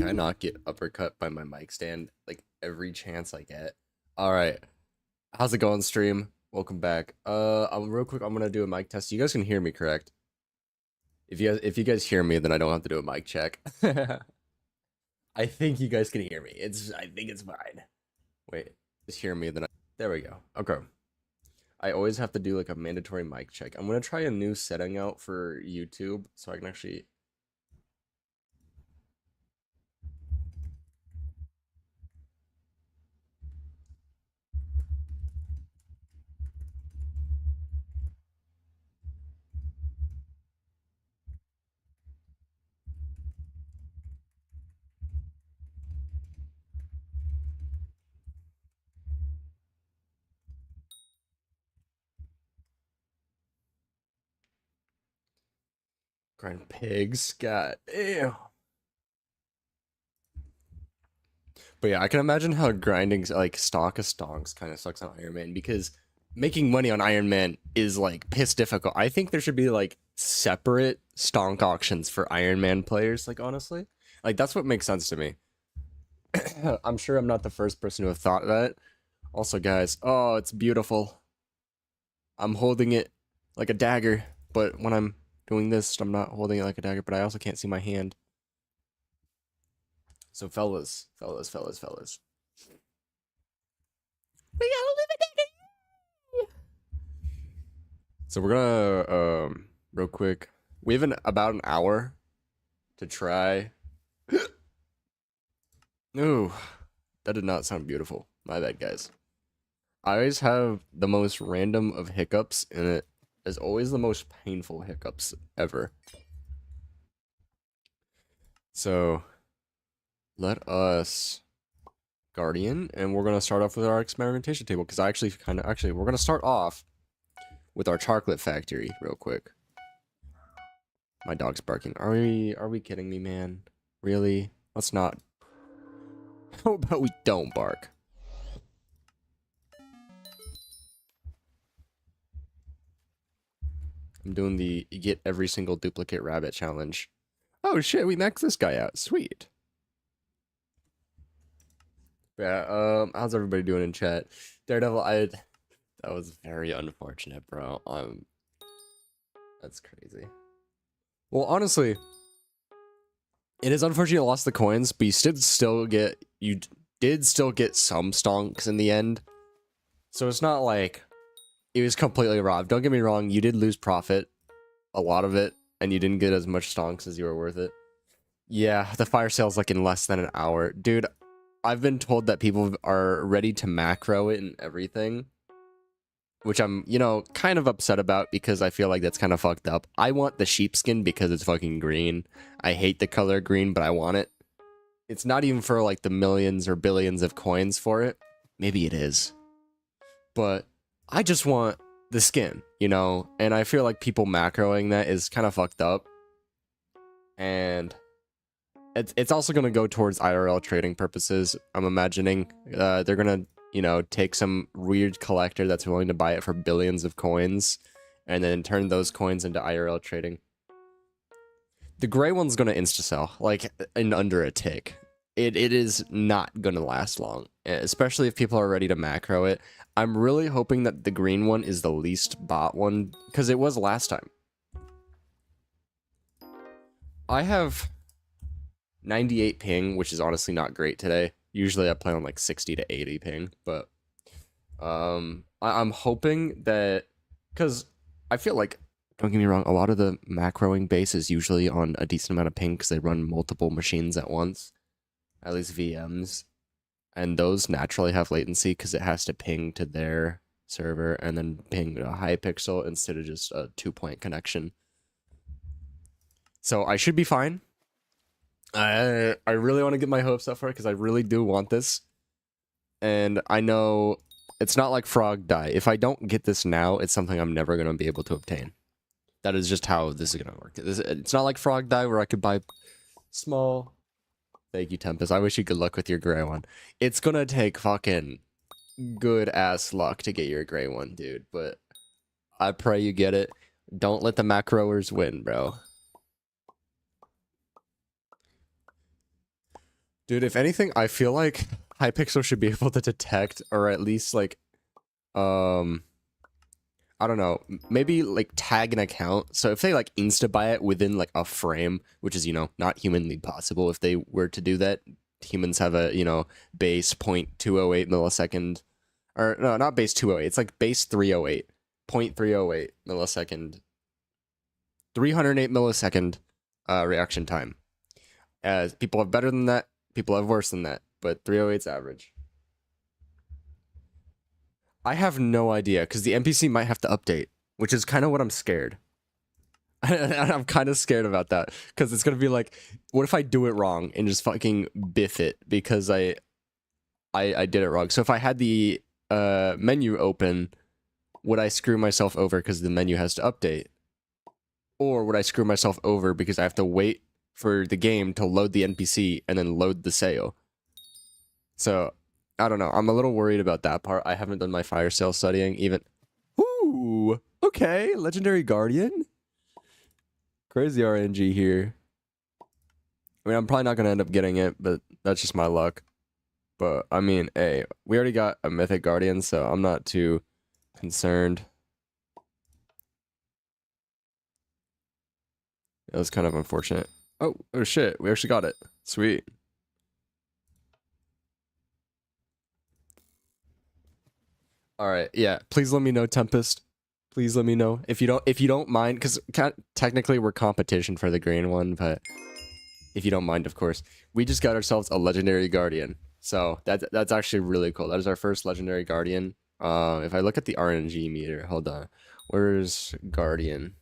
Can I not get uppercut by my mic stand like every chance I get? All right. How's it going, stream? Welcome back. I'm real quick. I'm gonna do a mic test. You guys can hear me, correct? If you guys hear me, then I don't have to do a mic check. I think you guys can hear me. I think it's fine. Wait, just hear me. There we go. Okay. I always have to do like a mandatory mic check. I'm gonna try a new setting out for YouTube so I can actually. Grind pigs. God ew. But yeah, I can imagine how grinding like stock of stonks kind of sucks on Iron Man because making money on Iron Man is like piss difficult. I think there should be like separate stonk auctions for Iron Man players, like honestly. Like that's what makes sense to me. I'm sure I'm not the first person to have thought that. Also, guys, oh, it's beautiful. I'm holding it like a dagger, but when I'm doing this, I'm not holding it like a dagger, but I also can't see my hand. So fellas. We gotta live it. So we're gonna real quick. We have about an hour to try. Ooh, that did not sound beautiful. My bad, guys. I always have the most random of hiccups, and it is always the most painful hiccups ever. So let us Guardian, and we're gonna start off with our experimentation table because we're gonna start off with our chocolate factory real quick. My dog's barking. Are we kidding me, man? Really? Let's not. How about we don't bark? I'm doing the get every single duplicate rabbit challenge. Oh shit, we maxed this guy out. Sweet. Yeah, how's everybody doing in chat? Daredevil, that was very unfortunate, bro. That's crazy. Well, honestly, it is unfortunate you lost the coins, but you did still get some stonks in the end. So it's not like it was completely robbed. Don't get me wrong, you did lose profit, a lot of it, and you didn't get as much stonks as you were worth it. Yeah, the fire sale's like in less than an hour. Dude, I've been told that people are ready to macro it and everything, which I'm, kind of upset about because I feel like that's kind of fucked up. I want the sheepskin because it's fucking green. I hate the color green, but I want it. It's not even for like the millions or billions of coins for it. Maybe it is. But I just want the skin, and I feel like people macroing that is kind of fucked up. And it's also going to go towards IRL trading purposes. I'm imagining they're going to, take some weird collector that's willing to buy it for billions of coins and then turn those coins into IRL trading. The gray one's going to insta-sell, like in under a tick. It is not going to last long, especially if people are ready to macro it. I'm really hoping that the green one is the least bot one, because it was last time. I have 98 ping, which is honestly not great today. Usually I play on like 60 to 80 ping, but I'm hoping that, because I feel like, don't get me wrong, a lot of the macroing base is usually on a decent amount of ping because they run multiple machines at once, at least VMs, and those naturally have latency because it has to ping to their server and then ping a Hypixel instead of just a 2-point connection. So I should be fine. I really want to get my hopes up for it because I really do want this. And I know it's not like Frog Die. If I don't get this now, it's something I'm never going to be able to obtain. That is just how this is going to work. It's not like Frog Die where I could buy small. Thank you, Tempest. I wish you good luck with your gray one. It's going to take fucking good ass luck to get your gray one, dude. But I pray you get it. Don't let the macroers win, bro. Dude, if anything, I feel like Hypixel should be able to detect, or at least like, um, I don't know, maybe like tag an account. So if they like insta buy it within like a frame, which is, you know, not humanly possible if they were to do that. Humans have a, you know, base 0.208 millisecond, or no, not base 208. It's like base 308, 0.308 millisecond, 308 millisecond reaction time. As people have better than that, people have worse than that, but 308's average. I have no idea because the NPC might have to update, which is kind of what I'm scared. I'm kind of scared about that because it's gonna be like, what if I do it wrong and just fucking biff it because I did it wrong. So if I had the menu open, would I screw myself over because the menu has to update, or would I screw myself over because I have to wait for the game to load the NPC and then load the sale? So I don't know. I'm a little worried about that part. I haven't done my fire sale studying even. Ooh, okay, legendary guardian. Crazy RNG here. I mean, I'm probably not gonna end up getting it, but that's just my luck. But I mean, hey, we already got a mythic guardian, so I'm not too concerned. It was kind of unfortunate. Oh shit, we actually got it. Sweet. All right, yeah. Please let me know, Tempest. Please let me know if you don't mind, because technically we're competition for the green one, but if you don't mind, of course. We just got ourselves a legendary guardian, so that's actually really cool. That is our first legendary guardian. If I look at the RNG meter, hold on, where's guardian?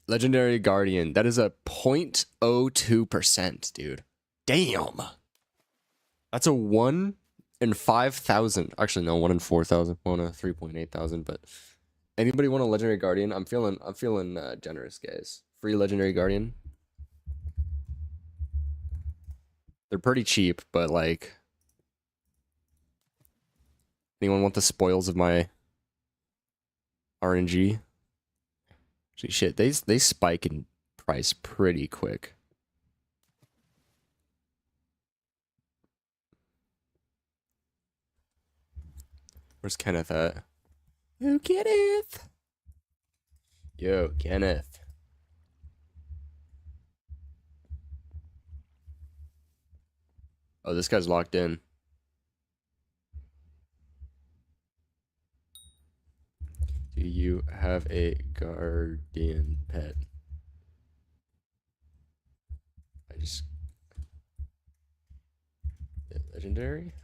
Legendary guardian. That is a 0.02%, dude. Damn. That's a 1 in 5,000. Actually, no, 1 in 4,000. 1 in 3.8 thousand. But anybody want a legendary guardian? I'm feeling generous, guys. Free legendary guardian. They're pretty cheap, but like, anyone want the spoils of my RNG? Actually, shit, they spike in price pretty quick. Where's Kenneth at? Yo, Kenneth. Yo, Kenneth. Oh, this guy's locked in. Do you have a guardian pet? I just... Legendary?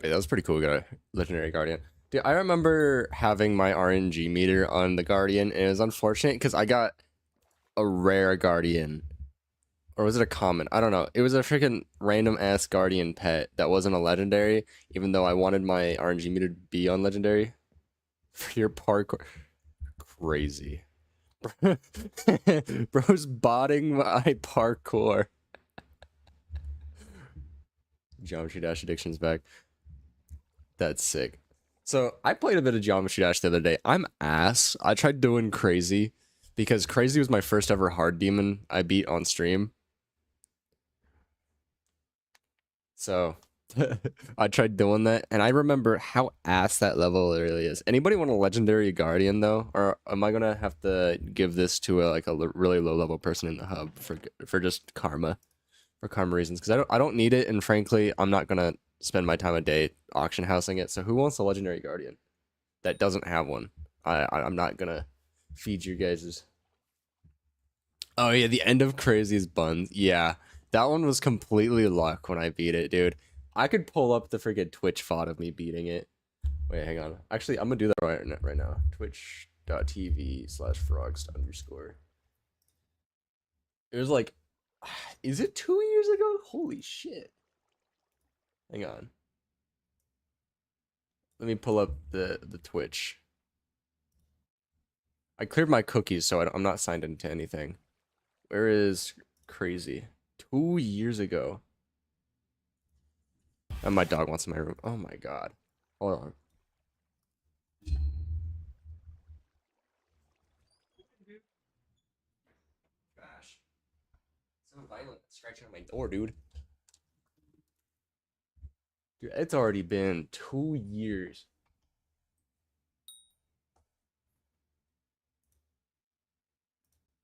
Wait, that was pretty cool. We got a legendary guardian. Dude, I remember having my RNG meter on the guardian, and it was unfortunate because I got a rare guardian. Or was it a common? I don't know. It was a freaking random ass guardian pet that wasn't a legendary, even though I wanted my RNG meter to be on legendary. For your parkour. Crazy. Bro's botting my parkour. Geometry Dash addiction's back. That's sick. So I played a bit of Geometry Dash the other day. I'm ass. I tried doing crazy because crazy was my first ever hard demon I beat on stream. So I tried doing that, and I remember how ass that level really is. Anybody want a legendary guardian though, or am I gonna have to give this to a really low level person in the hub for just karma, for karma reasons? Because I don't need it, and frankly, I'm not gonna spend my time a day auction housing it. So who wants a legendary guardian that doesn't have one? I'm not gonna feed you guys. Oh yeah, the end of Crazy's buns. Yeah, that one was completely luck when I beat it, dude. I could pull up the freaking Twitch VOD of me beating it. Wait, hang on. Actually, I'm gonna do that right now. Twitch.tv/frogst_. It was like, is it 2 years ago? Holy shit. Hang on. Let me pull up the Twitch. I cleared my cookies, so I'm not signed into anything. Where is Crazy? 2 years ago. And my dog wants in my room. Oh my god. Hold on. Gosh. So violent. Scratching on my door, dude. Dude, it's already been 2 years.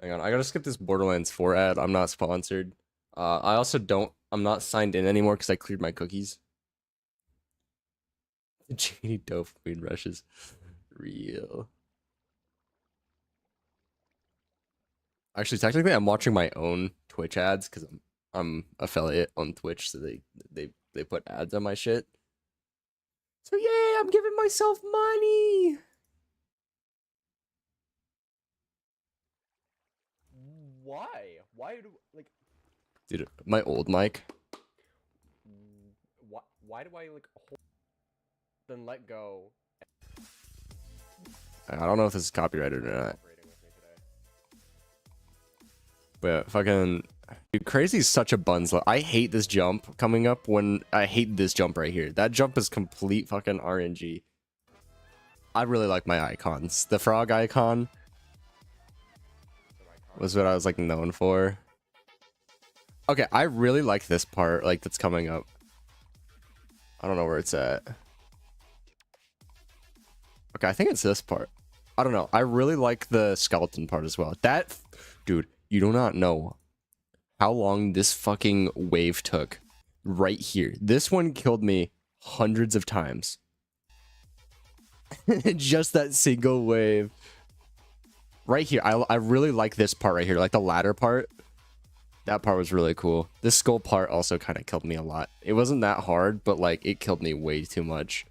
Hang on, I gotta skip this Borderlands 4 ad. I'm not sponsored. I also I'm not signed in anymore because I cleared my cookies. Genie dopamine rushes. Real. Actually, technically, I'm watching my own Twitch ads because I'm affiliate on Twitch, so they put ads on my shit. So yeah, I'm giving myself money. Why? Why do like? Dude, my old mic. Why do I like hold, then let go? I don't know if this is copyrighted or not. But fucking, dude, Crazy's such a buns. I hate this jump coming up when I hate this jump right here. That jump is complete fucking RNG. I really like my icons. The frog icon was what I was like known for. Okay, I really like this part, like that's coming up. I don't know where it's at. Okay, I think it's this part. I don't know. I really like the skeleton part as well. That, dude, you do not know how long this fucking wave took right here. This one killed me hundreds of times. Just that single wave. Right here. I really like this part right here. Like the ladder part. That part was really cool. This skull part also kind of killed me a lot. It wasn't that hard, but like it killed me way too much.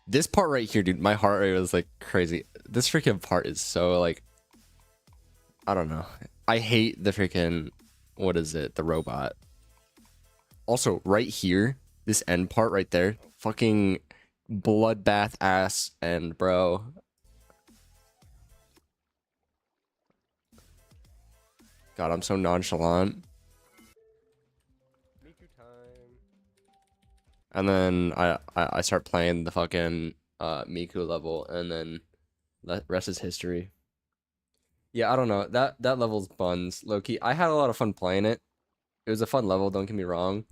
This part right here, dude, my heart rate was like crazy. This freaking part is so like, I don't know. I hate the freaking, what is it? The robot. Also, right here, this end part right there, fucking bloodbath ass and bro. God, I'm so nonchalant. And then I start playing the fucking Miku level, and then the rest is history. Yeah, I don't know. That level's buns, low-key. I had a lot of fun playing it. It was a fun level, don't get me wrong.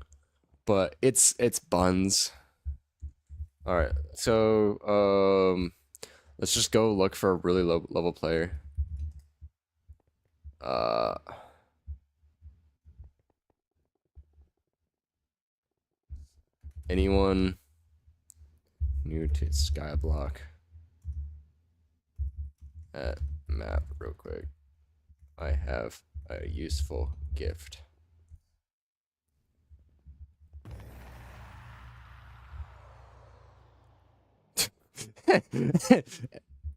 But it's buns. Alright, so let's just go look for a really low level player. Anyone new to Skyblock at map real quick. I have a useful gift.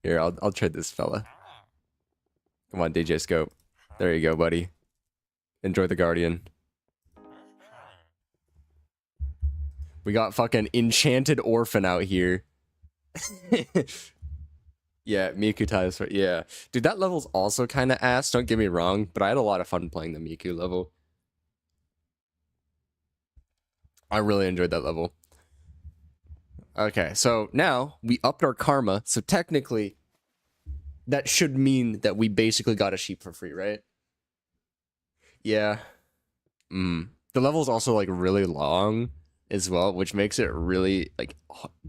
Here, I'll trade this fella. Come on, DJ Scope. There you go, buddy. Enjoy the Guardian. We got fucking Enchanted Orphan out here. Yeah, Miku ties. Yeah. Dude, that level's also kind of ass, don't get me wrong, but I had a lot of fun playing the Miku level. I really enjoyed that level. Okay, so now we upped our karma, so technically that should mean that we basically got a sheep for free, right? Yeah. The level's also like really long as well, which makes it really like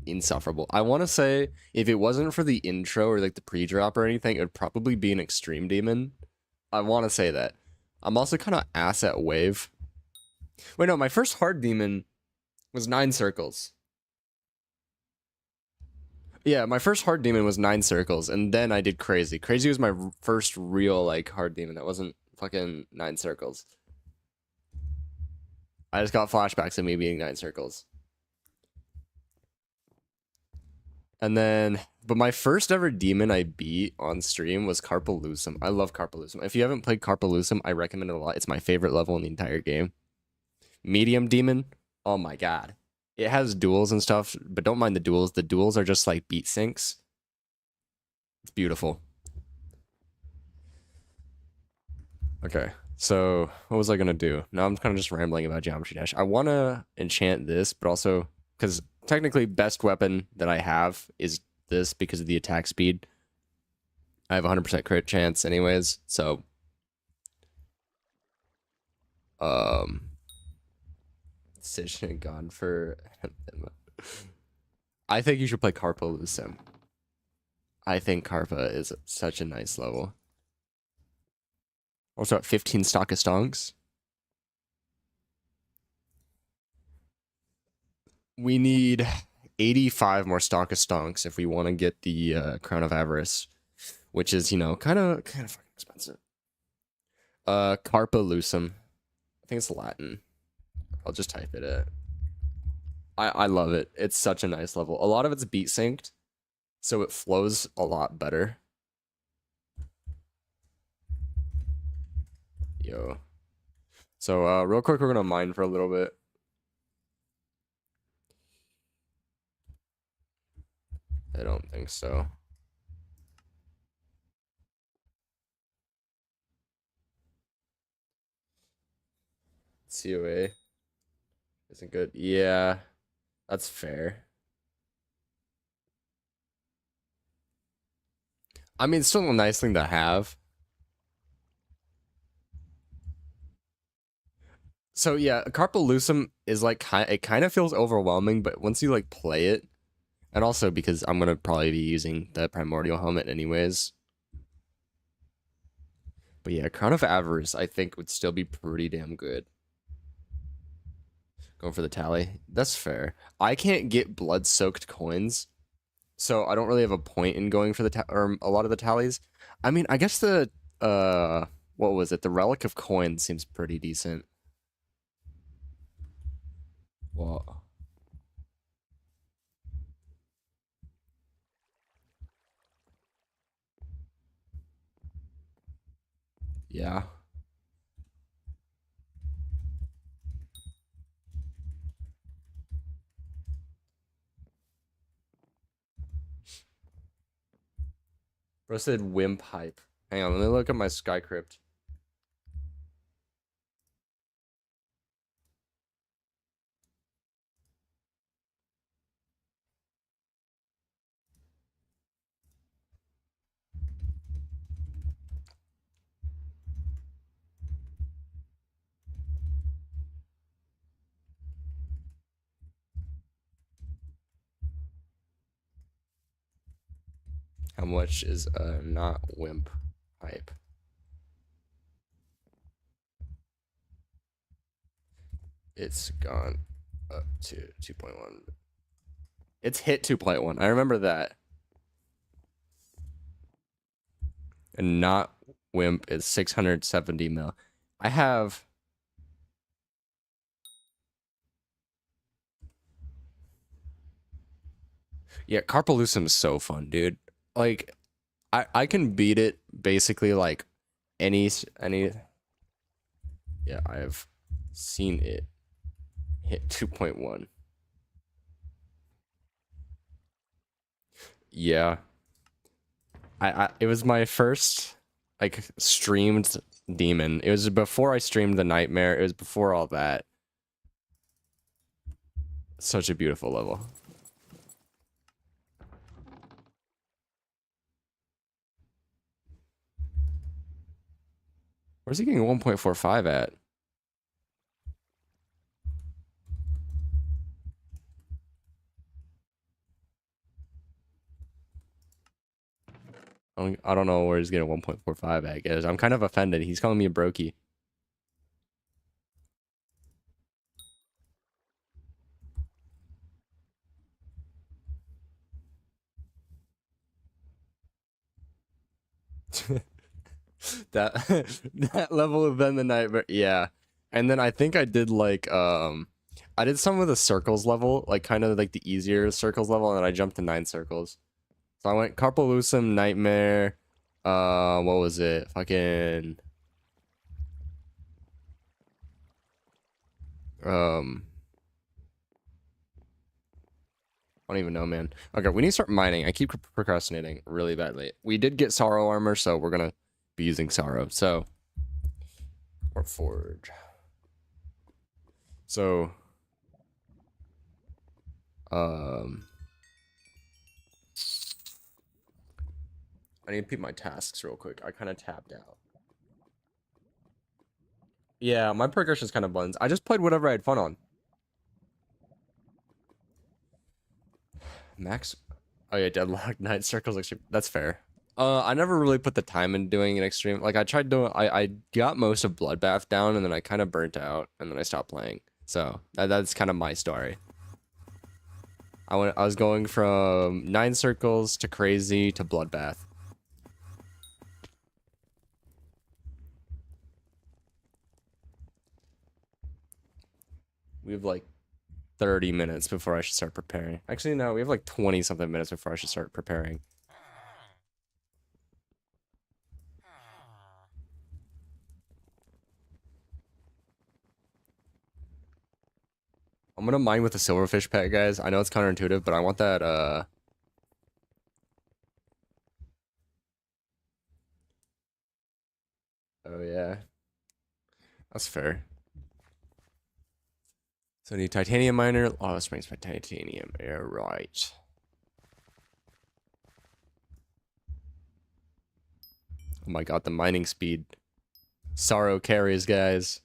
insufferable. I want to say if it wasn't for the intro or like the pre-drop or anything, it would probably be an extreme demon. I want to say that. I'm also kind of ass at wave. Wait, no, my first hard demon was 9 circles. Yeah, my first hard demon was 9 circles, and then I did crazy. Crazy was my first real like hard demon that wasn't fucking 9 circles. I just got flashbacks of me being 9 circles. And then, but my first ever demon I beat on stream was Carpalusum. I love Carpalusum. If you haven't played Carpalusum, I recommend it a lot. It's my favorite level in the entire game. Medium demon, oh my god. It has duels and stuff, but don't mind the duels. The duels are just like beat syncs. It's beautiful. Okay, so what was I gonna do? Now I'm kind of just rambling about Geometry Dash. I want to enchant this, but also because technically best weapon that I have is this because of the attack speed. I have 100% crit chance anyways, so decision gone for I think you should play Carpalusum. I think Carpa is such a nice level. Also at 15 stock of stonks. We need 85 more stock of stonks if we want to get the Crown of Avarice, which is, you know, kind of fucking expensive. Carpalusum. I think it's Latin. I'll just type it in. I love it. It's such a nice level. A lot of it's beat synced, so it flows a lot better. Yo. So real quick, we're gonna mine for a little bit. I don't think so. COA isn't good. Yeah, that's fair. I mean, it's still a nice thing to have. So yeah, Carpalusum is like it kind of feels overwhelming, but once you like play it, and also because I'm gonna probably be using the Primordial Helmet anyways. But yeah, Crown of Avarice I think would still be pretty damn good. Going for the tally. That's fair. I can't get blood-soaked coins, so I don't really have a point in going for the or a lot of the tallies. I mean, I guess the what was it? The Relic of Coins seems pretty decent. Well, yeah. Bro said Wimp Hype. Hang on, let me look at my Sky Crypt. How much is not Wimp Hype? It's gone up to 2.1. It's hit 2.1. I remember that. And not Wimp is 670 mil. I have. Yeah, Carpalusum is so fun, dude. Like, I can beat it basically like any. Yeah, I have seen it hit 2.1. Yeah. It was my first like streamed demon. It was before I streamed the Nightmare. It was before all that. Such a beautiful level. Where's he getting 1.45 at? I don't know where he's getting 1.45 at, guys. I'm kind of offended. He's calling me a brokey. that that level of then the nightmare. Yeah. And then I think I did like I did some of the circles level, like kind of like the easier circles level, and then I jumped to 9 circles. So I went Carpalusum, Nightmare, what was it? Fucking I don't even know, man. Okay, we need to start mining. I keep procrastinating really badly. We did get Sorrow armor, so we're gonna be using Sorrow. So, or Forge. So, I need to peep my tasks real quick. I kind of tapped out. Yeah, my progression's kind of blends. I just played whatever I had fun on. Max. Oh yeah, deadlock 9 circles extreme. That's fair. I never really put the time in doing an extreme. Like I tried doing, I got most of Bloodbath down, and then I kind of burnt out, and then I stopped playing. So that's kind of my story. I was going from 9 circles to crazy to Bloodbath. We have like 30 minutes before I should start preparing. Actually, no, we have like 20 something minutes before I should start preparing. I'm gonna mine with a silverfish pet, guys. I know it's counterintuitive, but I want that, Oh, yeah. That's fair. So I need titanium miner. Oh, this brings my titanium. Yeah, right. Oh my god, the mining speed. Sorrow carries, guys.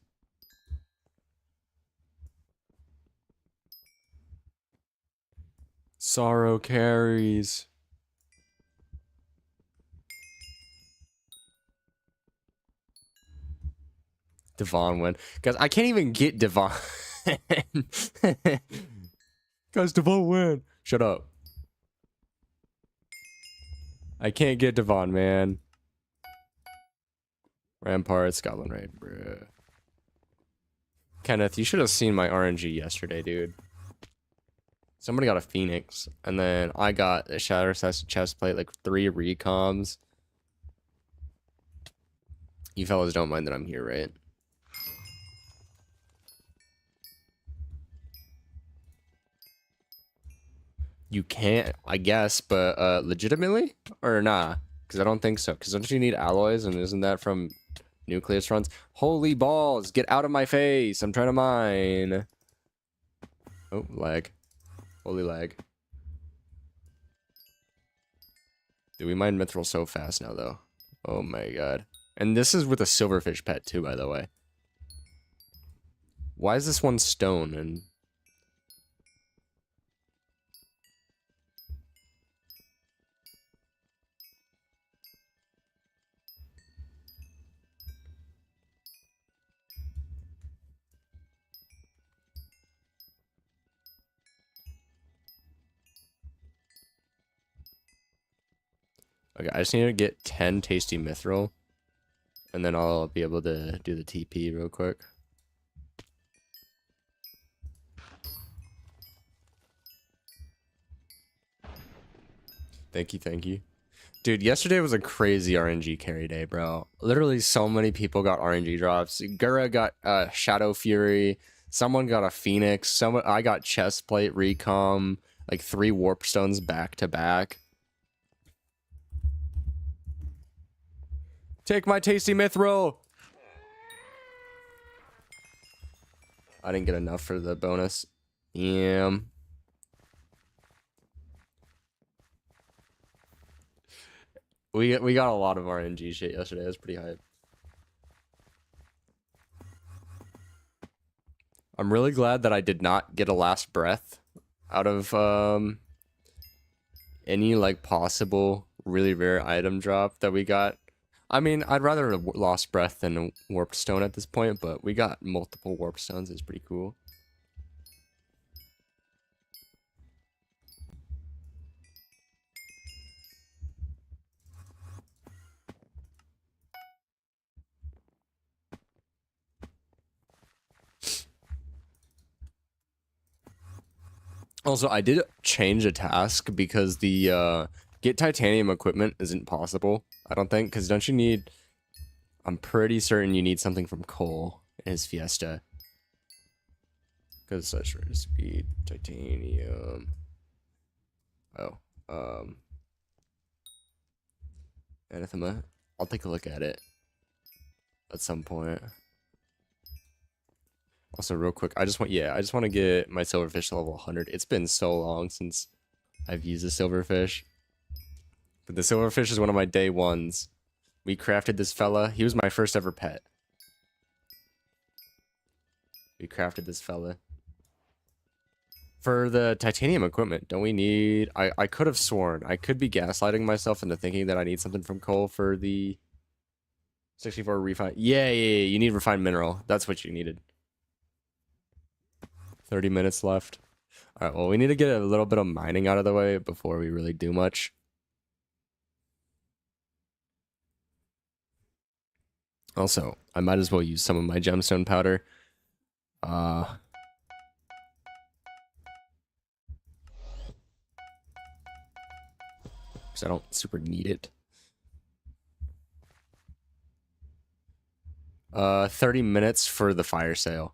Sorrow carries. Devon win. Guys, I can't even get Devon. Guys, Devon win. Shut up. I can't get Devon, man. Rampart, Scotland Raid, bruh. Kenneth, you should have seen my RNG yesterday, dude. Somebody got a Phoenix, and then I got a Shatter chest plate, like 3 recoms. You fellas don't mind that I'm here, right? You can't, I guess, but legitimately? Or nah? Because I don't think so. Because don't you need alloys, and isn't that from Nucleus runs? Holy balls, get out of my face. I'm trying to mine. Oh, lag. Holy lag. Dude, we mine mithril so fast now, though. Oh my god. And this is with a silverfish pet, too, by the way. Why is this one stone? And okay, I just need to get 10 tasty mithril, and then I'll be able to do the TP real quick. Thank you, thank you. Dude, yesterday was a crazy RNG carry day, bro. Literally so many people got RNG drops. Gura got Shadow Fury. Someone got a Phoenix. I got Chestplate, Recom, like 3 Warp Stones back to back. Take my tasty mithril! I didn't get enough for the bonus. Yeah. We got a lot of RNG shit yesterday. It was pretty hype. I'm really glad that I did not get a last breath out of any like possible really rare item drop that we got. I mean, I'd rather a lost breath than a warped stone at this point, but we got multiple warped stones. It's pretty cool. Also, I did change a task because the get titanium equipment isn't possible, I don't think, because don't you need... I'm pretty certain you need something from Cole in his Fiesta. Because such rate of speed, titanium... Oh, Anathema. I'll take a look at it at some point. Also, real quick, I just want to get my silverfish to level 100. It's been so long since I've used a silverfish. But the silverfish is one of my day ones. We crafted this fella. He was my first ever pet. We crafted this fella. For the titanium equipment, don't we need... I could have sworn. I could be gaslighting myself into thinking that I need something from Cole for the 64 refine. Yeah, you need refined mineral. That's what you needed. 30 minutes left. Alright, well, we need to get a little bit of mining out of the way before we really do much. Also, I might as well use some of my gemstone powder. Because I don't super need it. 30 minutes for the fire sale.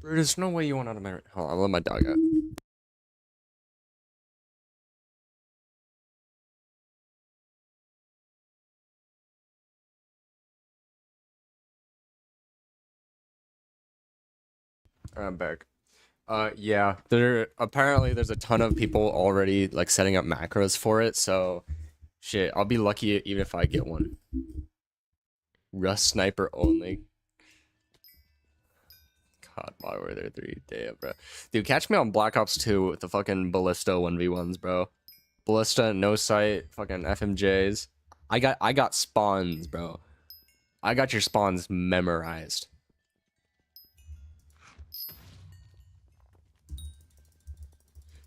Bro, there's no way you want out of my... Hold on, I'll let my dog out. I'm back. Yeah, apparently there's a ton of people already like setting up macros for it, so shit, I'll be lucky even if I get one. Rust sniper only. God, why were there 3? Damn, bro. Dude, catch me on Black Ops 2 with the fucking Ballista 1v1s, bro. Ballista, no sight, fucking FMJs. I got spawns, bro. I got your spawns memorized.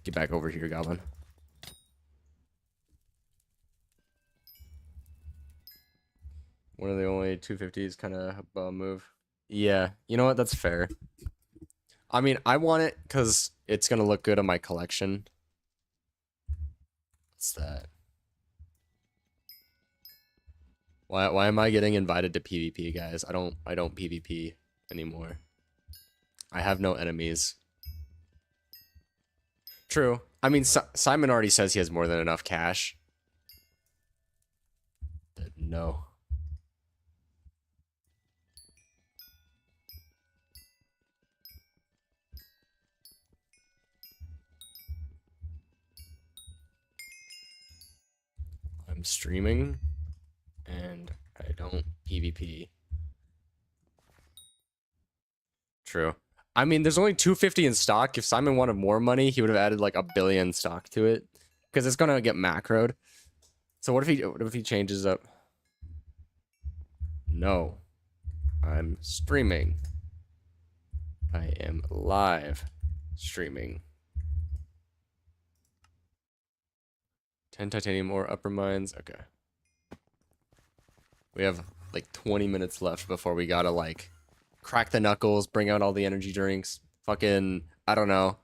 Get back over here, Goblin. One of the only 250s kind of move. Yeah, you know what? That's fair. I mean, I want it because it's going to look good on my collection. What's that? Why am I getting invited to PvP, guys? I don't PvP anymore. I have no enemies. True. I mean, Simon already says he has more than enough cash. No. I'm streaming, and I don't PvP. True. I mean, there's only 250 in stock. If Simon wanted more money, he would have added like 1 billion stock to it, because it's gonna get macroed. So what if he changes up? No, I'm streaming. I am live streaming. 10 titanium ore upper mines. Okay. We have like 20 minutes left before we gotta like crack the knuckles, bring out all the energy drinks, fucking, I don't know,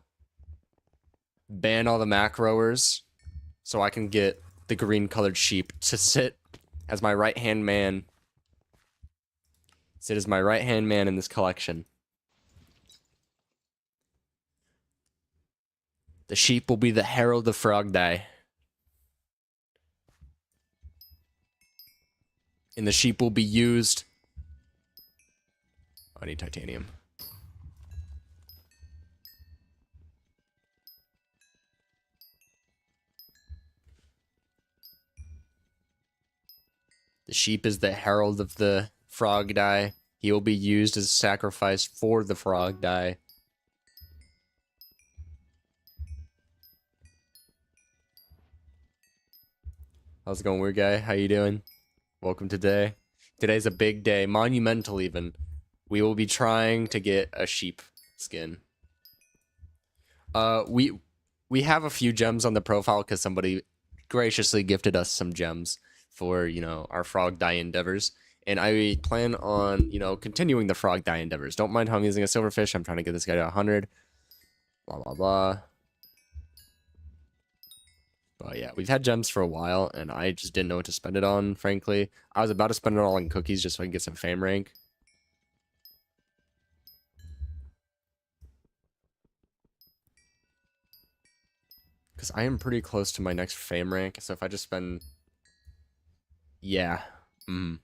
ban all the macroers so I can get the green colored sheep to sit as my right-hand man. Sit as my right-hand man in this collection. The sheep will be the herald of Frogdi. And the sheep will be used... I need titanium. The sheep is the herald of the Frogdi. He will be used as sacrifice for the Frogdi. How's it going, weird guy? How you doing? Welcome today. Today's a big day, monumental even. We will be trying to get a sheep skin. We have a few gems on the profile because somebody graciously gifted us some gems for, you know, our frog dye endeavors. And I plan on, you know, continuing the frog dye endeavors. Don't mind how I'm using a silverfish. I'm trying to get this guy to 100. Blah, blah, blah. But yeah, we've had gems for a while, and I just didn't know what to spend it on, frankly. I was about to spend it all on cookies just so I can get some fame rank. Because I am pretty close to my next fame rank, so if I just spend... Yeah. I'm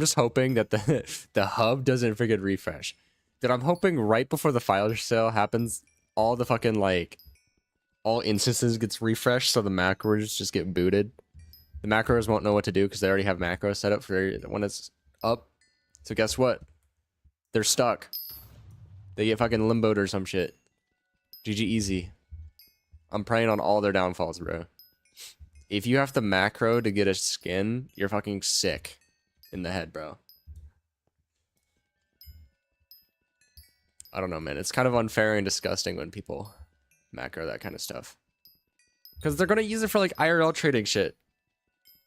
just hoping that the hub doesn't freaking refresh. That I'm hoping right before the fire sale happens, all the fucking, like... all instances gets refreshed, so the macros just get booted. The macros won't know what to do because they already have macros set up for when it's up. So guess what? They're stuck. They get fucking limboed or some shit. GG easy. I'm praying on all their downfalls, bro. If you have to macro to get a skin, you're fucking sick in the head, bro. I don't know, man. It's kind of unfair and disgusting when people macro that kind of stuff. Because they're going to use it for, like, IRL trading shit.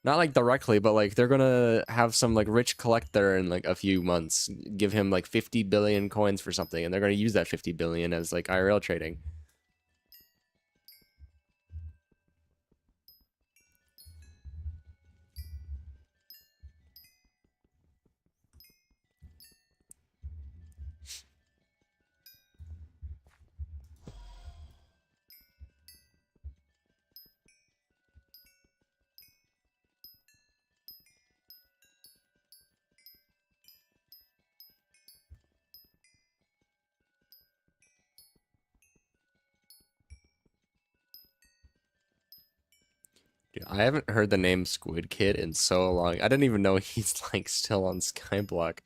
Not, like, directly, but, like, they're going to have some, like, rich collector in, like, a few months. Give him, like, 50 billion coins for something. And they're going to use that 50 billion as, like, IRL trading. Dude, I haven't heard the name Squid Kid in so long. I didn't even know he's, like, still on Skyblock.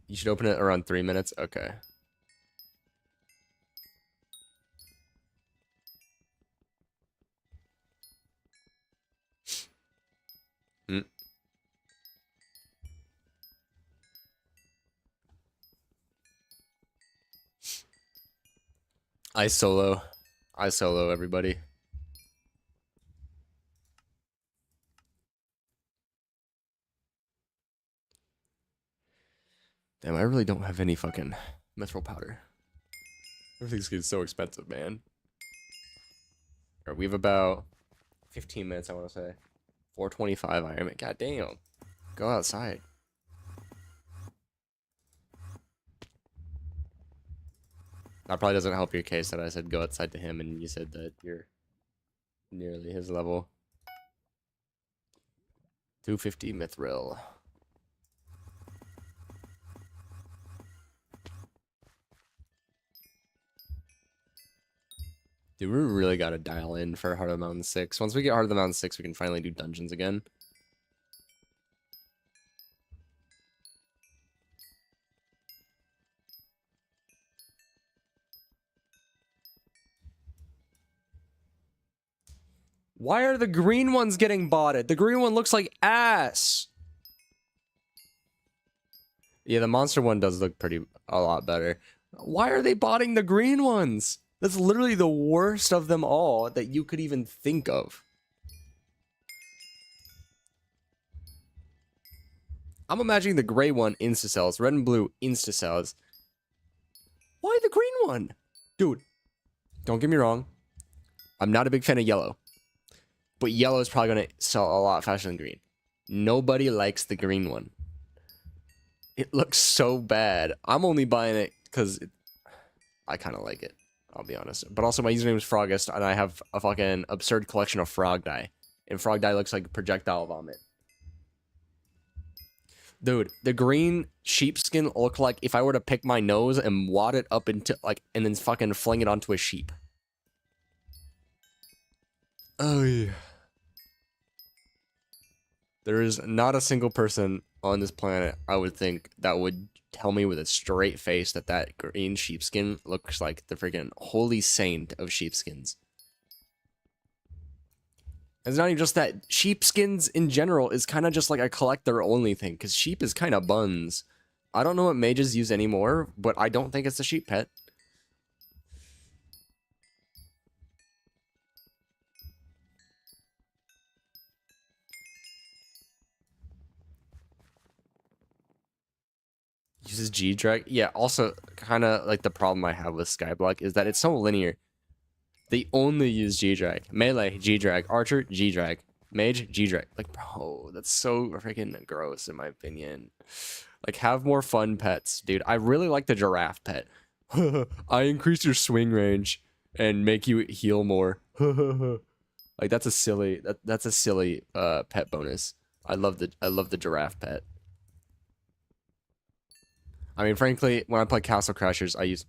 You should open it around 3 minutes? Okay. I solo everybody. Damn, I really don't have any fucking mithril powder. Everything's getting so expensive, man. Alright, we have about 15 minutes, I want to say. 425 iron. God damn. Go outside. That probably doesn't help your case that I said go outside to him and you said that you're nearly his level. 250 mithril. Dude, we really gotta dial in for Heart of the Mountain 6. Once we get Heart of the Mountain 6, we can finally do dungeons again. Why are the green ones getting botted? The green one looks like ass. Yeah, the monster one does look a lot better. Why are they botting the green ones? That's literally the worst of them all that you could even think of. I'm imagining the gray one insta-sells, red and blue insta-sells. Why the green one? Dude, don't get me wrong. I'm not a big fan of yellow. But yellow is probably going to sell a lot faster than green. Nobody likes the green one. It looks so bad. I'm only buying it because I kind of like it. I'll be honest. But also my username is Frogst, and I have a fucking absurd collection of frog dye. And frog dye looks like projectile vomit. Dude, the green sheepskin look like if I were to pick my nose and wad it up into, like, and then fucking fling it onto a sheep. Oh, yeah. There is not a single person on this planet, I would think, that would tell me with a straight face that that green sheepskin looks like the freaking holy saint of sheepskins. It's not even just that. Sheepskins in general is kind of just like a collector-only thing, because sheep is kind of buns. I don't know what mages use anymore, but I don't think it's a sheep pet. Uses G-Drag. Yeah, also kind of like the problem I have with Skyblock is that it's so linear. They only use G-Drag. Melee, G-Drag. Archer, G-Drag. Mage, G-Drag. Like, bro, that's so freaking gross in my opinion. Like, have more fun pets, dude. I really like the giraffe pet. I increase your swing range and make you heal more. Like, that's a silly that's a silly pet bonus. I love the giraffe pet. I mean, frankly, when I play Castle Crashers, I use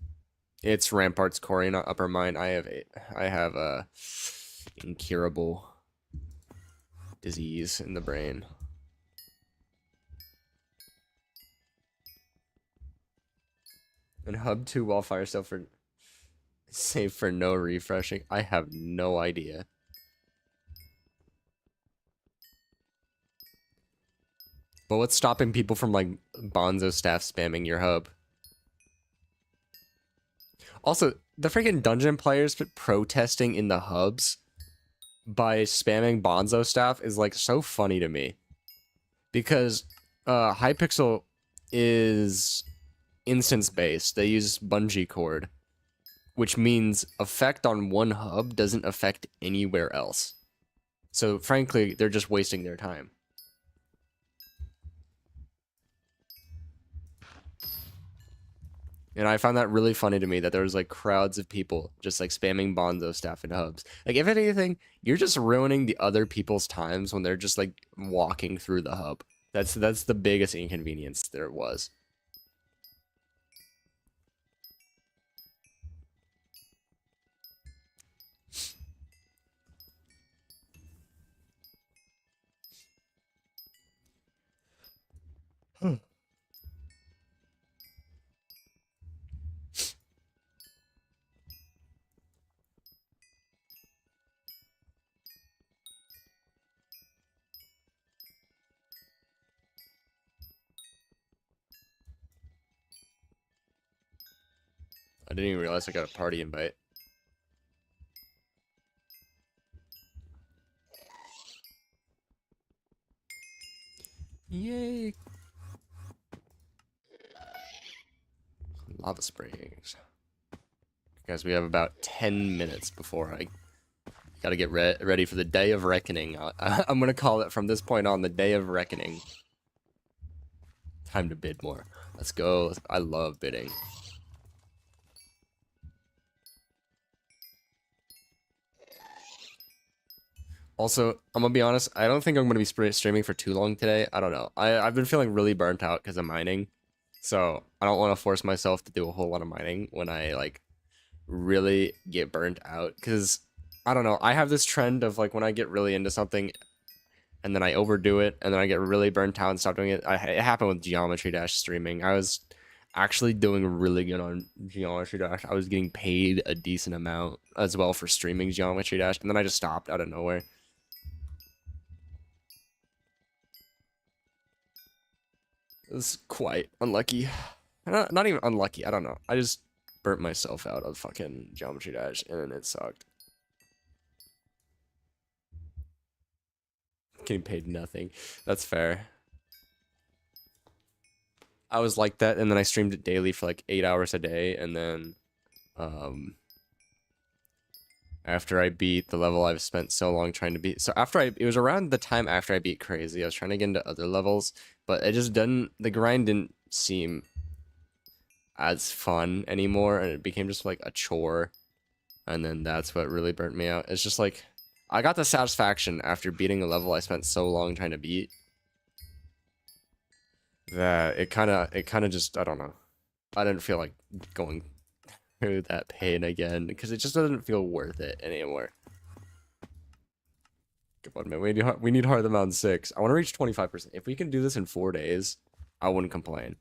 it's Rampart's Core, not Upper Mind. I have a incurable disease in the brain. And Hub 2 Wildfire stuff for save for no refreshing. I have no idea. But what's stopping people from like Bonzo staff spamming your hub? Also, the freaking dungeon players protesting in the hubs by spamming Bonzo staff is like so funny to me. Because Hypixel is instance based. They use bungee cord, which means effect on one hub doesn't affect anywhere else. So frankly, they're just wasting their time. And I found that really funny to me that there was like crowds of people just like spamming Bonzo staff in hubs. Like if anything, you're just ruining the other people's times when they're just like walking through the hub. That's the biggest inconvenience there was. I didn't even realize I got a party invite. Yay! Lava springs. Guys, we have about 10 minutes before I gotta get ready for the Day of Reckoning. I'm gonna call it from this point on the Day of Reckoning. Time to bid more. Let's go. I love bidding. Also, I'm gonna be honest, I don't think I'm gonna be streaming for too long today. I don't know. I've been feeling really burnt out because of mining. So I don't want to force myself to do a whole lot of mining when I like really get burnt out. Because I don't know. I have this trend of like when I get really into something and then I overdo it and then I get really burnt out and stop doing it. It happened with Geometry Dash streaming. I was actually doing really good on Geometry Dash. I was getting paid a decent amount as well for streaming Geometry Dash, and then I just stopped out of nowhere. It was quite unlucky. Not even unlucky, I don't know. I just burnt myself out of fucking Geometry Dash, and it sucked. Getting paid nothing. That's fair. I was like that, and then I streamed it daily for like 8 hours a day, and then after I beat the level I've spent so long trying to beat. So it was around the time after I beat Crazy, I was trying to get into other levels, but it just the grind didn't seem as fun anymore, and it became just like a chore, and then that's what really burnt me out. It's just like, I got the satisfaction after beating a level I spent so long trying to beat, that it kind of just, I don't know. I didn't feel like going through that pain again, because it just doesn't feel worth it anymore. Come on, man. We need Heart of the Mountain 6. I want to reach 25%. If we can do this in 4 days, I wouldn't complain.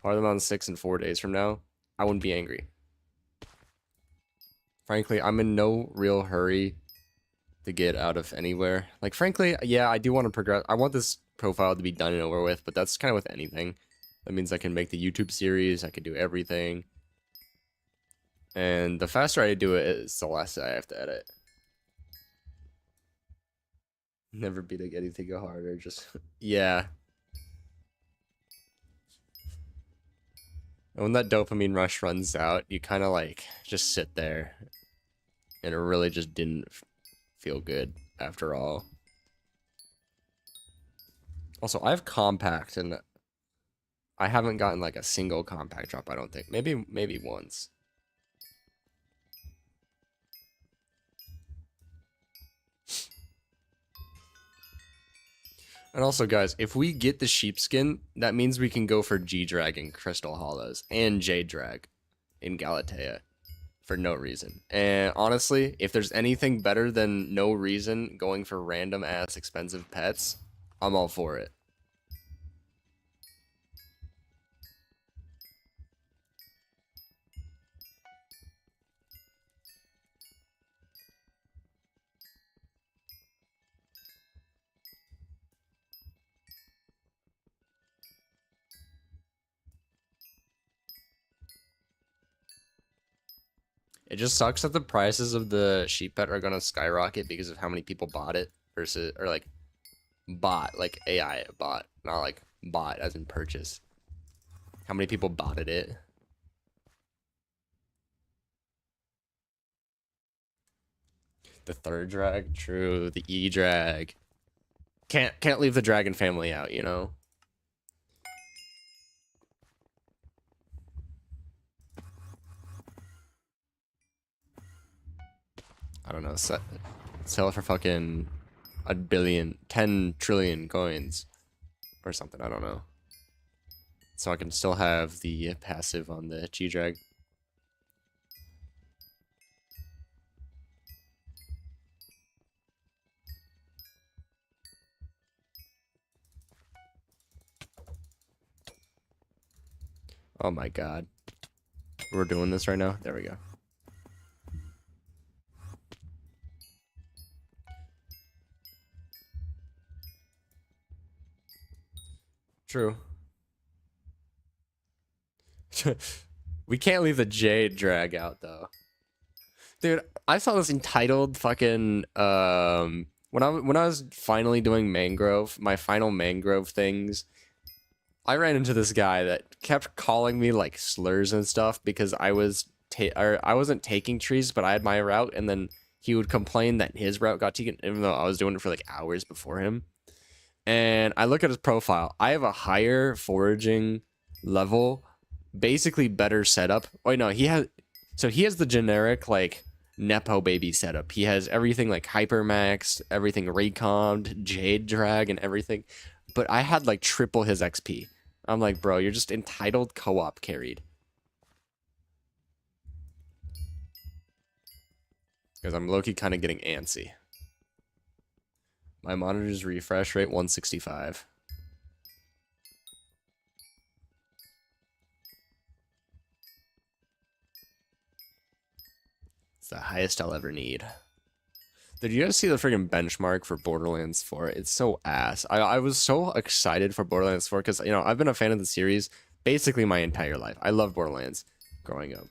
Heart of the Mountain 6 in 4 days from now, I wouldn't be angry. Frankly, I'm in no real hurry to get out of anywhere. Like, frankly, yeah, I do want to progress. I want this profile to be done and over with, but that's kind of with anything. That means I can make the YouTube series, I can do everything. And the faster I do it, it's the less I have to edit. Never be like anything harder, just... yeah. And when that dopamine rush runs out, you kind of like just sit there, and it really just didn't feel good after all. Also, I have compact, and I haven't gotten like a single compact drop, I don't think. Maybe once. And also, guys, if we get the sheepskin, that means we can go for G-Drag in Crystal Hollows and J-Drag in Galatea for no reason. And honestly, if there's anything better than no reason going for random ass expensive pets, I'm all for it. It just sucks that the prices of the sheep pet are gonna skyrocket because of how many people bought it versus, or like bought, like AI bought, not like bought as in purchase. How many people botted it? The third drag, true. The E drag. Can't leave the dragon family out, you know. I don't know. Sell it for fucking a billion, 10 trillion coins or something. I don't know. So I can still have the passive on the G drag. Oh my god. We're doing this right now? There we go. True. We can't leave the J drag out though. Dude, I saw this entitled fucking when I was finally doing mangrove, my final mangrove things, I ran into this guy that kept calling me like slurs and stuff because I wasn't taking trees, but I had my route, and then he would complain that his route got taken, even though I was doing it for like hours before him. And I look at his profile. I have a higher foraging level, basically better setup. Oh no, he has the generic like Nepo baby setup. He has everything like hypermax, everything recommed, Jade drag, and everything. But I had like triple his XP. I'm like, bro, you're just entitled co-op carried. Because I'm low-key kind of getting antsy. My monitor's refresh rate 165. It's the highest I'll ever need. Did you guys see the freaking benchmark for Borderlands 4? It's so ass. I was so excited for Borderlands 4 because, you know, I've been a fan of the series basically my entire life. I love Borderlands growing up.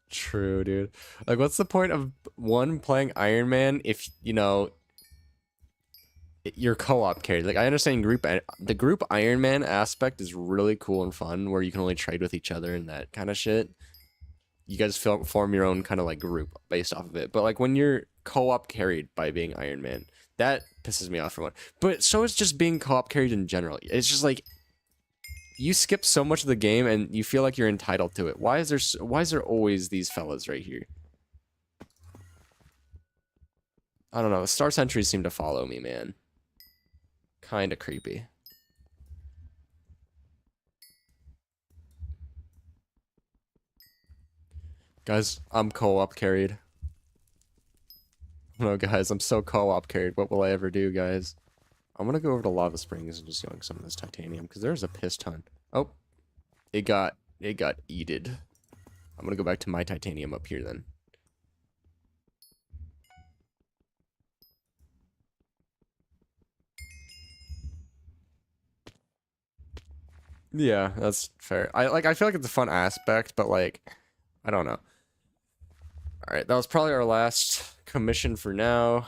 True, dude. Like, what's the point of one playing Iron Man if, you know, you're co-op carried? Like, I understand the group Iron Man aspect is really cool and fun where you can only trade with each other and that kind of shit. You guys form your own kind of like group based off of it. But like when you're co-op carried by being Iron Man, that pisses me off for one. But so is just being co-op carried in general. It's just like you skip so much of the game and you feel like you're entitled to it. Why is there always these fellas right here? I don't know. Star Sentries seem to follow me, man. Kind of creepy. Guys, I'm co-op carried. No, guys, I'm so co-op carried. What will I ever do, guys? I'm gonna go over to Lava Springs and just yoink some of this titanium because there's a piss ton. Oh, it got eated. I'm gonna go back to my titanium up here then. Yeah, that's fair. I feel like it's a fun aspect, but like I don't know. All right, that was probably our last commission for now.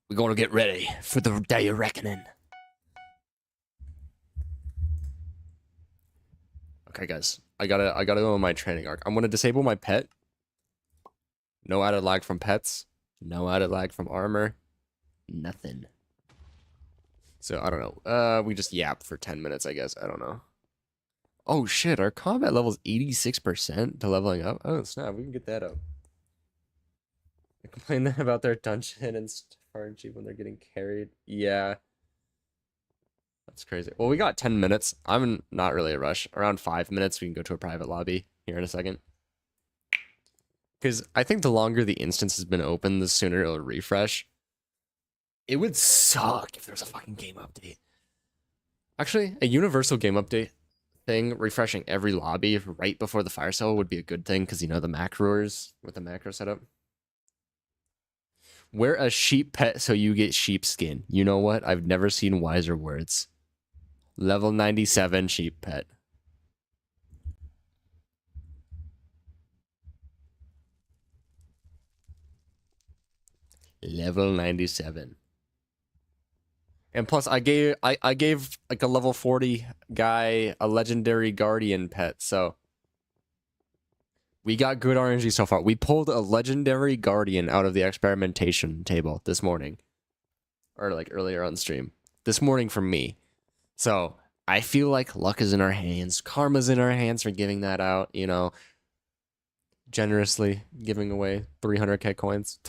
We're gonna get ready for the day of reckoning. Okay, guys. I gotta go on my training arc. I'm gonna disable my pet. No added lag from pets. No added lag from armor. Nothing. So I don't know. We just yap for 10 minutes, I guess. I don't know. Oh shit, our combat level's 86% to leveling up. Oh snap, we can get that up. They complain about their dungeon and stuff aren't cheap when they're getting carried. Yeah. That's crazy. Well, we got 10 minutes. I'm not really a rush. Around 5 minutes, we can go to a private lobby here in a second. Because I think the longer the instance has been open, the sooner it'll refresh. It would suck if there's a fucking game update. Actually, a universal game update thing, refreshing every lobby right before the fire sale would be a good thing, because you know the macros with the macro setup. Wear a sheep pet so you get sheepskin. You know what? I've never seen wiser words. Level 97 sheep pet. Level 97. And plus I gave like a level 40 guy a legendary guardian pet, so we got good RNG so far. We pulled a legendary guardian out of the experimentation table this morning. Or like earlier on stream. This morning from me. So I feel like luck is in our hands. Karma's in our hands for giving that out, you know. Generously giving away 300k coins.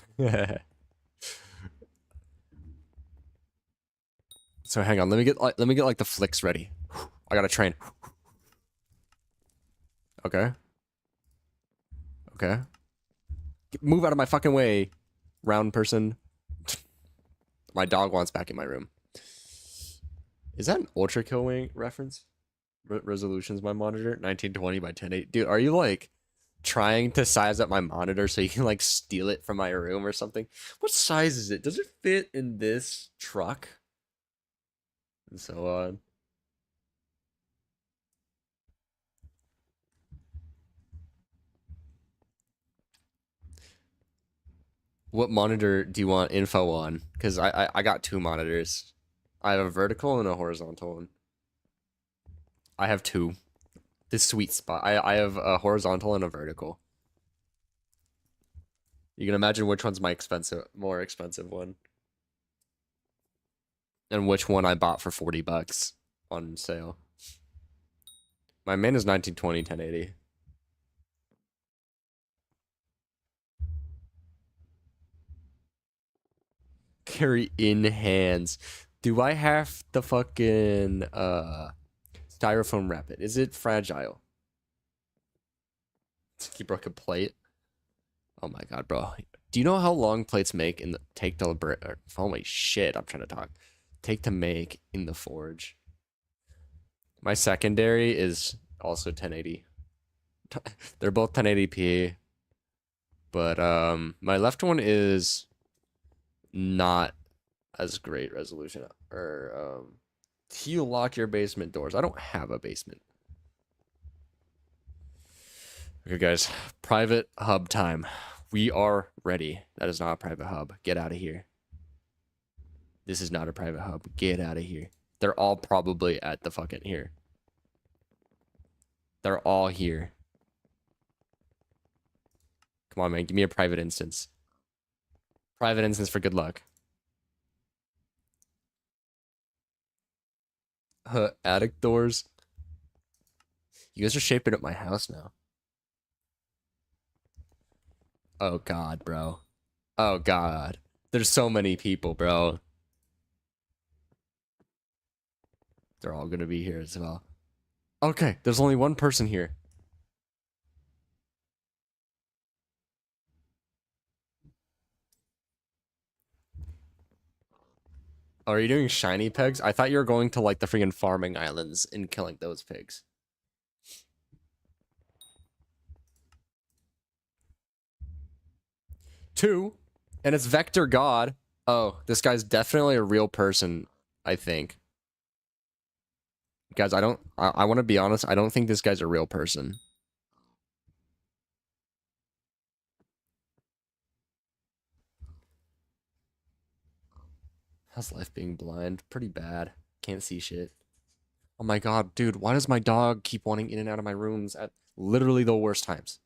So hang on, let me get like the flicks ready. I gotta train. Okay. Okay. Move out of my fucking way, round person. My dog wants back in my room. Is that an Ultra Kill Wing reference? Resolution's my monitor, 1920 by 1080. Dude, are you like trying to size up my monitor so you can like steal it from my room or something? What size is it? Does it fit in this truck? And so on. What monitor do you want info on? Because I got two monitors. I have a vertical and a horizontal one. I have two. This sweet spot. I have a horizontal and a vertical. You can imagine which one's my more expensive one. And which one I bought for 40 bucks on sale. My main is 1920 1080. Carry in hands. Do I have the fucking styrofoam wrap it? Is it fragile? You broke a plate. Oh my god, bro. Do you know how long plates take to holy shit, I'm trying to talk. Take to make in the forge. My secondary is also 1080. They're both 1080p. But my left one is not as great resolution. Or you lock your basement doors. I don't have a basement. Okay, guys. Private hub time. We are ready. That is not a private hub. Get out of here. This is not a private hub. Get out of here. They're all probably at the fucking here. They're all here. Come on, man. Give me a private instance. Private instance for good luck. Attic doors. You guys are shaping up my house now. Oh, God, bro. Oh, God. There's so many people, bro. They're all gonna be here as well. Okay, there's only one person here. Oh, are you doing shiny pegs? I thought you were going to like the freaking farming islands and killing those pigs. Two, and it's Vector God. Oh, this guy's definitely a real person, I think. Guys, I want to be honest, I don't think this guy's a real person. How's life being blind? Pretty bad. Can't see shit. Oh my god, dude, why does my dog keep wanting in and out of my rooms at literally the worst times?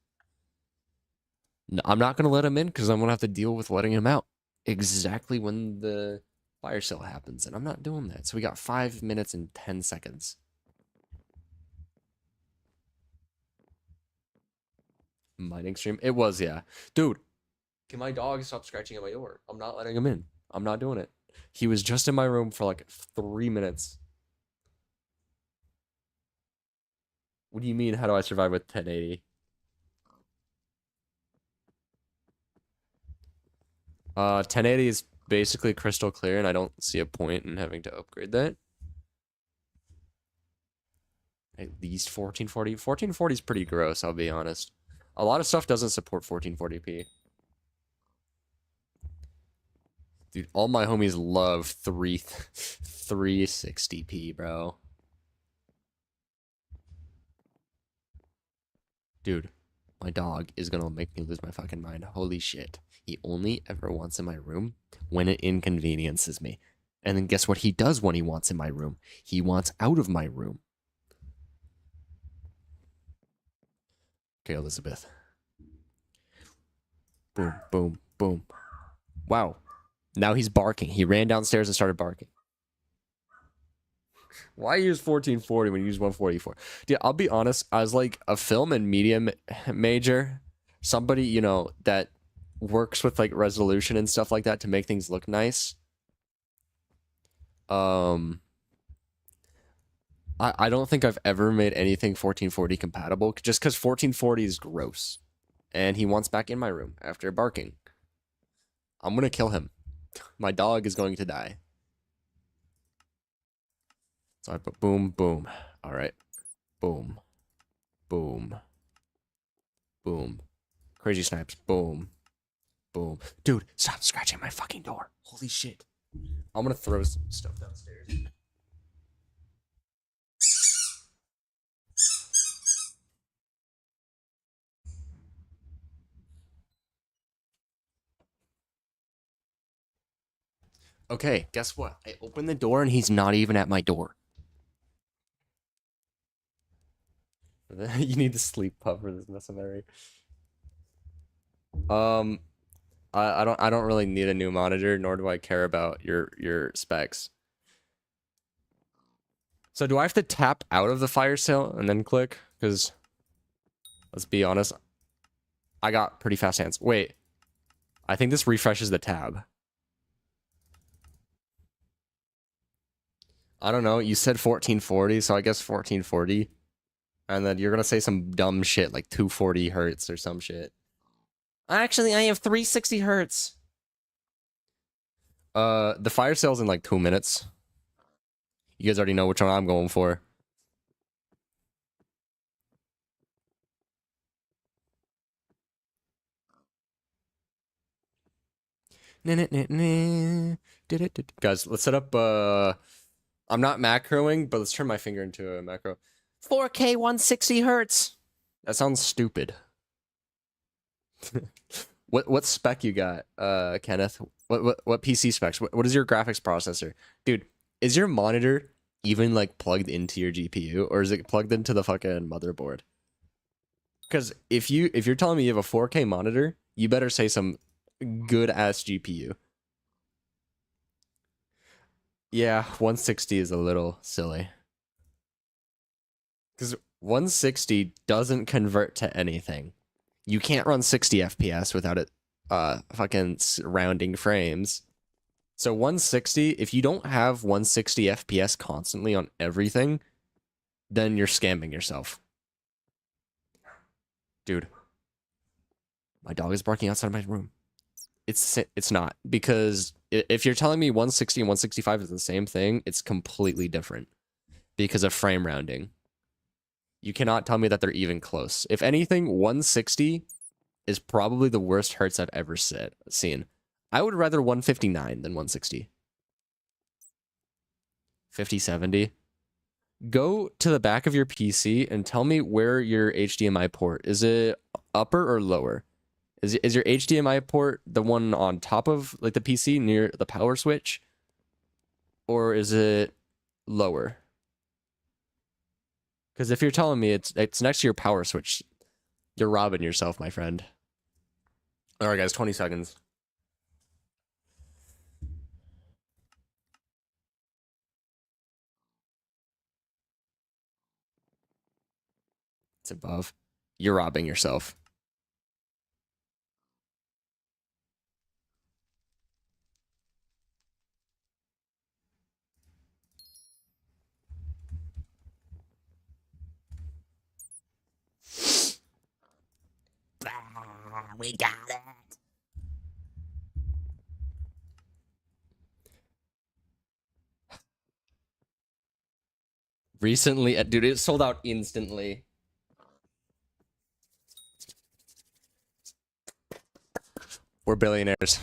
No, I'm not gonna let him in because I'm gonna have to deal with letting him out exactly when the fire sale happens, and I'm not doing that. So we got 5 minutes and 10 seconds. Mining stream? It was, yeah. Dude, can my dog stop scratching at my door? I'm not letting him in. I'm not doing it. He was just in my room for like 3 minutes. What do you mean, how do I survive with 1080? 1080 is basically crystal clear, and I don't see a point in having to upgrade that. At least 1440. 1440 is pretty gross, I'll be honest. A lot of stuff doesn't support 1440p. Dude, all my homies love 360p, bro. Dude, my dog is gonna make me lose my fucking mind. Holy shit. He only ever wants in my room when it inconveniences me. And then guess what he does when he wants in my room? He wants out of my room. Okay, Elizabeth. Boom, boom, boom. Wow. Now he's barking. He ran downstairs and started barking. Why use 1440 when you use 144? Dude, I'll be honest. As like a film and media major, somebody, you know, that works with like resolution and stuff like that to make things look nice. I don't think I've ever made anything 1440 compatible just because 1440 is gross. And he wants back in my room after barking. I'm gonna kill him. My dog is going to die. So I put boom, boom. All right. Boom. Boom. Boom. Crazy snipes. Boom. Boom. Dude, stop scratching my fucking door. Holy shit. I'm gonna throw some stuff downstairs. Okay, guess what? I open the door and he's not even at my door. You need to sleep pub for this necessary. I don't really need a new monitor, nor do I care about your specs. So do I have to tap out of the fire sale and then click? Because let's be honest, I got pretty fast hands. Wait, I think this refreshes the tab. I don't know. You said 1440, so I guess 1440. And then you're gonna say some dumb shit like 240 hertz or some shit. Actually, I have 360 hertz. The fire sale's in like 2 minutes. You guys already know which one I'm going for. Guys, let's set up, I'm not macroing, but let's turn my finger into a macro. 4K 160 hertz. That sounds stupid. What spec you got, Kenneth? What PC specs? What is your graphics processor? Dude, is your monitor even like plugged into your GPU, or is it plugged into the fucking motherboard? Because if you're telling me you have a 4K monitor, you better say some good ass GPU. Yeah, 160 is a little silly. Because 160 doesn't convert to anything. You can't run 60 FPS without it fucking rounding frames. So 160, if you don't have 160 FPS constantly on everything, then you're scamming yourself. Dude, my dog is barking outside my room. It's not, because if you're telling me 160 and 165 is the same thing, it's completely different because of frame rounding. You cannot tell me that they're even close. If anything, 160 is probably the worst hertz I've ever seen. I would rather 159 than 160. 5070. Go to the back of your PC and tell me where your HDMI port is. It upper or lower? Is your HDMI port the one on top of like the PC near the power switch, or is it lower? Because if you're telling me it's next to your power switch, you're robbing yourself, my friend. All right, guys, 20 seconds. It's above. You're robbing yourself. We got it. Recently, dude, it sold out instantly. We're billionaires.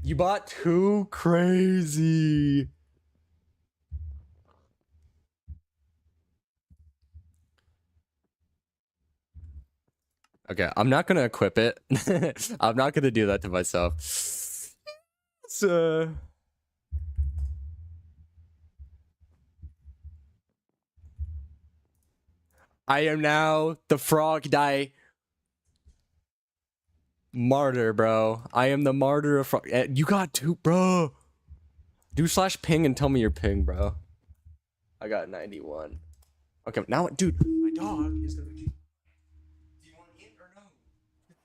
You bought 2? Crazy. Okay, I'm not gonna equip it. I'm not gonna do that to myself. It's, I am now the frog die martyr, bro. I am the martyr of frog. You got 2, bro. Do slash ping and tell me your ping, bro. I got 91. Okay, now, dude, my dog is gonna be. Do you want in or no?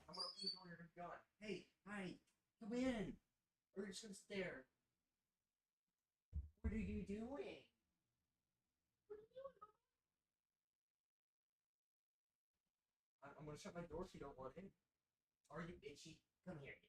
I'm gonna open the door. You're gonna be gone. Hey, hi, come in. Or you're just gonna stare. What are you doing? I'm gonna shut my door so you don't want in. Are you itchy? Come here, itchy.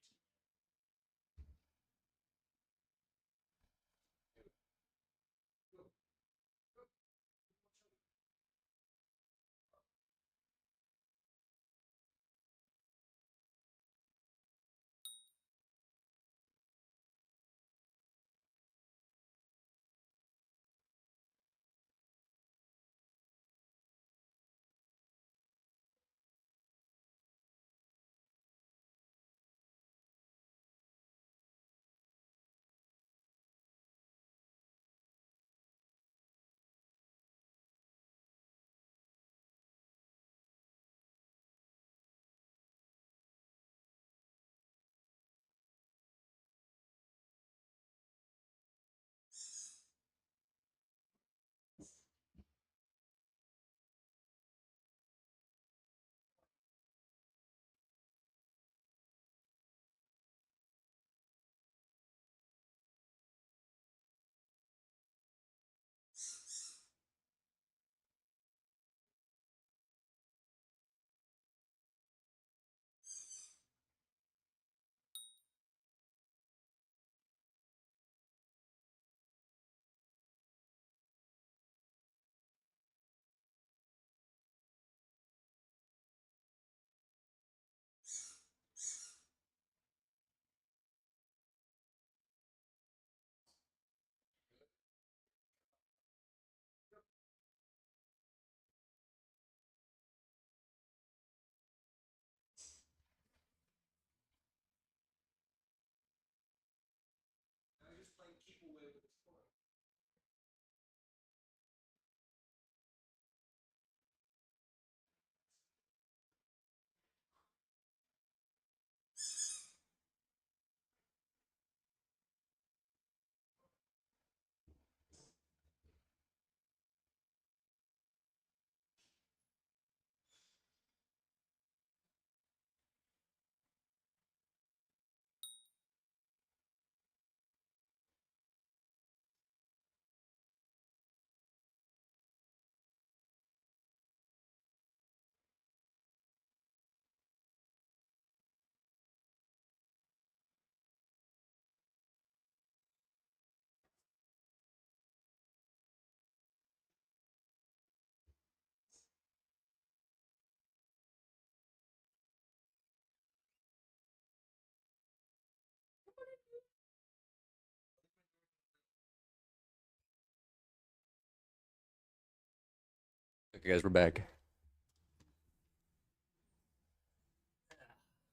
Okay, guys, we're back.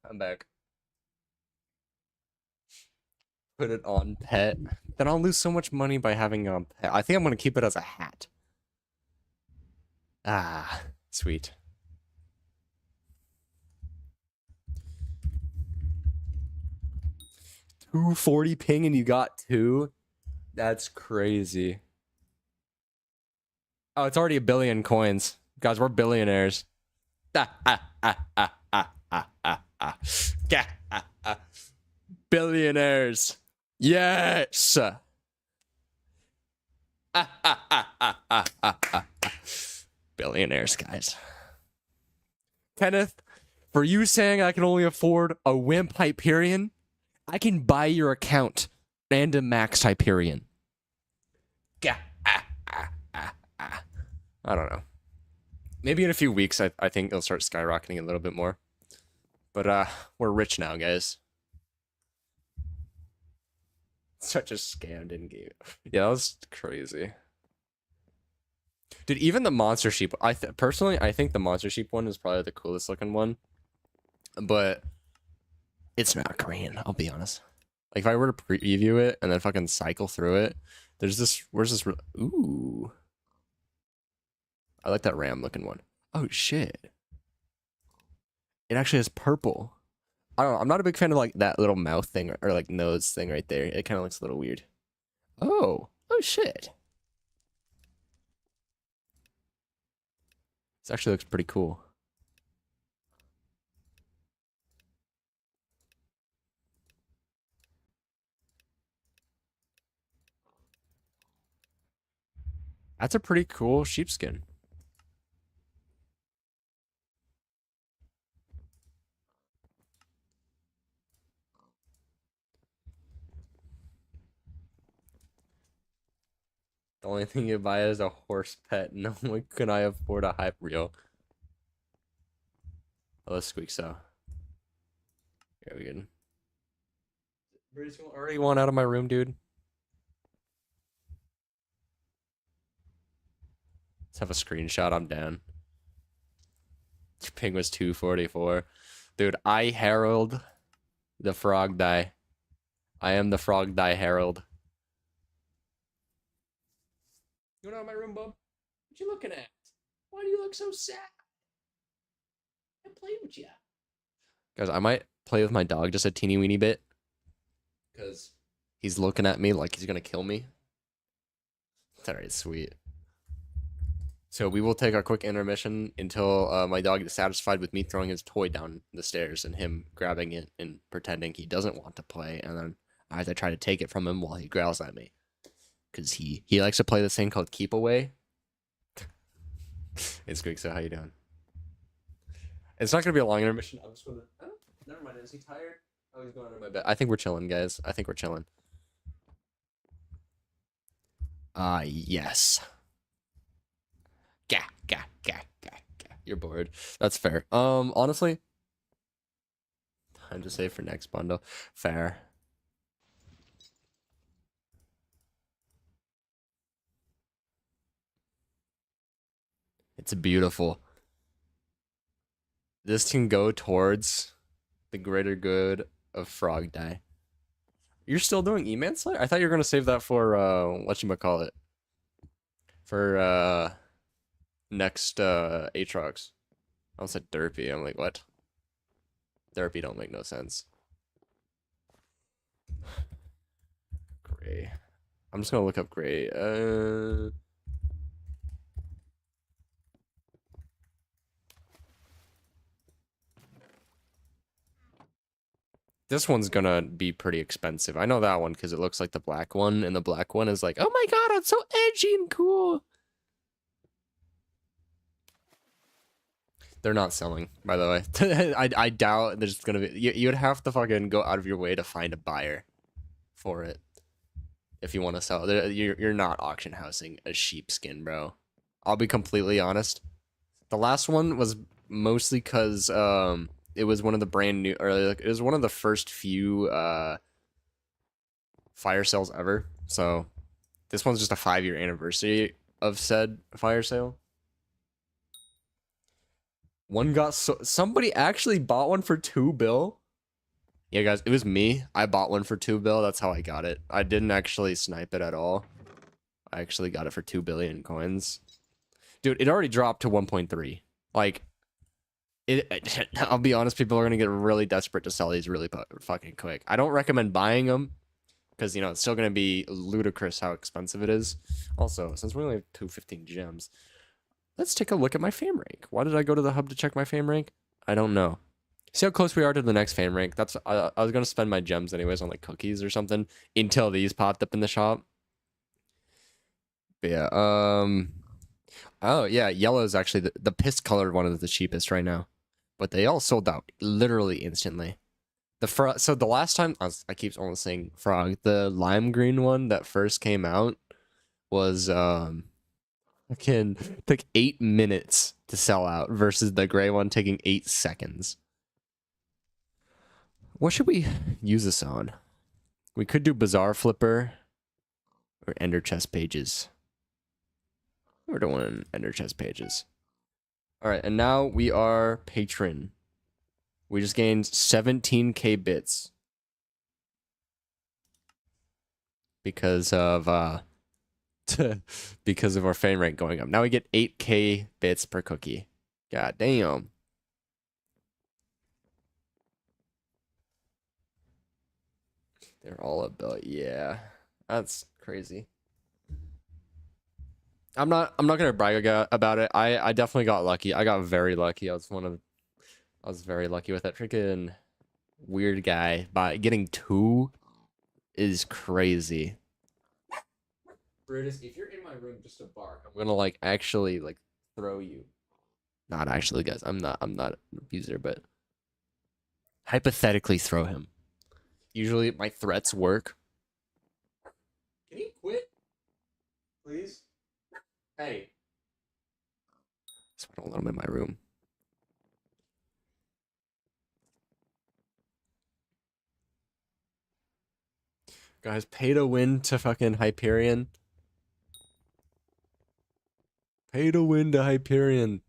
I'm back. Put it on pet. Then I'll lose so much money by having a pet. I think I'm gonna keep it as a hat. Ah, sweet. $240 ping and you got 2? That's crazy. Oh, it's already 1 billion coins. Guys, we're billionaires. Billionaires. Yes. Billionaires, guys. Kenneth, for you saying I can only afford a wimp Hyperion, I can buy your account random max Hyperion. I don't know. Maybe in a few weeks, I think it'll start skyrocketing a little bit more. But we're rich now, guys. Such a scammed in game. Yeah, that was crazy. Dude, even the monster sheep. Personally, I think the monster sheep one is probably the coolest looking one. But it's not green, I'll be honest. Like if I were to preview it and then fucking cycle through it, there's this. Where's this? Ooh. I like that ram looking one. Oh shit. It actually has purple. I don't know. I'm not a big fan of like that little mouth thing or like nose thing right there. It kind of looks a little weird. Oh shit. This actually looks pretty cool. That's a pretty cool sheepskin. The only thing you buy is a horse pet. No way can I afford a hype reel. Oh, let's squeak so. Yeah, we good. Bruce, you already want out of my room, dude. Let's have a screenshot. I'm down. Your ping was 244. Dude, I herald the frog die. I am the frog die herald. You want out of my room, bub? What you looking at? Why do you look so sad? I played with you. Guys, I might play with my dog just a teeny weeny bit. Because he's looking at me like he's going to kill me. Alright, sweet. So we will take a quick intermission until my dog is satisfied with me throwing his toy down the stairs and him grabbing it and pretending he doesn't want to play. And then I have to try to take it from him while he growls at me. Because he likes to play this thing called Keep Away. It's good. So how you doing? It's not going to be a long intermission. I'm just going to... Oh, never mind. Is he tired? Oh, he's going under my bed. I think we're chilling, guys. I think we're chilling. Yes. Gah. You're bored. That's fair. Honestly, time to save for next bundle. Fair. It's beautiful. This can go towards the greater good of Frog Die. You're still doing E-Man Slayer? I thought you were gonna save that for whatchamacallit. For next Aatrox. I almost said Derpy. I'm like, what? Derpy don't make no sense. Gray. I'm just gonna look up Gray. This one's gonna be pretty expensive. I know that one because it looks like the black one, and the black one is like, oh my god, it's so edgy and cool. They're not selling, by the way. I doubt there's gonna be. You'd have to fucking go out of your way to find a buyer for it if you want to sell. You're not auction housing a sheepskin, bro. I'll be completely honest. The last one was mostly because it was one of the brand new, or like, it was one of the first few fire sales ever. So this one's just a 5-year anniversary of said fire sale. One got somebody actually bought one for $2 bill. Yeah, guys, it was me. I bought one for 2 bill. That's how I got it. I didn't actually snipe it at all. I actually got it for 2 billion coins. Dude, it already dropped to 1.3. Like, I'll be honest, people are going to get really desperate to sell these really fucking quick. I don't recommend buying them because, you know, it's still going to be ludicrous how expensive it is. Also, since we only have 215 gems, let's take a look at my fame rank. Why did I go to the hub to check my fame rank? I don't know. See how close we are to the next fame rank? That's I was going to spend my gems anyways on like cookies or something until these popped up in the shop. But yeah, oh yeah, yellow is actually the piss colored one is the cheapest right now. But they all sold out literally instantly. So the last time I keep almost saying frog, the lime green one that first came out was again took 8 minutes to sell out versus the gray one taking 8 seconds. What should we use this on? We could do Bazaar Flipper or Ender Chest Pages. We're doing Ender Chest Pages. All right, and now we are Patron. We just gained 17k bits because of because of our fame rank going up. Now we get 8k bits per cookie. God damn. They're all about, yeah. That's crazy. I'm not gonna brag about it. I definitely got lucky. I got very lucky. I was very lucky with that freaking weird guy. But getting 2 is crazy. Brutus, if you're in my room just to bark, I'm gonna like actually like throw you. Not actually, guys. I'm not an abuser, but hypothetically throw him. Usually my threats work. Can you quit? Please? Hey. So I don't let him in my room. Guys, pay to win to fucking Hyperion. Pay to win to Hyperion.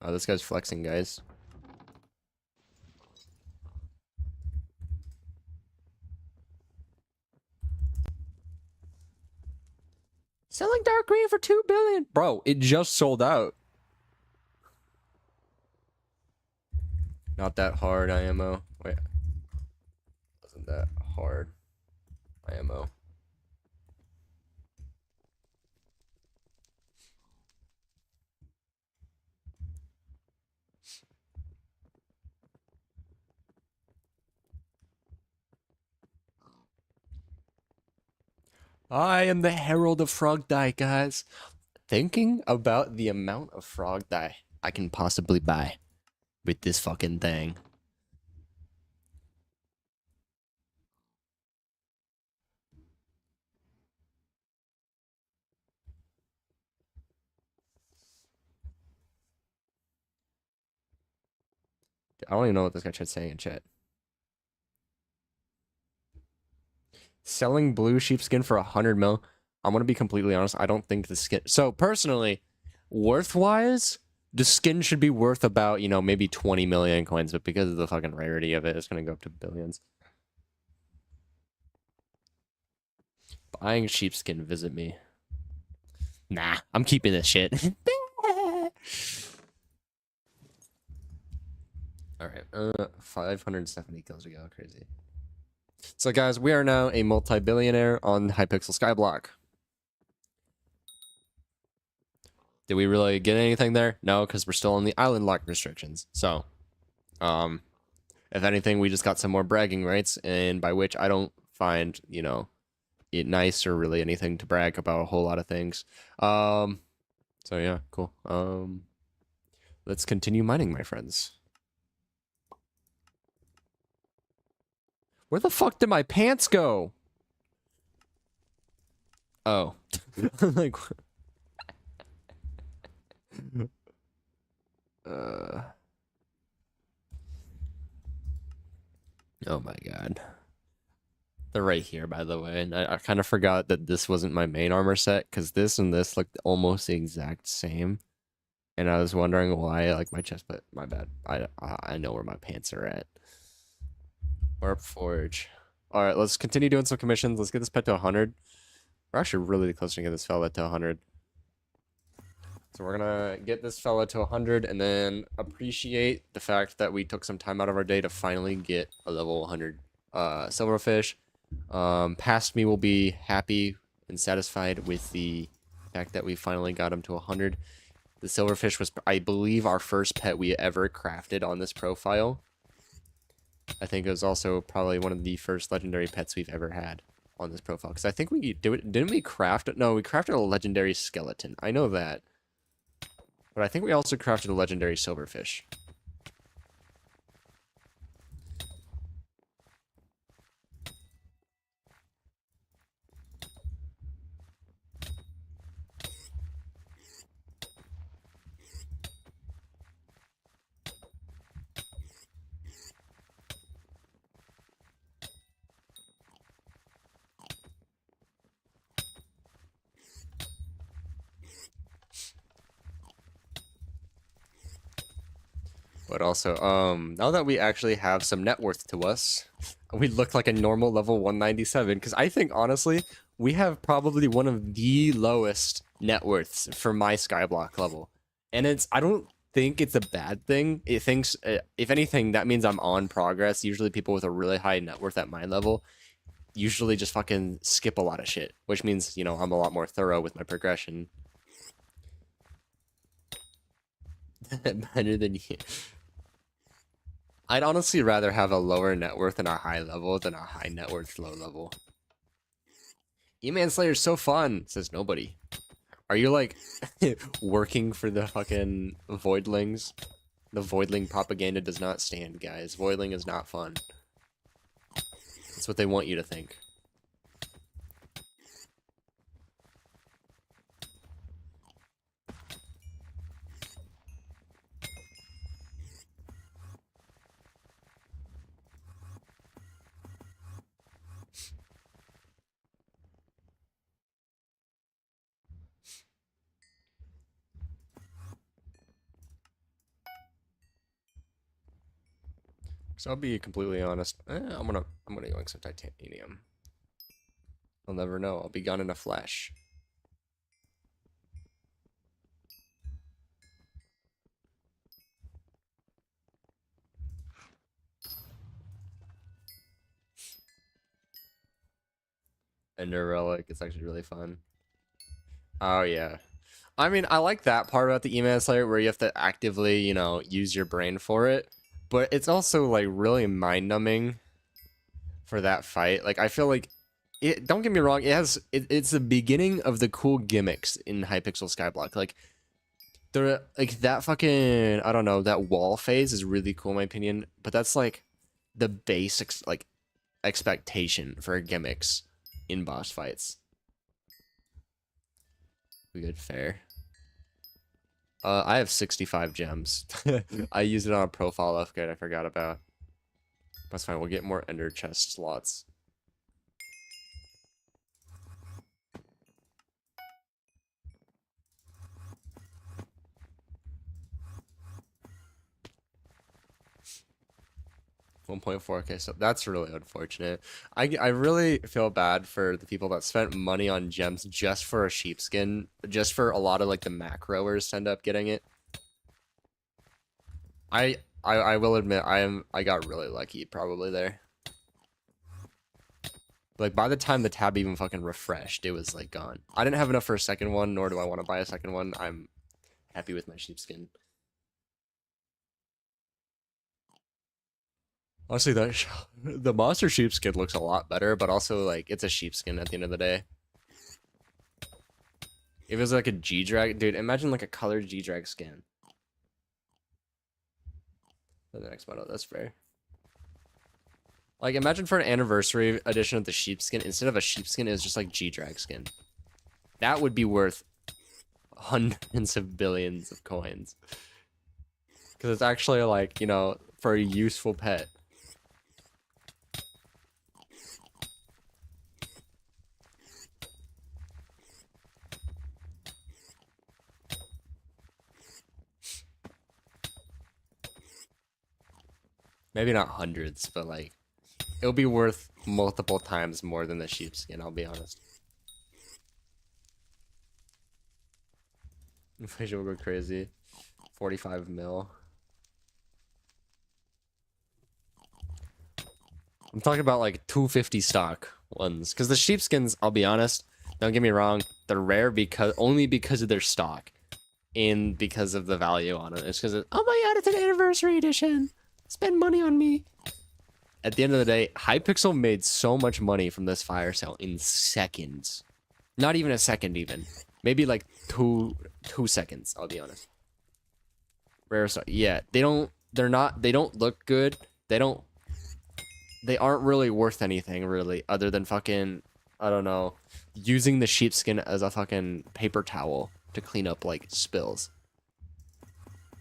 Oh, this guy's flexing, guys. Selling dark green for 2 billion. Bro, it just sold out. Not that hard, IMO. Wait. Wasn't that hard. IMO. I am the Herald of Frog Dye, guys. Thinking about the amount of frog dye I can possibly buy with this fucking thing. I don't even know what this guy tried saying in chat. Selling blue sheepskin for 100 mil. I'm gonna be completely honest. I don't think the skin. So personally, worth-wise, the skin should be worth about, you know, maybe 20 million coins, but because of the fucking rarity of it, it's gonna go up to billions. Buying sheepskin, visit me. Nah, I'm keeping this shit. Alright, 570 kills to go, crazy. So guys, we are now a multi-billionaire on Hypixel Skyblock. Did we really get anything there? No, because we're still on the island-locked restrictions. So, if anything, we just got some more bragging rights, and by which I don't find, you know, it nice or really anything to brag about a whole lot of things. So yeah, cool. Let's continue mining, my friends. Where the fuck did my pants go? Oh. Like, oh my god. They're right here, by the way. And I kind of forgot that this wasn't my main armor set, because this and this looked almost the exact same. And I was wondering why, like, my chest, but my bad. I know where my pants are at. Warp Forge. All right, let's continue doing some commissions. Let's get this pet to 100. We're actually really close to get this fella to 100. So we're gonna get this fella to 100 and then appreciate the fact that we took some time out of our day to finally get a level 100 silverfish. Past me will be happy and satisfied with the fact that we finally got him to 100. The silverfish was, I believe, our first pet we ever crafted on this profile. I think it was also probably one of the first legendary pets we've ever had on this profile. Because I think we didn't we craft? No, we crafted a legendary skeleton. I know that. But I think we also crafted a legendary silverfish. But also, now that we actually have some net worth to us, we look like a normal level 197. Because I think, honestly, we have probably one of the lowest net worths for my Skyblock level. And I don't think it's a bad thing. It thinks, if anything, that means I'm on progress. Usually people with a really high net worth at my level usually just fucking skip a lot of shit. Which means, you know, I'm a lot more thorough with my progression. Better than you. I'd honestly rather have a lower net worth and a high level than a high net worth low level. E-Man Slayer's so fun, says nobody. Are you like working for the fucking voidlings? The voidling propaganda does not stand, guys. Voidling is not fun. That's what they want you to think. So I'll be completely honest. I'm gonna yoink some titanium. I'll never know. I'll be gone in a flash. Ender Relic, it's actually really fun. Oh yeah. I mean, I like that part about the email slayer where you have to actively, you know, use your brain for it. But it's also like really mind numbing for that fight. Like I feel like it, don't get me wrong, it's the beginning of the cool gimmicks in Hypixel Skyblock. Like that fucking, I don't know, that wall phase is really cool in my opinion, but that's like the basics, like expectation for gimmicks in boss fights. We good, fair. I have 65 gems. I used it on a profile upgrade I forgot about. That's fine, we'll get more ender chest slots. $1.4K, so that's really unfortunate. I really feel bad for the people that spent money on gems just for a sheepskin, just for a lot of like the macroers to end up getting it. I will admit I got really lucky probably there. Like by the time the tab even fucking refreshed, it was like gone. I didn't have enough for a second one, nor do I want to buy a second one. I'm happy with my sheepskin. Honestly, the monster sheepskin looks a lot better, but also like it's a sheepskin at the end of the day. If it was like a G-Drag, dude, imagine like a colored G-Drag skin. For the next model, that's fair. Like imagine for an anniversary edition of the sheepskin, instead of a sheepskin, it's just like G-Drag skin. That would be worth hundreds of billions of coins. Because it's actually like, you know, for a useful pet. Maybe not hundreds, but like it'll be worth multiple times more than the sheepskin, I'll be honest. Inflation will go crazy. 45 mil. I'm talking about like 250 stock ones. Because the sheepskins, I'll be honest, don't get me wrong, they're rare because only because of their stock. And because of the value on it. It's because, oh my god, it's an anniversary edition. Spend money on me. At the end of the day, Hypixel made so much money from this fire sale in seconds. Not even a second even. Maybe like two seconds, I'll be honest. Rare stock. Yeah, they don't look good. They aren't really worth anything really other than fucking, I don't know, using the sheepskin as a fucking paper towel to clean up like spills.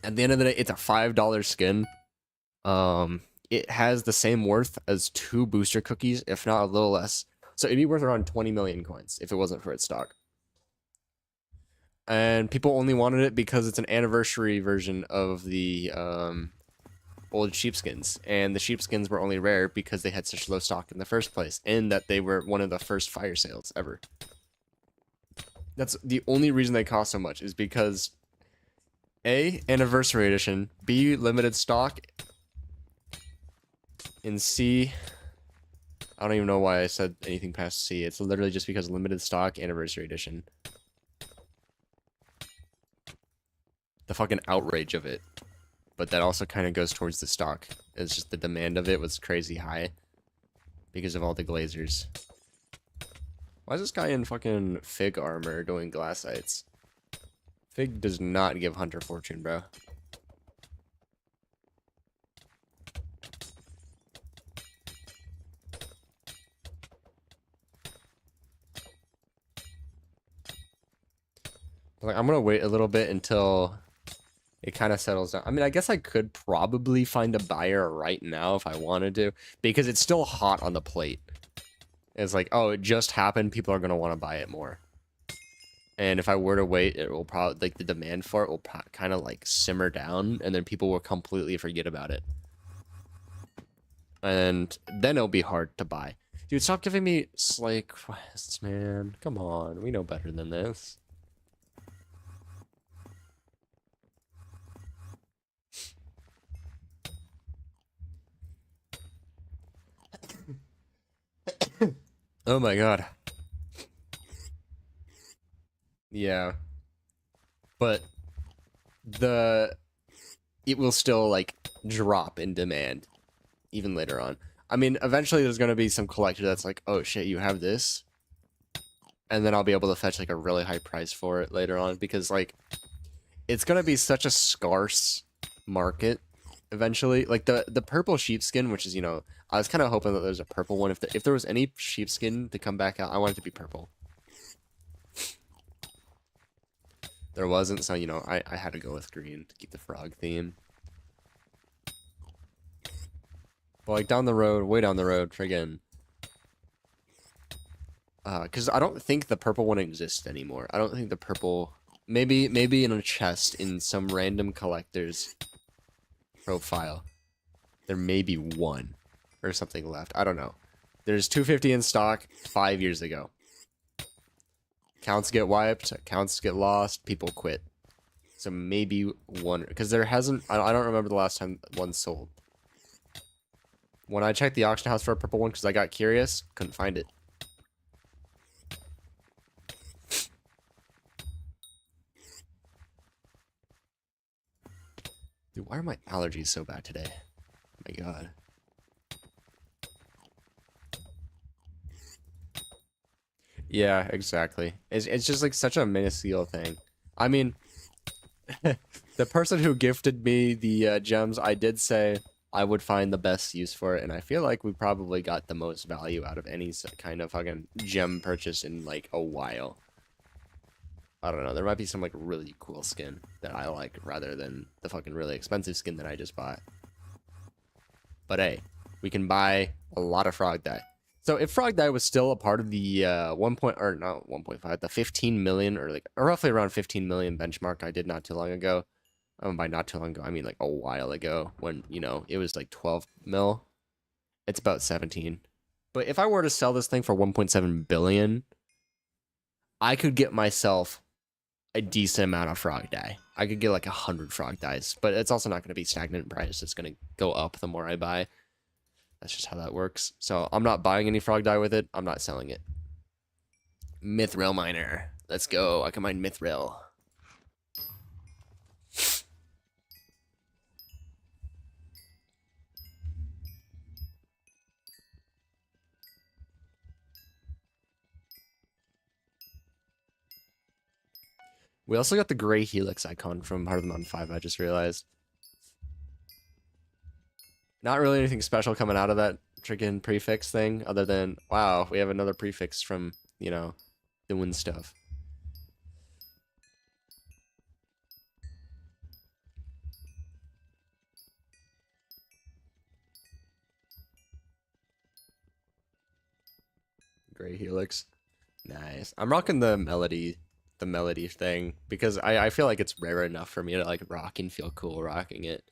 At the end of the day, it's a $5 skin. It has the same worth as 2 booster cookies, if not a little less. So it'd be worth around 20 million coins if it wasn't for its stock. And people only wanted it because it's an anniversary version of the old sheepskins. And the sheepskins were only rare because they had such low stock in the first place, and that they were one of the first fire sales ever. That's the only reason they cost so much, is because A, anniversary edition, B, limited stock, and C, I don't even know why I said anything past C. It's literally just because limited stock, anniversary edition. The fucking outrage of it. But that also kind of goes towards the stock. It's just the demand of it was crazy high because of all the glazers. Why is this guy in fucking Fig armor doing glassites? Fig does not give Hunter Fortune, bro. Like, I'm gonna wait a little bit until it kind of settles down. I mean, I guess I could probably find a buyer right now if I wanted to, because it's still hot on the plate. It's like, oh, it just happened. People are going to want to buy it more. And if I were to wait, it will probably, like, the demand for it will kind of, like, simmer down, and then people will completely forget about it. And then it'll be hard to buy. Dude, stop giving me Slay quests, man. Come on. We know better than this. Oh my god. Yeah. But it will still like drop in demand even later on. I mean, eventually there's going to be some collector that's like, "Oh shit, you have this?" And then I'll be able to fetch like a really high price for it later on, because like it's going to be such a scarce market eventually. Like the purple sheepskin, which is, you know, I was kind of hoping that there's a purple one. If there was any sheepskin to come back out, I want it to be purple. There wasn't, so, you know, I had to go with green to keep the frog theme. But, like, down the road, way down the road, friggin'. Because I don't think the purple one exists anymore. I don't think the purple... Maybe in a chest in some random collector's profile. There may be one or something left. I don't know. There's 250 in stock 5 years ago. Accounts get wiped, accounts get lost, people quit. So maybe one, because there hasn't, I don't remember the last time one sold. When I checked the auction house for a purple one because I got curious, couldn't find it. Dude, why are my allergies so bad today? Oh my god. Yeah, exactly. It's just like such a minuscule thing. I mean, the person who gifted me the gems, I did say I would find the best use for it, and I feel like we probably got the most value out of any kind of fucking gem purchase in like a while. I don't know, there might be some like really cool skin that I like rather than the fucking really expensive skin that I just bought. But hey, we can buy a lot of frog dye. So if frog dye was still a part of the 1.5, the 15 million, or like roughly around 15 million benchmark I did not too long ago, By not too long ago, I mean like a while ago when, you know, it was like 12 mil. It's about 17. But if I were to sell this thing for 1.7 billion, I could get myself a decent amount of frog dye. I could get like 100 frog dyes, but it's also not going to be stagnant in price. It's going to go up the more I buy. That's just how that works. So I'm not buying any frog dye with it. I'm not selling it. Mithril miner. Let's go. I can mine mithril. We also got the gray helix icon from Heart of the Mountain 5, I just realized. Not really anything special coming out of that freaking prefix thing, other than, wow, we have another prefix from, you know, doing stuff. Gray helix. Nice. I'm rocking the melody thing because I feel like it's rare enough for me to like rock and feel cool rocking it.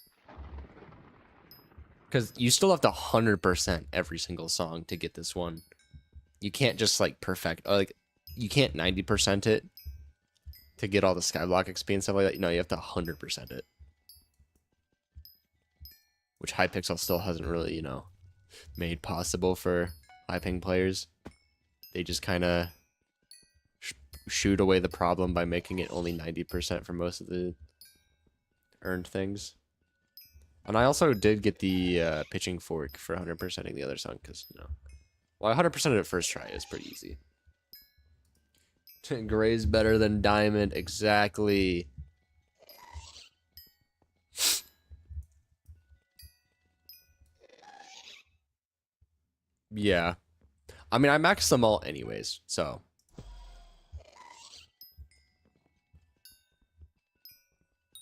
Because you still have to 100% every single song to get this one. You can't just like perfect, like you can't 90% it to get all the Skyblock XP and stuff like that. No, you have to 100% it. Which Hypixel still hasn't really, you know, made possible for high ping players. They just kind of shoot away the problem by making it only 90% for most of the earned things. And I also did get the pitching fork for 100%ing the other song because, you know, well, 100% it first try is pretty easy. Gray's better than diamond, exactly. Yeah. I mean, I maxed them all anyways, so.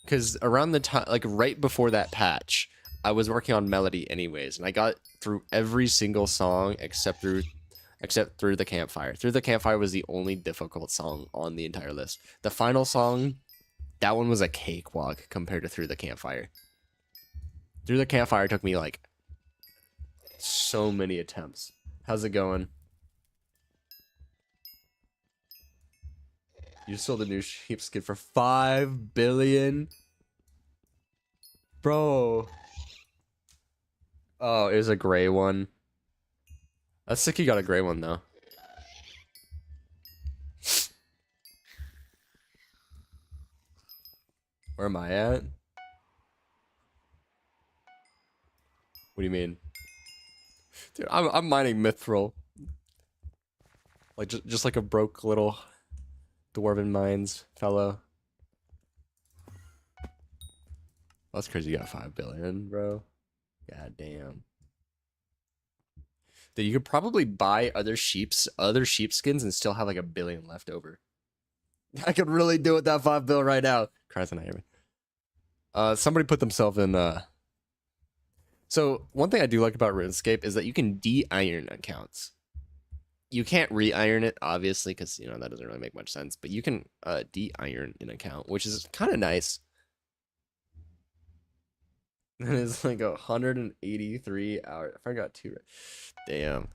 Because around the time, like right before that patch, I was working on melody anyways, and I got through every single song except through the campfire. Through the campfire was the only difficult song on the entire list. The final song, that one was a cakewalk compared to Through the Campfire. Through the Campfire took me like so many attempts. How's it going? You sold a new sheepskin for 5 billion? Bro. Oh, it was a gray one. That's sick you got a gray one, though. Where am I at? What do you mean? Dude, I'm mining mithril. Like, just like a broke little dwarven mines fellow. That's crazy you got 5 billion, bro. God damn. Dude, you could probably buy other sheepskins and still have like 1 billion left over. I could really do with that 5 bill right now. Christ, and I hear me. Somebody put themselves in. So one thing I do like about RuneScape is that you can de-iron accounts. You can't re-iron it, obviously, because you know that doesn't really make much sense. But you can de-iron an account, which is kind of nice. And it's like 183 hours. I got 2. Damn.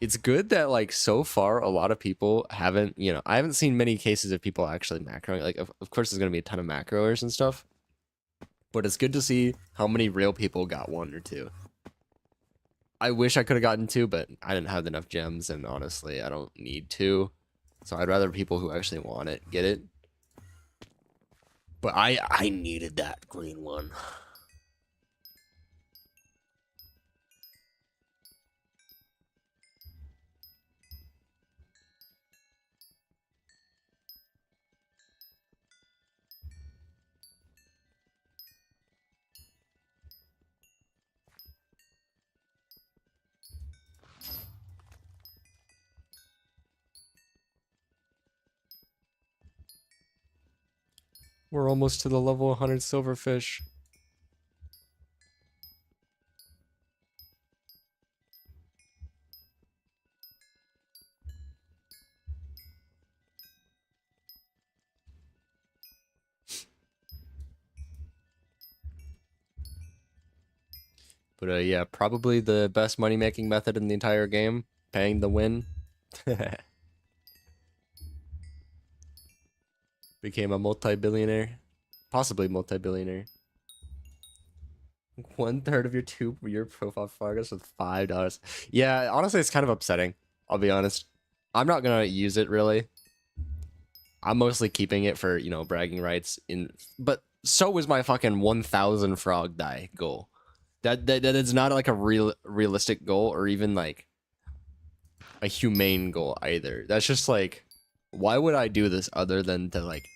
It's good that like so far a lot of people haven't, you know, I haven't seen many cases of people actually macroing. Like of course there's gonna be a ton of macroers and stuff, but it's good to see how many real people got 1 or 2. I wish I could have gotten 2, but I didn't have enough gems, and honestly I don't need to, so I'd rather people who actually want it get it. But I needed that green one. We're almost to the level 100 silverfish. But yeah, probably the best money-making method in the entire game, paying the win. Became a multi-billionaire. Possibly multi-billionaire. 1/3 of your profile progress with $5. Yeah, honestly, it's kind of upsetting. I'll be honest. I'm not gonna use it really. I'm mostly keeping it for, you know, bragging rights. But so was my fucking 1,000 frog die goal. That is not like a realistic goal or even like a humane goal either. That's just like, why would I do this other than to like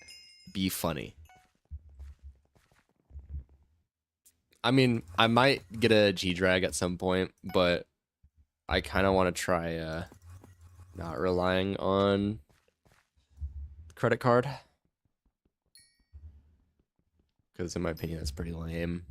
be funny? I mean, I might get a G-Drag at some point, but I kind of want to try not relying on credit card. Because in my opinion, that's pretty lame.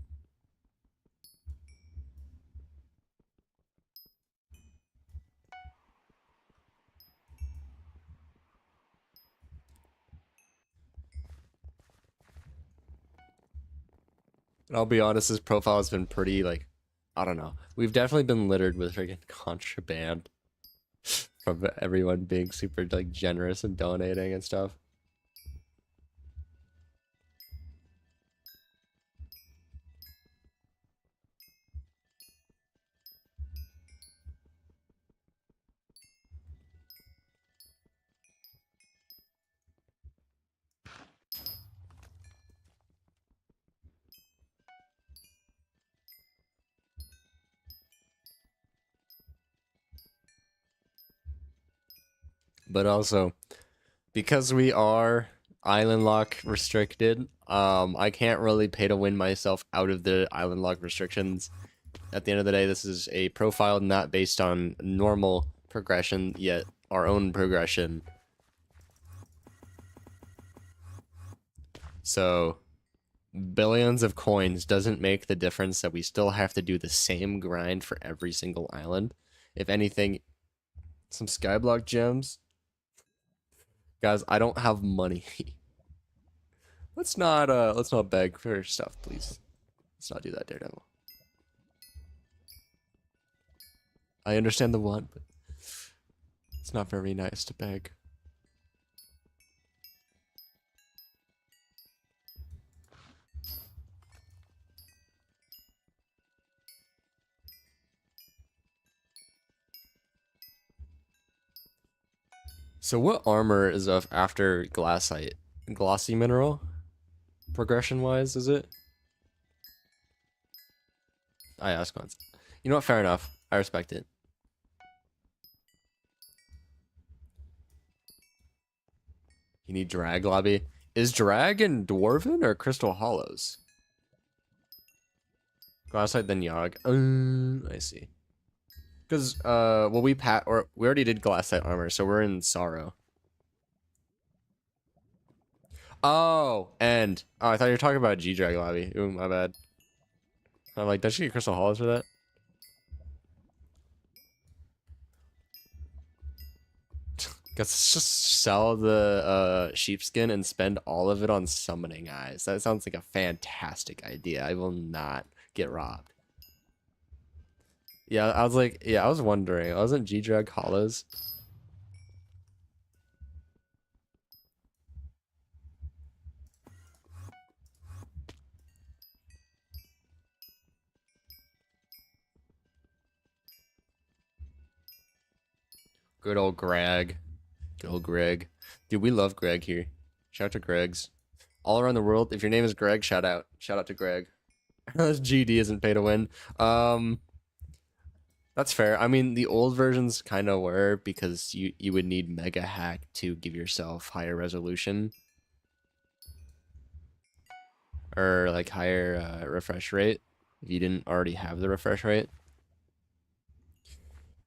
And I'll be honest, his profile has been pretty, like, I don't know. We've definitely been littered with freaking contraband from everyone being super, like, generous and donating and stuff. But also, because we are island lock restricted, I can't really pay to win myself out of the island lock restrictions. At the end of the day, this is a profile not based on normal progression, yet our own progression. So, billions of coins doesn't make the difference that we still have to do the same grind for every single island. If anything, some skyblock gems. Guys, I don't have money. let's not beg for stuff, please. Let's not do that, Daredevil. I understand the want, but it's not very nice to beg. So what armor is of after glassite? Glossy mineral? Progression wise, is it? I ask once. You know what? Fair enough. I respect it. You need drag lobby. Is drag in Dwarven or Crystal Hollows? Glassite then Yogg. I see. Because well we already did glassite armor, so we're in Sorrow. Oh, and I thought you were talking about G-Drag lobby. Ooh, my bad. I'm like, does she get Crystal Hollows for that? Let's just sell the sheepskin and spend all of it on summoning eyes. That sounds like a fantastic idea. I will not get robbed. Yeah, I was like, yeah, I was wondering. Wasn't G-Drag Hollows? Good old Greg. Good old Greg. Dude, we love Greg here. Shout out to Gregs. All around the world, if your name is Greg, shout out. Shout out to Greg. GD isn't pay to win. That's fair. I mean, the old versions kind of were because you would need mega hack to give yourself higher resolution or like higher refresh rate if you didn't already have the refresh rate.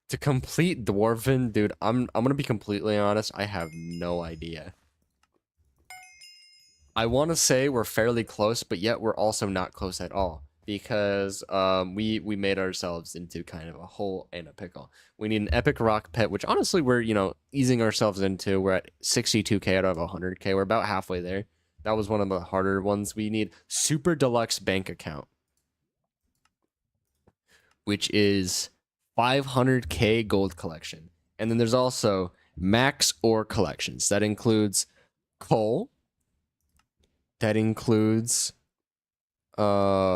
To complete Dwarven, dude, I'm gonna be completely honest. I have no idea. I want to say we're fairly close, but yet we're also not close at all because we made ourselves into kind of a hole and a pickle. We need an epic rock pet, which honestly we're, you know, easing ourselves into. We're at 62k out of 100k. We're about halfway there. That was one of the harder ones. We need super deluxe bank account. which is 500k gold collection. And then there's also max ore collections. That includes coal. That includes gold.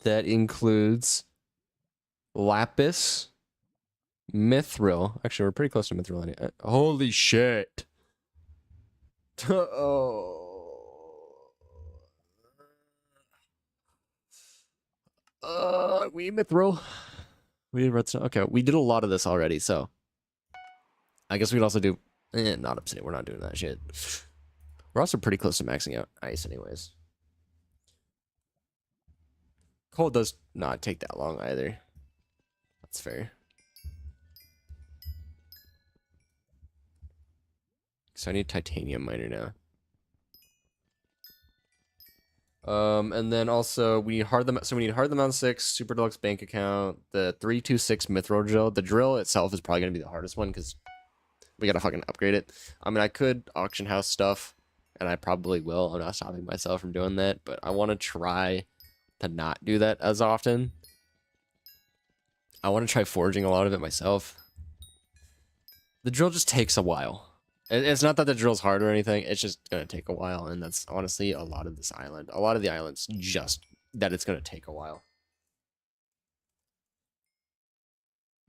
That includes lapis, mithril. Actually, we're pretty close to mithril. Holy shit. Oh. We mithril. We did redstone. Okay, we did a lot of this already, so I guess we'd also do not obsidian. We're not doing that shit. We're also pretty close to maxing out ice anyways. Coal does not take that long either. That's fair. So I need titanium miner now. And then also we need hard them. So we need hard them on 6 super deluxe bank account, the 326 mithril drill. The drill itself is probably gonna be the hardest one because we gotta fucking upgrade it. I mean, I could auction house stuff, and I probably will. I'm not stopping myself from doing that, but I want to try to not do that as often. I want to try forging a lot of it myself. The drill just takes a while. It's not that the drill's hard or anything. It's just going to take a while. And that's honestly a lot of this island. A lot of the islands just that it's going to take a while.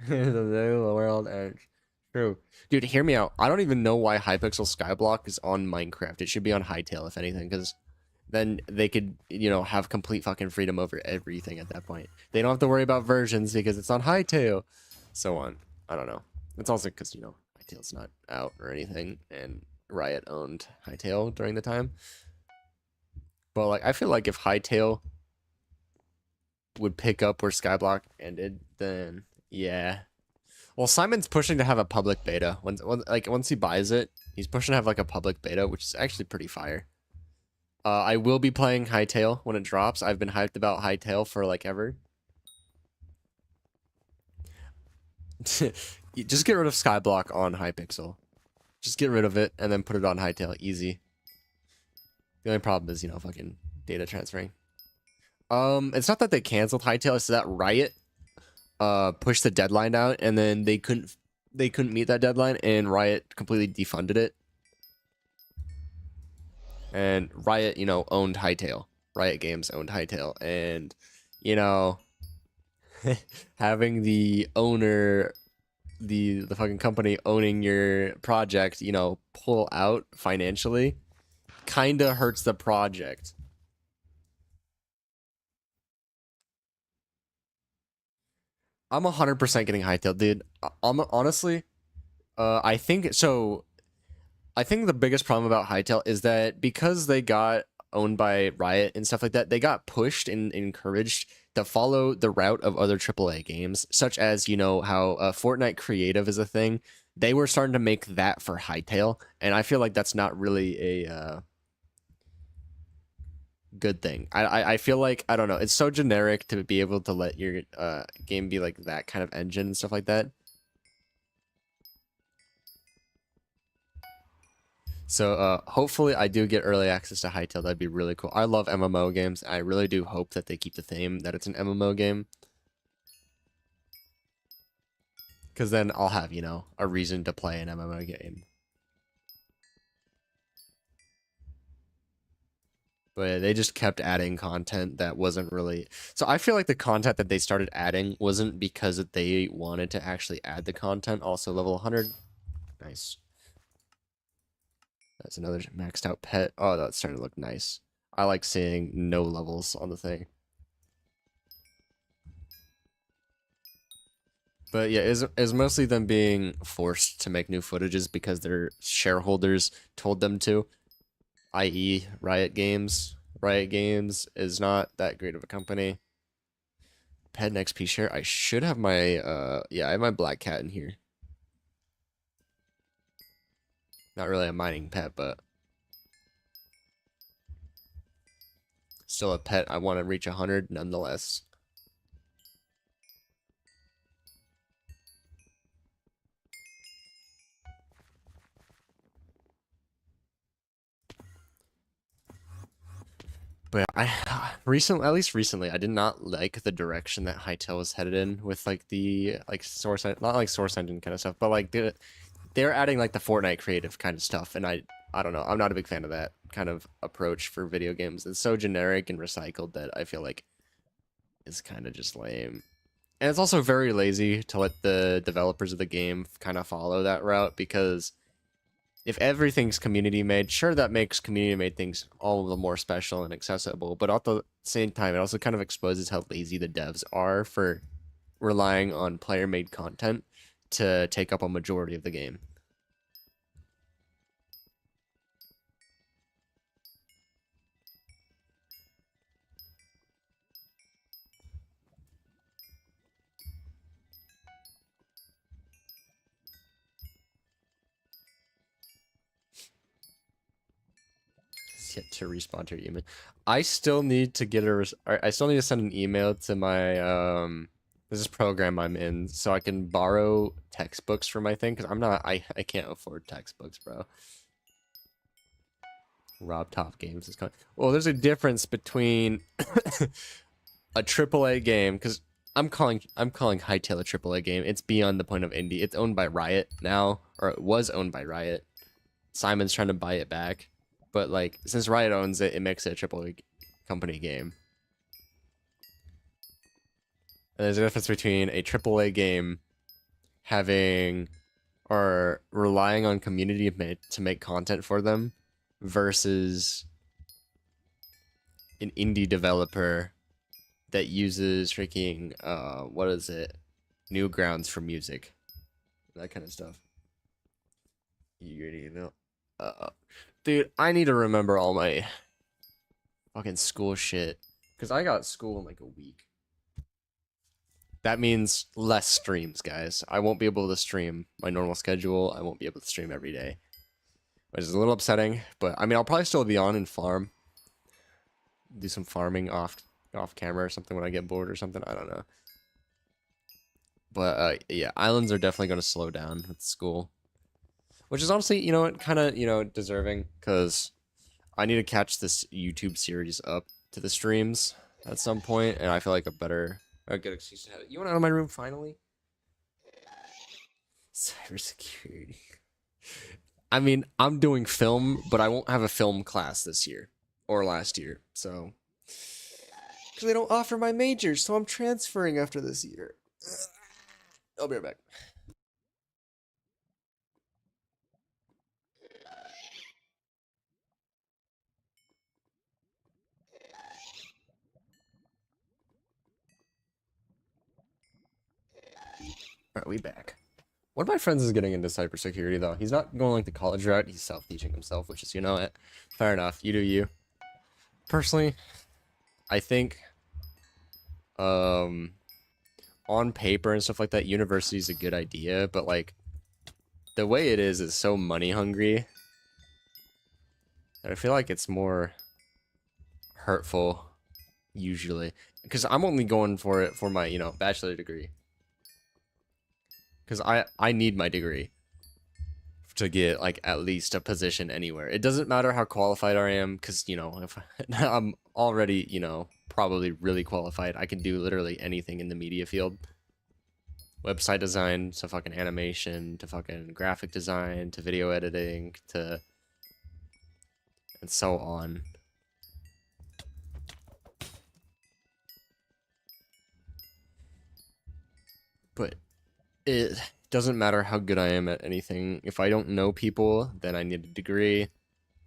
The world edge. True. Dude, hear me out. I don't even know why Hypixel Skyblock is on Minecraft. It should be on Hytale, if anything, because then they could, you know, have complete fucking freedom over everything at that point. They don't have to worry about versions because it's on Hytale. So on. I don't know. It's also because, you know, Hytale's not out or anything, and Riot owned Hytale during the time. But, like, I feel like if Hytale would pick up where Skyblock ended, then, yeah. Well, Simon's pushing to have a public beta. Once he buys it, he's pushing to have, like, a public beta, which is actually pretty fire. I will be playing Hytale when it drops. I've been hyped about Hytale for, like, ever. Just get rid of Skyblock on Hypixel. Just get rid of it and then put it on Hytale. Easy. The only problem is, you know, fucking data transferring. It's not that they canceled Hytale, it's that Riot pushed the deadline out and then they couldn't meet that deadline and Riot completely defunded it. And Riot, you know, owned Hytale. Riot Games owned Hytale, and you know, having the owner, the fucking company owning your project, you know, pull out financially, kind of hurts the project. I'm 100% getting Hytale, dude. I'm honestly, I think so. I think the biggest problem about Hytale is that because they got owned by Riot and stuff like that, they got pushed and encouraged to follow the route of other AAA games, such as, you know, how Fortnite Creative is a thing. They were starting to make that for Hytale, and I feel like that's not really a good thing. I feel like, I don't know, it's so generic to be able to let your game be like that kind of engine and stuff like that. So hopefully I do get early access to Hytale. That'd be really cool. I love MMO games. I really do hope that they keep the theme that it's an MMO game. Because then I'll have, you know, a reason to play an MMO game. But they just kept adding content that wasn't really... So I feel like the content that they started adding wasn't because they wanted to actually add the content. Also, level 100. Nice. That's another maxed out pet. Oh, that's starting to look nice. I like seeing no levels on the thing. But yeah, it's mostly them being forced to make new footages because their shareholders told them to, i.e. Riot Games. Riot Games is not that great of a company. Pet and XP share. I should have my, yeah, I have my black cat in here. Not really a mining pet, but still a pet. I want to reach 100 nonetheless. But recently, at least recently, I did not like the direction that Hytale was headed in with like the source, not like source engine kind of stuff, but like they're adding like the Fortnite creative kind of stuff, and I don't know, I'm not a big fan of that kind of approach for video games. It's so generic and recycled that I feel like it's kind of just lame. And it's also very lazy to let the developers of the game kind of follow that route, because if everything's community made, sure, that makes community made things all the more special and accessible, but at the same time, it also kind of exposes how lazy the devs are for relying on player made content to take up a majority of the game. Yet to respond to your email. I still need to get I still need to send an email to my this program I'm in so I can borrow textbooks for my thing, because I can't afford textbooks, bro. Rob Top Games is coming. Well, there's a difference between a AAA game, because I'm calling Hytale a AAA game. It's beyond the point of indie. It's owned by Riot now, or it was owned by Riot. Simon's trying to buy it back. But, like, since Riot owns it, it makes it a AAA company game. And there's a difference between a AAA game having, or relying on community to make content for them, versus an indie developer that uses freaking, what is it? Newgrounds for music. That kind of stuff. You email. Dude, I need to remember all my fucking school shit, because I got school in like a week. That means less streams, guys. I won't be able to stream my normal schedule. I won't be able to stream every day, which is a little upsetting. But I mean, I'll probably still be on and farm, do some farming off camera or something when I get bored or something. I don't know. But yeah, islands are definitely going to slow down with school. Which is honestly, you know what, kind of, you know, deserving, because I need to catch this YouTube series up to the streams at some point, and I feel like a good excuse to have it. You went out of my room finally? Cybersecurity. I mean, I'm doing film, but I won't have a film class this year, or last year, so. Because they don't offer my major, so I'm transferring after this year. I'll be right back. Alright, we back. One of my friends is getting into cybersecurity, though. He's not going like the college route. He's self-teaching himself, which is, you know, fair enough. You do you. Personally, I think, on paper and stuff like that, university is a good idea, but like, the way it is so money hungry that I feel like it's more hurtful, usually. Because I'm only going for it for my, you know, bachelor degree. Because I need my degree to get, like, at least a position anywhere. It doesn't matter how qualified I am, because, you know, if I'm already, you know, probably really qualified. I can do literally anything in the media field. Website design, to fucking animation, to fucking graphic design, to video editing, to... and so on. But it doesn't matter how good I am at anything. If I don't know people, then I need a degree.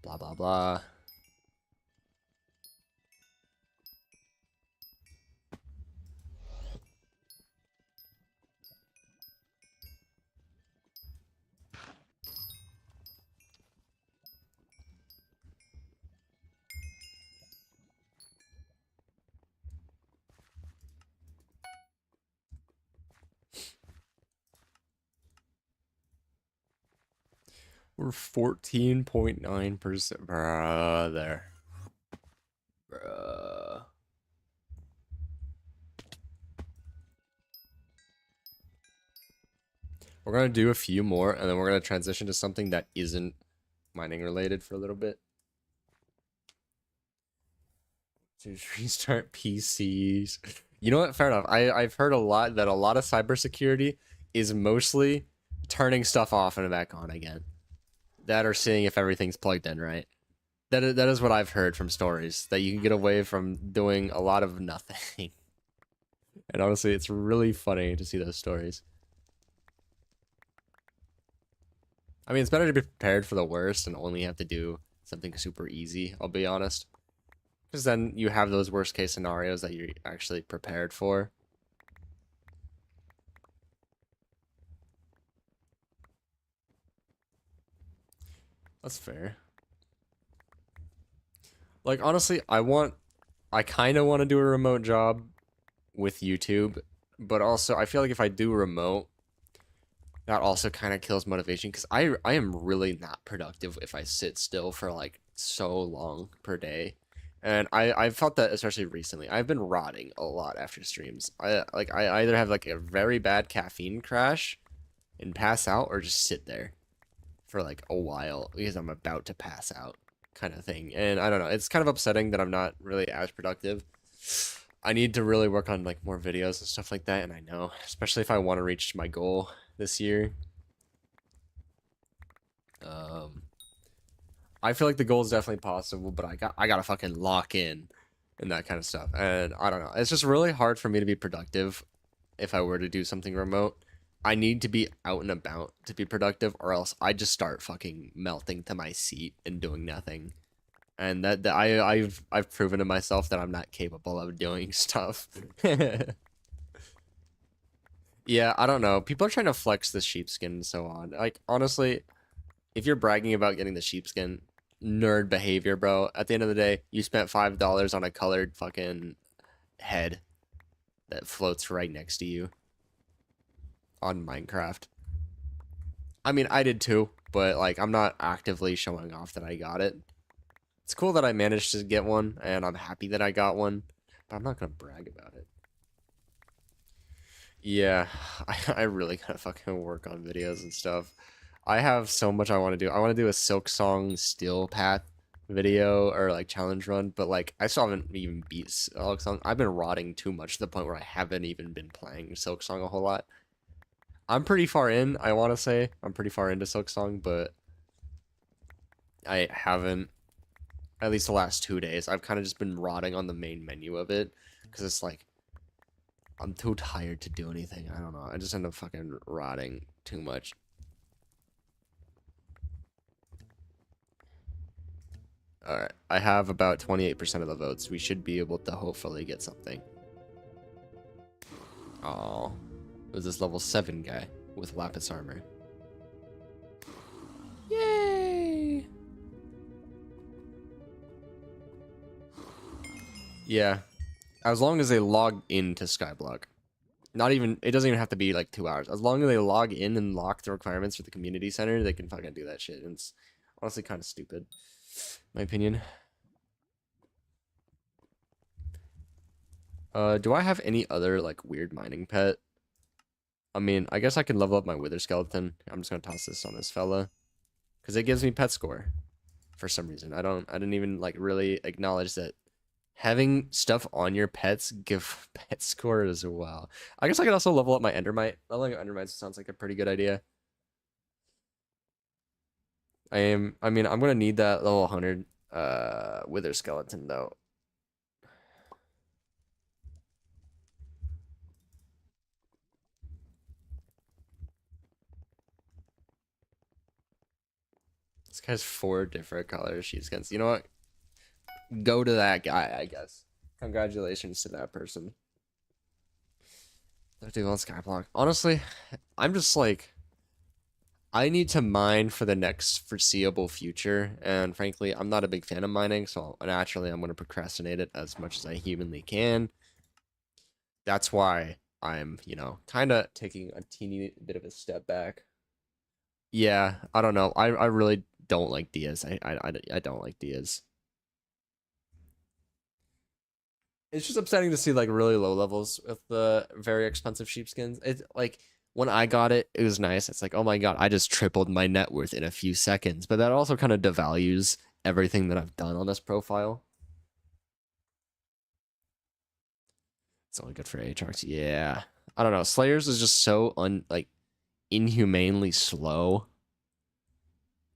Blah, blah, blah. We're 14.9%. Bruh, there. Bruh. We're going to do a few more, and then we're going to transition to something that isn't mining related for a little bit. To restart PCs. You know what? Fair enough. I've heard a lot that a lot of cybersecurity is mostly turning stuff off and back on again. That or seeing if everything's plugged in right. That is what I've heard from stories, that you can get away from doing a lot of nothing. And honestly, it's really funny to see those stories. I mean, it's better to be prepared for the worst and only have to do something super easy, I'll be honest. Because then you have those worst case scenarios that you're actually prepared for. That's fair. Like, honestly, I kind of want to do a remote job with YouTube, but also I feel like if I do remote, that also kind of kills motivation because I am really not productive if I sit still for like so long per day. And I've felt that especially recently. I've been rotting a lot after streams. I either have like a very bad caffeine crash and pass out or just sit there for like a while because I'm about to pass out kind of thing. And I don't know, it's kind of upsetting that I'm not really as productive. I need to really work on like more videos and stuff like that, and I know, especially if I want to reach my goal this year. I feel like the goal is definitely possible, but I gotta fucking lock in and that kind of stuff. And I don't know. It's just really hard for me to be productive if I were to do something remote. I need to be out and about to be productive, or else I just start fucking melting to my seat and doing nothing. And I've proven to myself that I'm not capable of doing stuff. Yeah, I don't know. People are trying to flex the sheepskin and so on. Like, honestly, if you're bragging about getting the sheepskin, nerd behavior, bro. At the end of the day, you spent $5 on a colored fucking head that floats right next to you on Minecraft. I mean, I did too, but like, I'm not actively showing off that I got it. It's cool that I managed to get one, and I'm happy that I got one, but I'm not gonna brag about it. Yeah, I really gotta fucking work on videos and stuff. I have so much I want to do. I want to do a Silk Song Steel Path video or like challenge run, but like I still haven't even beat Silk Song. I've been rotting too much to the point where I haven't even been playing Silk Song a whole lot. I'm pretty far in, I want to say. I'm pretty far into Silk Song, but I haven't, at least the last 2 days. I've kind of just been rotting on the main menu of it because it's like I'm too tired to do anything. I don't know. I just end up fucking rotting too much. Alright, I have about 28% of the votes. We should be able to hopefully get something. Oh, it was this level 7 guy with lapis armor. Yay! Yeah, as long as they log into Skyblock. Not even, it doesn't even have to be like 2 hours. As long as they log in and lock the requirements for the community center, they can fucking do that shit. And it's honestly kind of stupid, in my opinion. Do I have any other like weird mining pet? I mean, I guess I can level up my wither skeleton. I'm just gonna toss this on this fella, because it gives me pet score for some reason. I didn't even like really acknowledge that having stuff on your pets give pet score as well. I guess I could also level up my endermite. Leveling up endermites sounds like a pretty good idea. I mean, I'm gonna need that level 100 wither skeleton though. This guy's 4 different color sheepskins. You know what? Go to that guy, I guess. Congratulations to that person. Dude, on Skyblock. Honestly, I'm just like, I need to mine for the next foreseeable future, and frankly, I'm not a big fan of mining, so naturally I'm going to procrastinate it as much as I humanly can. That's why I'm, you know, kind of taking a teeny bit of a step back. Yeah, I don't know. I really don't like Diaz. I don't like Diaz. It's just upsetting to see like really low levels with the very expensive sheepskins. It's like when I got it, it was nice. It's like, oh my god, I just tripled my net worth in a few seconds. But that also kind of devalues everything that I've done on this profile. It's only good for Aatrox. Yeah. I don't know. Slayers is just so inhumanely slow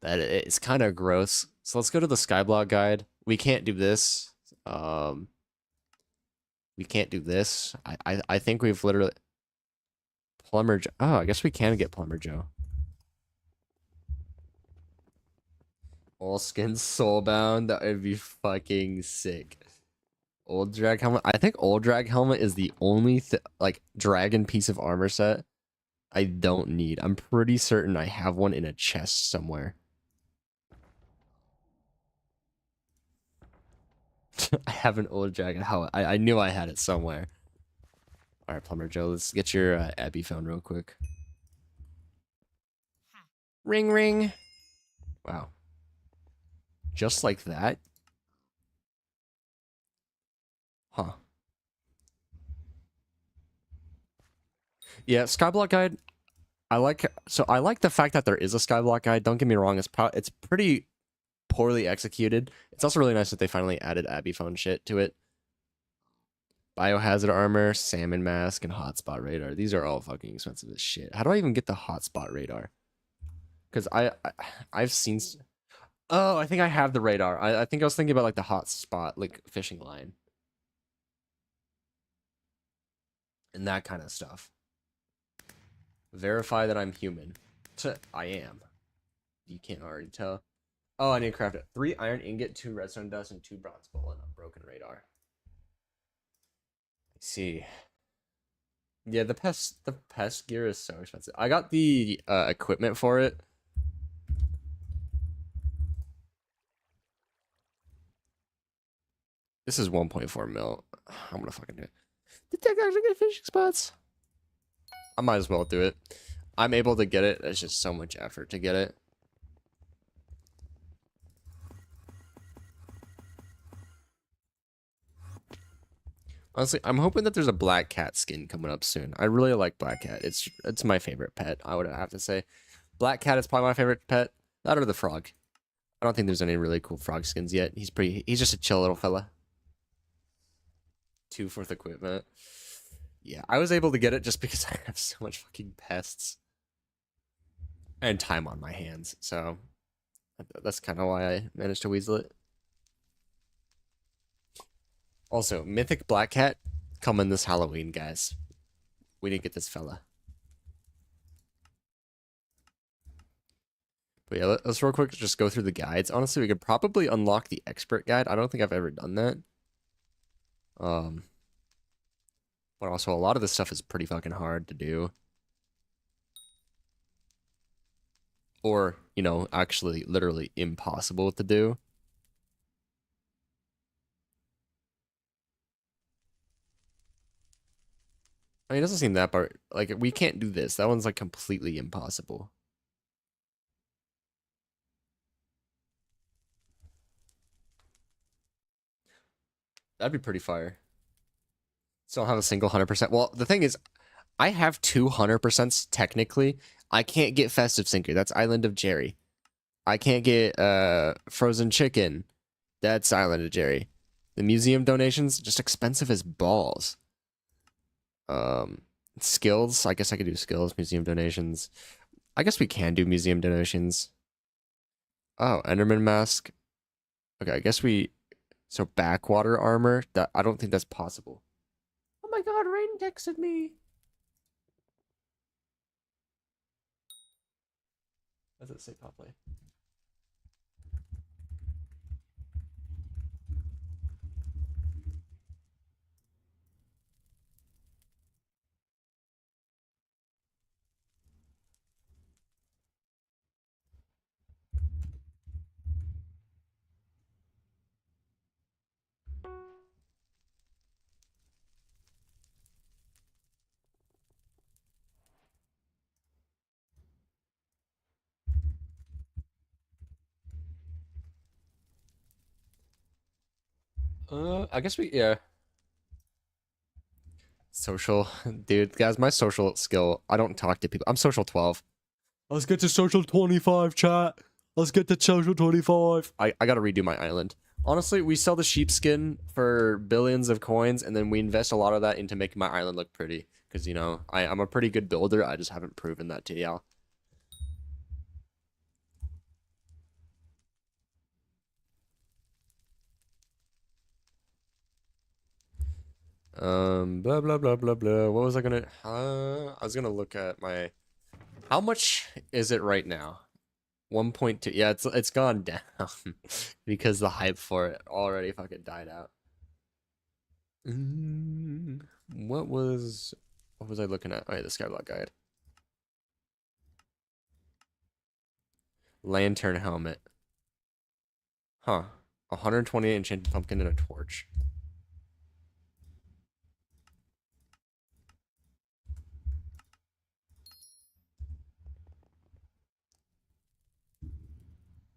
that it's kind of gross. So let's go to the Skyblock guide. We can't do this. We can't do this. I think we've literally Plumber Joe. Oh, I guess we can get Plumber Joe. All skins soulbound. That would be fucking sick. Old drag helmet. I think old drag helmet is the only like dragon piece of armor set I don't need. I'm pretty certain I have one in a chest somewhere. I have an old dragon helmet. I knew I had it somewhere. All right, Plumber Joe, let's get your Abby phone real quick. Ring, ring. Wow. Just like that? Huh. Yeah, Skyblock guide. I like the fact that there is a Skyblock guide. Don't get me wrong, it's pretty poorly executed. It's also really nice that they finally added Abby phone shit to it. Biohazard armor, salmon mask, and hotspot radar. These are all fucking expensive as shit. How do I even get the hotspot radar? Because I've seen. Oh, I think I have the radar. I think I was thinking about like the hotspot like fishing line and that kind of stuff. Verify that I'm human. I am. You can't already tell. Oh, I need to craft it. 3 iron ingot, 2 redstone dust, and 2 bronze bowl, and a broken radar. Let's see. Yeah, the pest gear is so expensive. I got the equipment for it. This is 1.4 mil. I'm gonna fucking do it. Did that actually get fishing spots? I might as well do it. I'm able to get it. It's just so much effort to get it. Honestly, I'm hoping that there's a black cat skin coming up soon. I really like black cat. It's my favorite pet, I would have to say. Black cat is probably my favorite pet. That or the frog. I don't think there's any really cool frog skins yet. He's just a chill little fella. 2 4th equipment. Yeah, I was able to get it just because I have so much fucking pests and time on my hands. So that's kind of why I managed to weasel it. Also, Mythic Black Cat coming this Halloween, guys. We need to get this fella. But yeah, let's real quick just go through the guides. Honestly, we could probably unlock the expert guide. I don't think I've ever done that. But also a lot of this stuff is pretty fucking hard to do. Or, you know, actually literally impossible to do. I mean, it doesn't seem that part. Like, we can't do this. That one's, like, completely impossible. That'd be pretty fire. Still don't have a single 100%. Well, the thing is, I have 200% technically. I can't get Festive Sinker. That's Island of Jerry. I can't get Frozen Chicken. That's Island of Jerry. The museum donations, just expensive as balls. Skills. I guess I could do skills, museum donations. I guess we can do museum donations. Oh, Enderman mask. Okay, I guess we. So backwater armor. That I don't think that's possible. Oh my God! Rain texted me. What does it say, Poplay? I guess we, yeah. Social, dude, guys, my social skill, I don't talk to people. I'm social 12. Let's get to social 25, chat. Let's get to social 25. I gotta redo my island. Honestly, we sell the sheepskin for billions of coins, and then we invest a lot of that into making my island look pretty. Because, you know, I'm a pretty good builder. I just haven't proven that to y'all. Blah, blah, blah, blah, blah. What was I gonna... I was gonna look at my... How much is it right now? 1.2. Yeah, it's gone down. Because the hype for it already fucking died out. What was I looking at? Oh, yeah, the Skyblock guide. Lantern helmet. Huh. 128 enchanted pumpkin and a torch.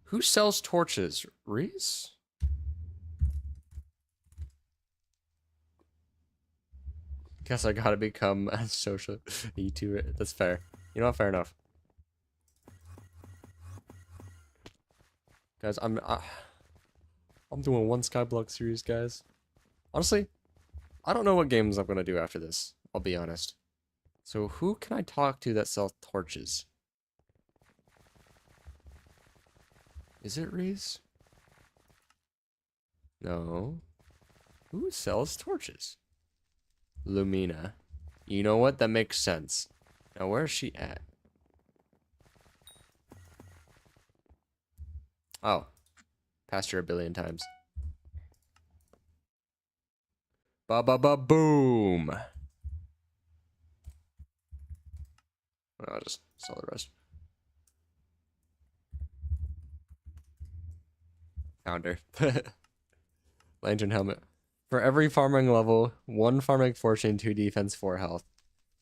Who sells torches? Reese? Guess I gotta become a social YouTuber. That's fair. You know what? Fair enough. Guys, I'm doing one Skyblock series, guys. Honestly, I don't know what games I'm gonna do after this. I'll be honest. So who can I talk to that sells torches? Is it Reese? No. Who sells torches? Lumina. You know what? That makes sense. Now, where's she at? Oh. Passed her a billion times. Ba-ba-ba-boom! I'll just sell the rest. Found her. Lantern helmet. For every farming level, 1 farming fortune, 2 defense, 4 health.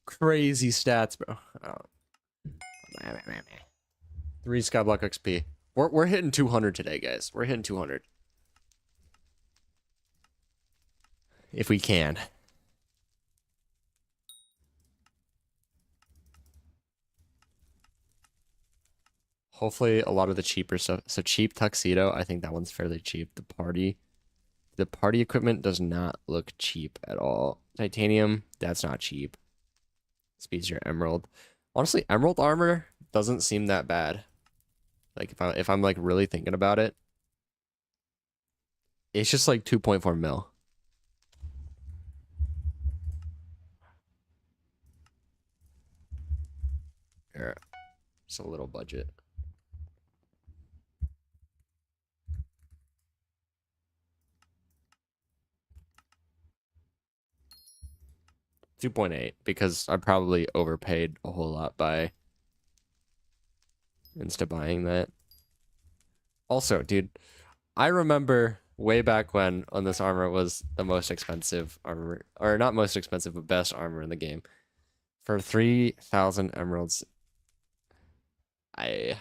Crazy stats, bro. Oh. 3 Skyblock XP. We're hitting 200 today, guys. We're hitting 200. If we can. Hopefully a lot of the cheaper stuff. So cheap tuxedo, I think that one's fairly cheap. The party equipment does not look cheap at all. Titanium, that's not cheap. Speeds your emerald. Honestly, emerald armor doesn't seem that bad. Like if I'm like really thinking about it, it's just like 2.4 mil. Here, just a little budget. $2.8 because I probably overpaid a whole lot by insta buying that. Also, dude, I remember way back when this armor was the most expensive armor, or not most expensive, but best armor in the game. For 3,000 emeralds, I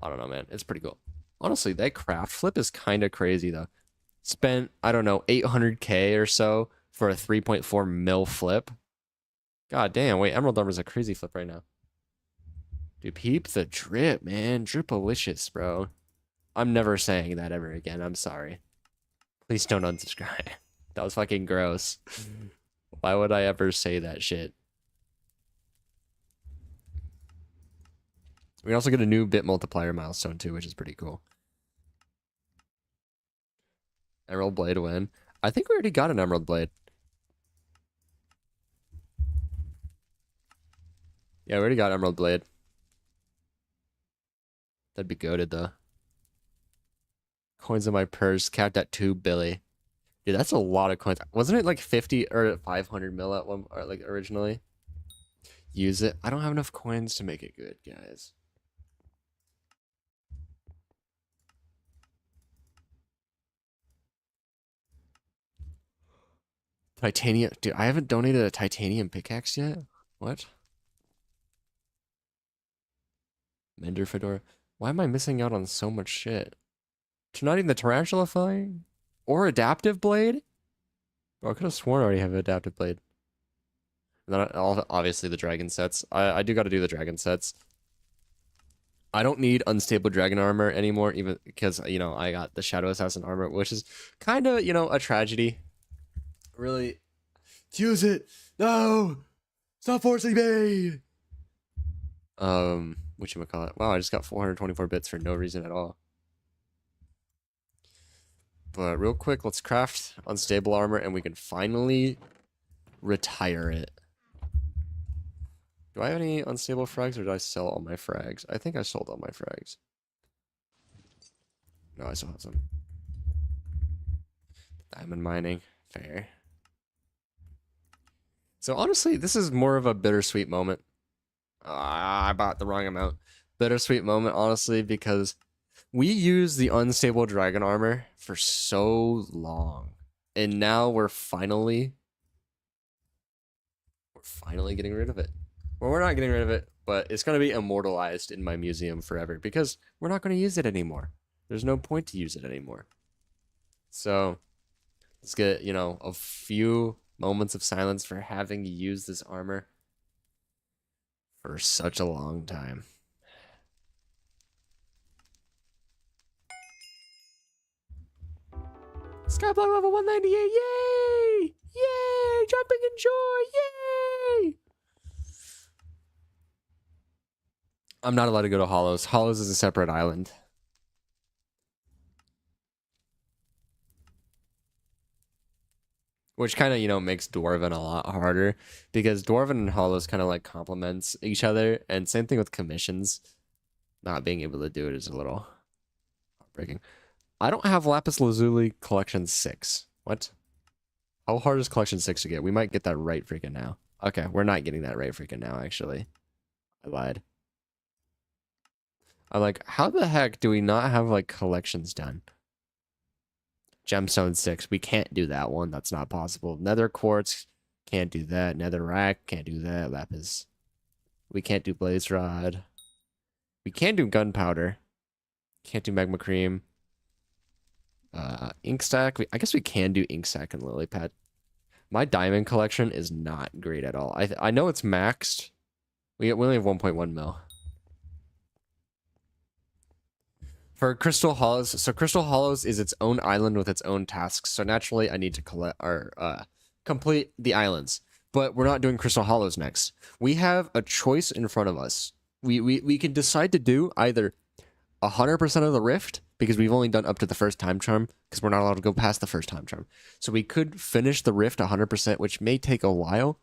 don't know, man. It's pretty cool. Honestly, that craft flip is kind of crazy, though. Spent, I don't know, 800K or so for a 3.4 mil flip. God damn, wait, emerald armor is a crazy flip right now. Dude, peep the drip, man. Dripalicious, bro. I'm never saying that ever again. I'm sorry. Please don't unsubscribe. That was fucking gross. Why would I ever say that shit? We also get a new bit multiplier milestone too, which is pretty cool. Emerald blade win. I think we already got an emerald blade. Yeah, we already got emerald blade. That'd be goated though. Coins in my purse capped at 2 billy. Dude, that's a lot of coins. Wasn't it like 50 or 500 mil at one, or like originally? Use it. I don't have enough coins to make it good, guys. Titanium. Dude, I haven't donated a titanium pickaxe yet. What? Mender fedora. Why am I missing out on so much shit? Not even the tarantula flying? Or adaptive blade? Bro, I could have sworn I already have an adaptive blade. And then obviously the dragon sets. I do got to do the dragon sets. I don't need unstable dragon armor anymore, even because, you know, I got the shadow assassin armor, which is kind of, you know, a tragedy. Really, use it. No, stop forcing me. Whatchamacallit? Wow, I just got 424 bits for no reason at all. But real quick, let's craft unstable armor and we can finally retire it. Do I have any unstable frags or did I sell all my frags? I think I sold all my frags. No, I still have some. Diamond mining. Fair. So honestly, this is more of a bittersweet moment. I bought the wrong amount. Bittersweet moment, honestly, because we used the unstable dragon armor for so long. And now we're finally getting rid of it. Well, we're not getting rid of it, but it's going to be immortalized in my museum forever because we're not going to use it anymore. There's no point to use it anymore. So let's get, you know, a few moments of silence for having used this armor for such a long time. Skyblock level 198, yay! Yay! Jumping in joy, yay! I'm not allowed to go to Hollows. Hollows is a separate island. Which kind of, you know, makes Dwarven a lot harder because Dwarven and Hollows kind of like complements each other. And same thing with commissions. Not being able to do it is a little heartbreaking. I don't have Lapis Lazuli Collection 6. What? How hard is Collection 6 to get? We might get that right freaking now. Okay, we're not getting that right freaking now, actually. I lied. I'm like, how the heck do we not have, like, collections done? Gemstone 6. We can't do that one. That's not possible. Nether Quartz. Can't do that. Nether Rack. Can't do that. Lapis. We can't do Blaze Rod. We can do Gunpowder. Can't do Magma Cream. Ink Stack. I guess we can do Ink Stack and Lily Pad. My diamond collection is not great at all. I know it's maxed. We only have 1.1 mil. For Crystal Hollows, so Crystal Hollows is its own island with its own tasks. So naturally, I need to collect or complete the islands. But we're not doing Crystal Hollows next. We have a choice in front of us. We can decide to do either 100% of the Rift because we've only done up to the first time charm because we're not allowed to go past the first time charm. So we could finish the Rift 100%, which may take a while.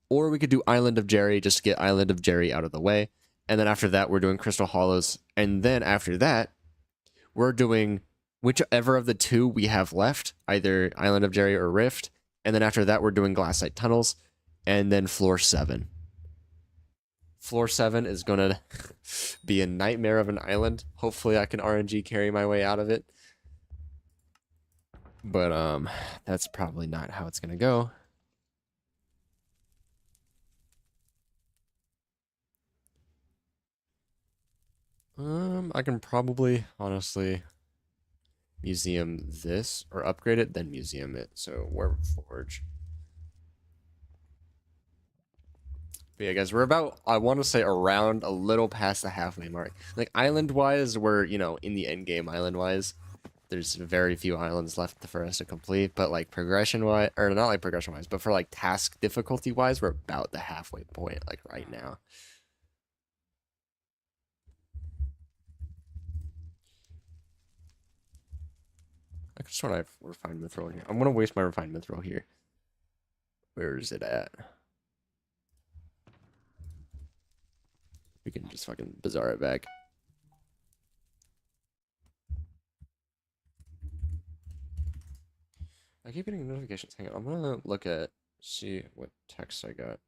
Or we could do Island of Jerry just to get Island of Jerry out of the way. And then after that, we're doing Crystal Hollows. And then after that, we're doing whichever of the two we have left, either Island of Jerry or Rift. And then after that, we're doing Glassite Tunnels. And then Floor 7. Floor 7 is going to be a nightmare of an island. Hopefully I can RNG carry my way out of it. But that's probably not how it's going to go. I can probably, honestly, museum this or upgrade it, then museum it. So Warforge. But yeah, guys, we're about, I want to say, around a little past the halfway mark. Like, island-wise, we're, you know, in the end game island-wise. There's very few islands left for us to complete, but, like, progression-wise, or not, like, progression-wise, but for, like, task difficulty-wise, we're about the halfway point, like, right now. I just want to have refined mithril here. I'm going to waste my refined mithril here. Where is it at? We can just fucking bizarre it back. I keep getting notifications. Hang on, I'm gonna look at, see what text I got.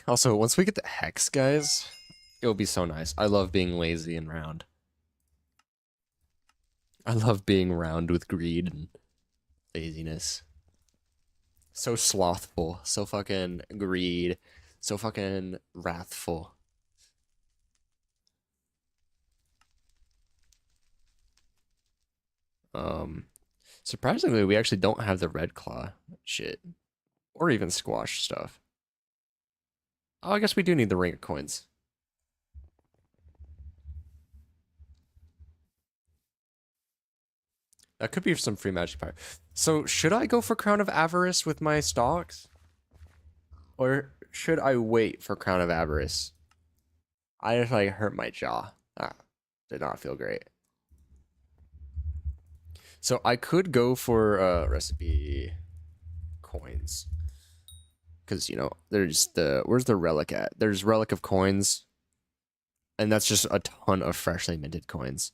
Also, once we get the hex, guys, it'll be so nice. I love being lazy and round. I love being round with greed and laziness. So slothful, so fucking greed, so fucking wrathful. Surprisingly, we actually don't have the red claw shit. Or even squash stuff. Oh, I guess we do need the ring of coins. That could be some free magic power. So, should I go for Crown of Avarice with my stocks? Or should I wait for Crown of Avarice? I just like hurt my jaw. Did not feel great. So I could go for recipe coins. Because, you know, there's where's the relic at? There's relic of coins. And that's just a ton of freshly minted coins.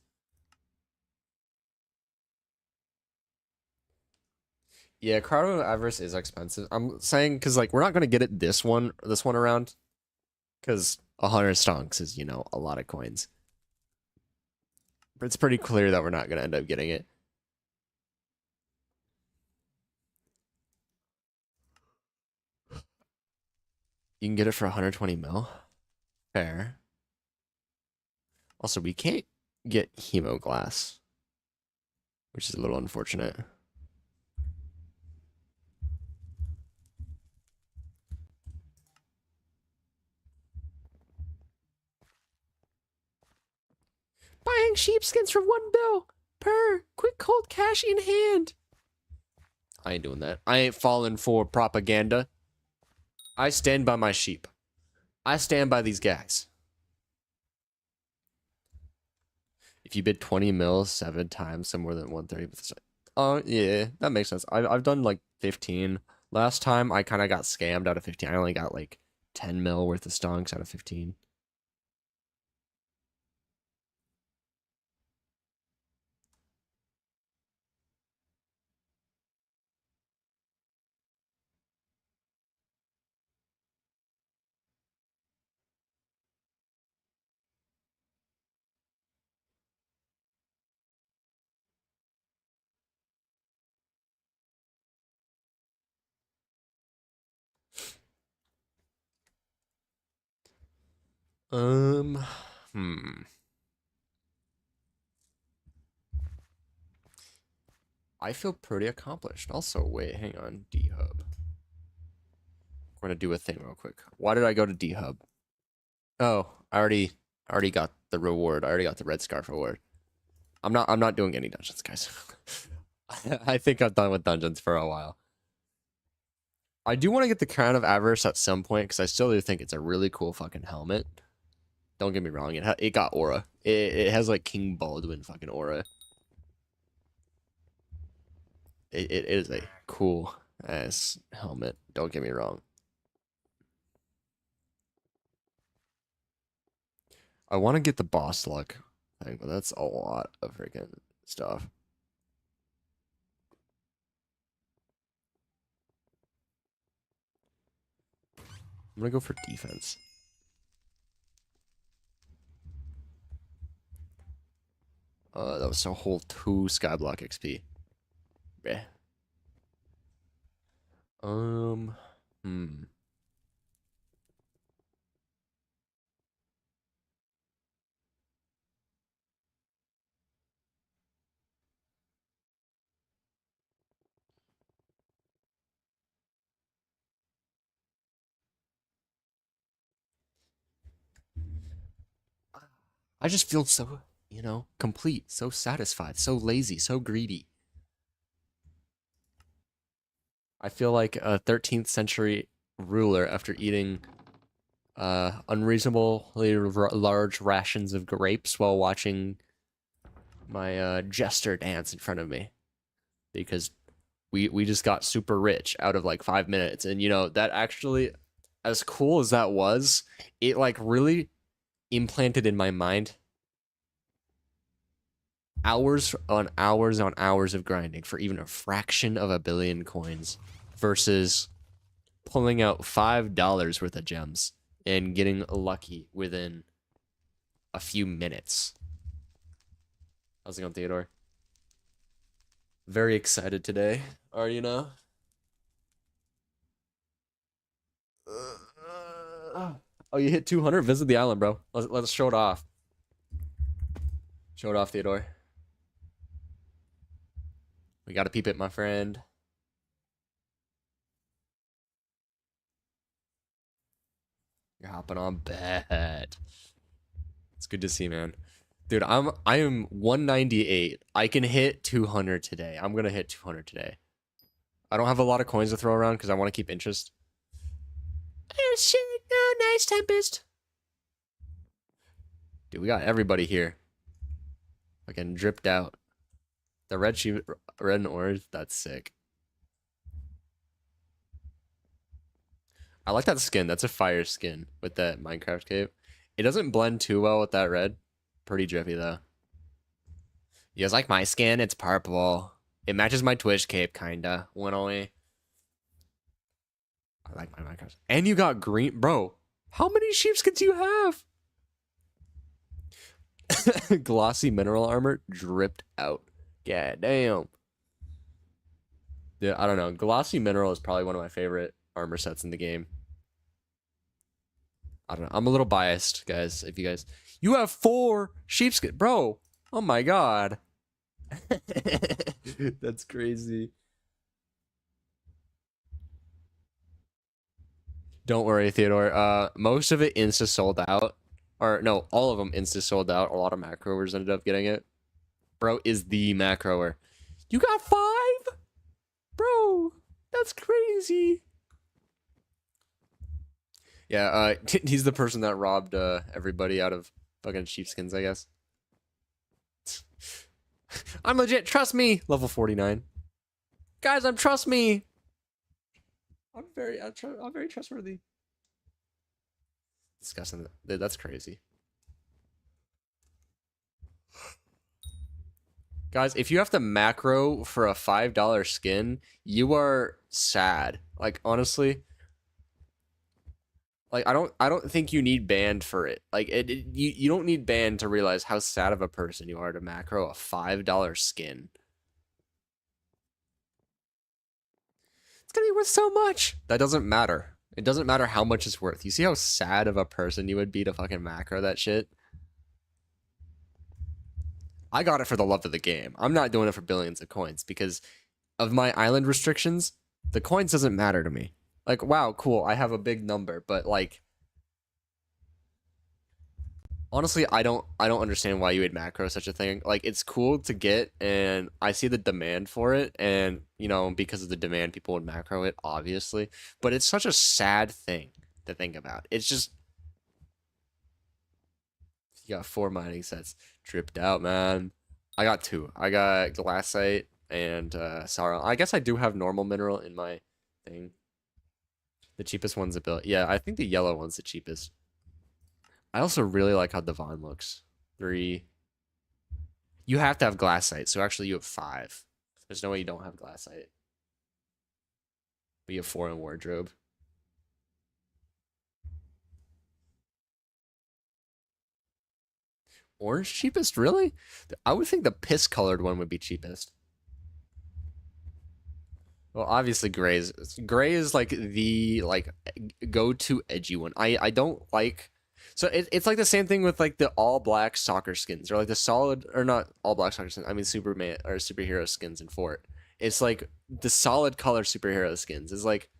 Yeah, Crown of Avarice is expensive. I'm saying because like we're not gonna get it this one around. Because 100 stonks is, you know, a lot of coins. But it's pretty clear that we're not gonna end up getting it. You can get it for 120 mil. Fair. Also, we can't get hemoglass, which is a little unfortunate. Buying sheepskins for 1 bill per quick cold cash in hand. I ain't doing that. I ain't falling for propaganda. I stand by my sheep. I stand by these guys. If you bid 20 mil 7 times, some more than 130. Oh, yeah, that makes sense. I've done like 15. Last time I kind of got scammed out of 15. I only got like 10 mil worth of stonks out of 15. Hmm. I feel pretty accomplished. Also, wait, hang on. D-Hub. We're gonna do a thing real quick. Why did I go to D-Hub? Oh, I already got the reward. I already got the red scarf reward. I'm not doing any dungeons, guys. I think I'm done with dungeons for a while. I do want to get the Crown of Avarice at some point because I still do think it's a really cool fucking helmet. Don't get me wrong, it got aura. It has like King Baldwin fucking aura. It is a cool ass helmet. Don't get me wrong. I want to get the boss luck thing, but that's a lot of freaking stuff. I'm gonna go for defense. That was a whole 2 Skyblock XP. Yeah. Hmm. I just feel so, you know, complete, so satisfied, so lazy, so greedy. I feel like a 13th century ruler after eating unreasonably large rations of grapes while watching my jester dance in front of me. Because we just got super rich out of like 5 minutes. And you know, that actually, as cool as that was, it like really implanted in my mind hours on hours on hours of grinding for even a fraction of a billion coins versus pulling out $5 worth of gems and getting lucky within a few minutes. How's it going, Theodore? Very excited today. Are you now? Oh, you hit 200? Visit the island, bro. Let's show it off. Show it off, Theodore. We gotta peep it, my friend. You're hopping on bet. It's good to see, man. Dude, I am 198. I can hit 200 today. I'm gonna hit 200 today. I don't have a lot of coins to throw around because I want to keep interest. Oh shit! No, nice Tempest. Dude, we got everybody here. Fucking dripped out. The red and orange. That's sick. I like that skin. That's a fire skin with that Minecraft cape. It doesn't blend too well with that red. Pretty drippy though. You guys like my skin? It's purple. It matches my Twitch cape, kinda. Winnowly. I like my Minecraft. And you got green, bro. How many sheepskins do you have? Glossy mineral armor dripped out. God damn. Yeah, I don't know. Glossy mineral is probably one of my favorite armor sets in the game. I don't know. I'm a little biased, guys. If you guys, you have 4 sheepskin, bro. Oh my god. That's crazy. Don't worry, Theodore. Most of it insta sold out. Or no, all of them insta sold out. A lot of macroers ended up getting it. Bro is the macroer. You got 5? Bro, that's crazy. Yeah, he's the person that robbed everybody out of fucking sheepskins, I guess. I'm legit, trust me. Level 49. Guys, trust me. I'm very trustworthy. Disgusting. That's crazy. Guys, if you have to macro for a $5 skin, you are sad. Like, honestly, like I don't think you need banned for it. Like you don't need banned to realize how sad of a person you are to macro a $5 skin. It's gonna be worth so much. That doesn't matter. It doesn't matter how much it's worth. You see how sad of a person you would be to fucking macro that shit? I got it for the love of the game. I'm not doing it for billions of coins because of my island restrictions. The coins doesn't matter to me. Like, wow, cool. I have a big number, but like, honestly, I don't understand why you would macro such a thing. Like, it's cool to get, and I see the demand for it, and you know, because of the demand, people would macro it, obviously. But it's such a sad thing to think about. It's just you got 4 mining sets tripped out, man. I got 2. I got glassite and sorrow. I guess I do have normal mineral in my thing. The cheapest one's a bill. Yeah, I think the yellow one's the cheapest. I also really like how Devon looks. 3. You have to have glassite, so actually you have 5. There's no way you don't have glassite. But you have 4 in wardrobe. Orange cheapest, really? I would think the piss colored one would be cheapest. Well, obviously gray is like the go-to edgy one. I don't like, so it's like the same thing with like the all black soccer skins or like the solid, or not all black soccer skins. I mean Superman or superhero skins in Fort. It's like the solid color superhero skins is like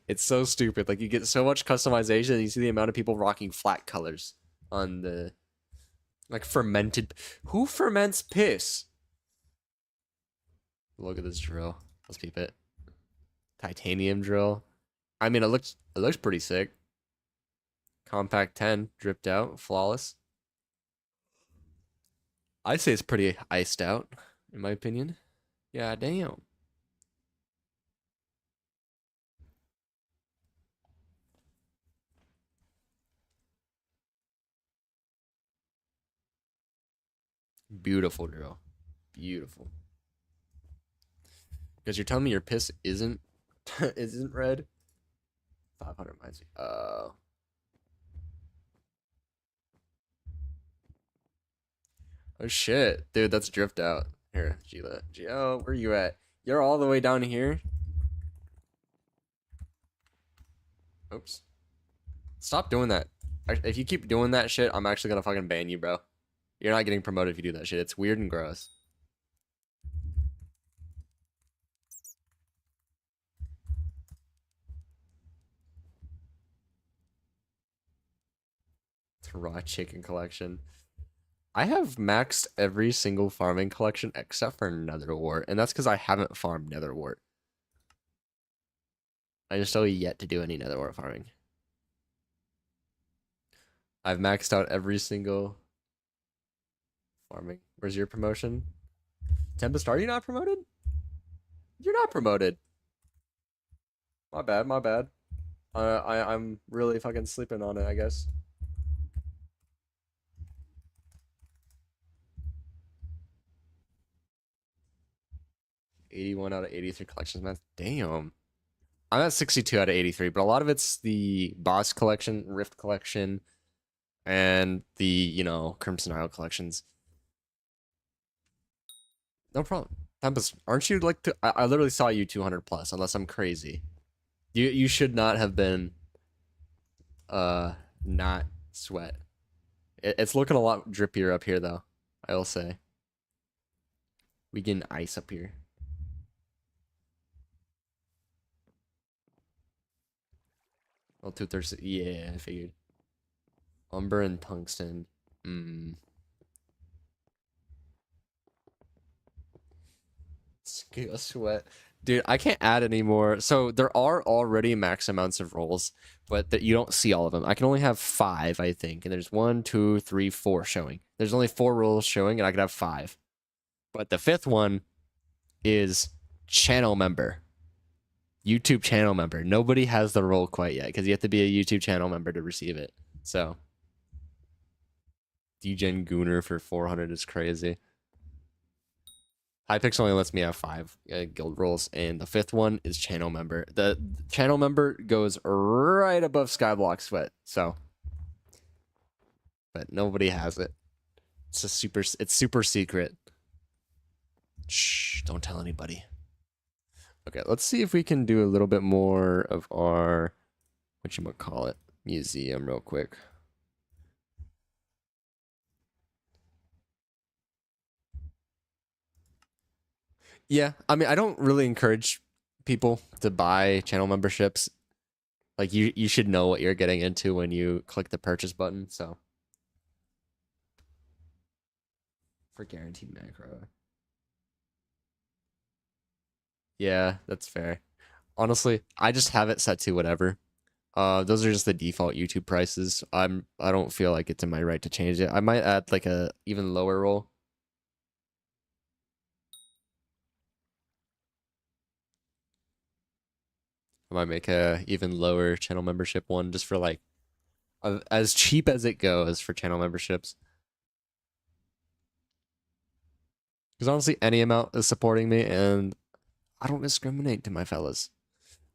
it's so stupid. Like you get so much customization and you see the amount of people rocking flat colors on the like fermented. Who ferments piss? Look at this drill. Let's peep it. Titanium drill. I mean, it looks pretty sick. Compact 10 dripped out, flawless. I'd say it's pretty iced out, in my opinion. Yeah, damn. Beautiful drill. Beautiful. Because you're telling me your piss isn't isn't red? 500 mines. Oh shit, dude, that's drift out. Here, Gila. Gio, where you at? You're all the way down here. Oops. Stop doing that. If you keep doing that shit, I'm actually gonna fucking ban you, bro. You're not getting promoted if you do that shit. It's weird and gross. It's a raw chicken collection. I have maxed every single farming collection except for Netherwart, and that's because I haven't farmed Netherwart. I just still yet to do any Netherwart farming. I've maxed out every single farming. Where's your promotion? Tempest, are you not promoted? You're not promoted. My bad, my bad. I'm really fucking sleeping on it, I guess. 81 out of 83 collections, man. Damn. I'm at 62 out of 83, but a lot of it's the boss collection, Rift collection, and the, you know, Crimson Isle collections. No problem. Tempest, aren't you like I literally saw you 200 plus, unless I'm crazy. You should not have been not sweat. It's looking a lot drippier up here though, I will say. We getting ice up here. Oh, 2/3. Yeah, I figured. Umber and tungsten. Sweat. Dude, I can't add any more. So there are already max amounts of rolls, but that you don't see all of them. I can only have 5, I think. And there's 1, 2, 3, 4 showing. There's only 4 rolls showing, and I could have 5. But the 5th one is channel member. YouTube channel member. Nobody has the role quite yet because you have to be a YouTube channel member to receive it. So Degen Gooner for 400 is crazy. Hypixel only lets me have 5 guild roles, and the 5th one is channel member. The channel member goes right above Skyblock Sweat, so. But nobody has it. It's super secret. Shh, don't tell anybody. Okay, let's see if we can do a little bit more of our, whatchamacallit, museum real quick. Yeah, I mean, I don't really encourage people to buy channel memberships. Like, you should know what you're getting into when you click the purchase button, so. For guaranteed macro. Yeah, that's fair. Honestly, I just have it set to whatever. Those are just the default YouTube prices. I don't feel like it's in my right to change it. I might add like a even lower roll. I might make a even lower channel membership one just for like as cheap as it goes for channel memberships. Because honestly, any amount is supporting me, and I don't discriminate to my fellas.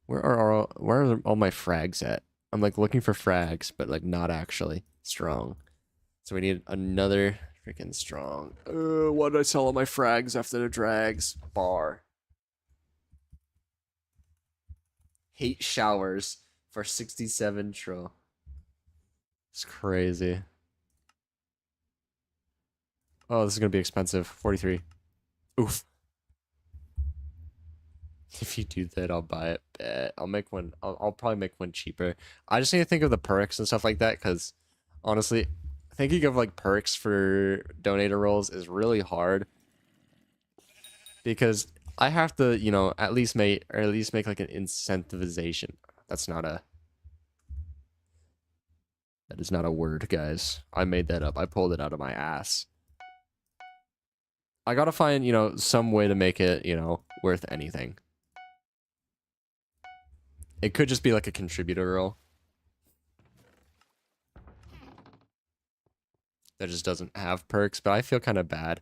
Where are all my frags at? I'm like looking for frags, but like not actually strong. So we need another freaking strong. Why did I sell all my frags after the drags? Bar. Hate showers for 67 trill. It's crazy. Oh, this is gonna be expensive. 43. Oof. If you do that, I'll buy it. Bet. I'll make one. I'll probably make one cheaper. I just need to think of the perks and stuff like that, because honestly, thinking of like perks for donator rolls is really hard. Because I have to, you know, at least make like an incentivization. That is not a word, guys. I made that up. I pulled it out of my ass. I gotta find, you know, some way to make it, you know, worth anything. It could just be like a contributor role that just doesn't have perks, but I feel kind of bad.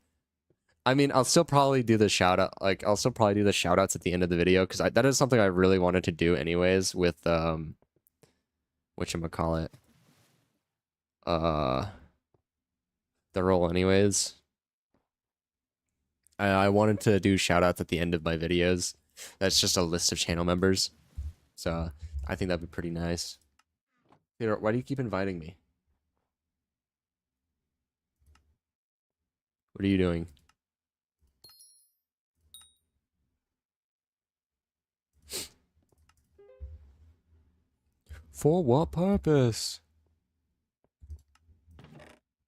I mean, I'll still probably do the shout out. Like, I'll still probably do the shout outs at the end of the video, because that is something I really wanted to do anyways with whatchamacallit, uh, the role anyways. I wanted to do shoutouts at the end of my videos. That's just a list of channel members. So I think that'd be pretty nice. Theodore, why do you keep inviting me? What are you doing? For what purpose?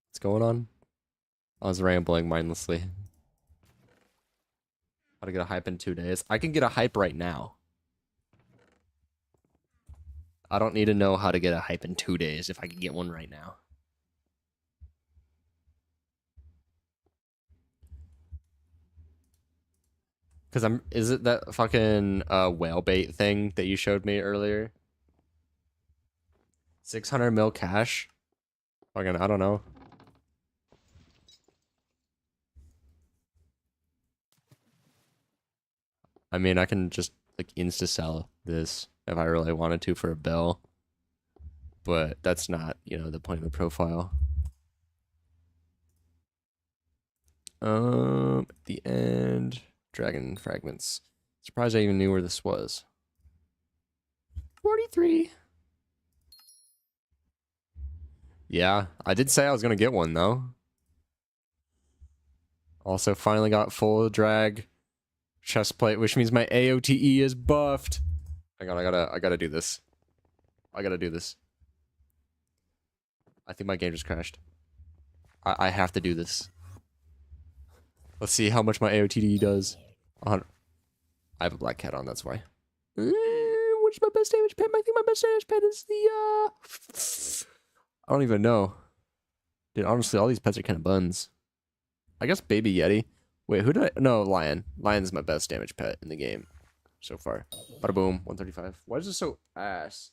What's going on? I was rambling mindlessly. How to get a hype in 2 days? I can get a hype right now. I don't need to know how to get a hype in 2 days if I can get one right now. Cause is it that fucking whale bait thing that you showed me earlier? 600 mil cash? Fucking, I don't know. I mean, I can just like insta sell this if I really wanted to for a bill. But that's not, you know, the point of the profile. At the end, dragon fragments. Surprised I even knew where this was. 43. Yeah, I did say I was gonna get one though. Also, finally got full drag chest plate, which means my AOTE is buffed. Hang on, I gotta do this. I gotta do this. I think my game just crashed. I have to do this. Let's see how much my AOTD does. 100. I have a black cat on, that's why. What's my best damage pet? I think my best damage pet is the, I don't even know. Dude, honestly, all these pets are kind of buns. I guess Baby Yeti. Wait, who did I... No, Lion. Lion's my best damage pet in the game so far. Bada boom, 135. Why is this so ass?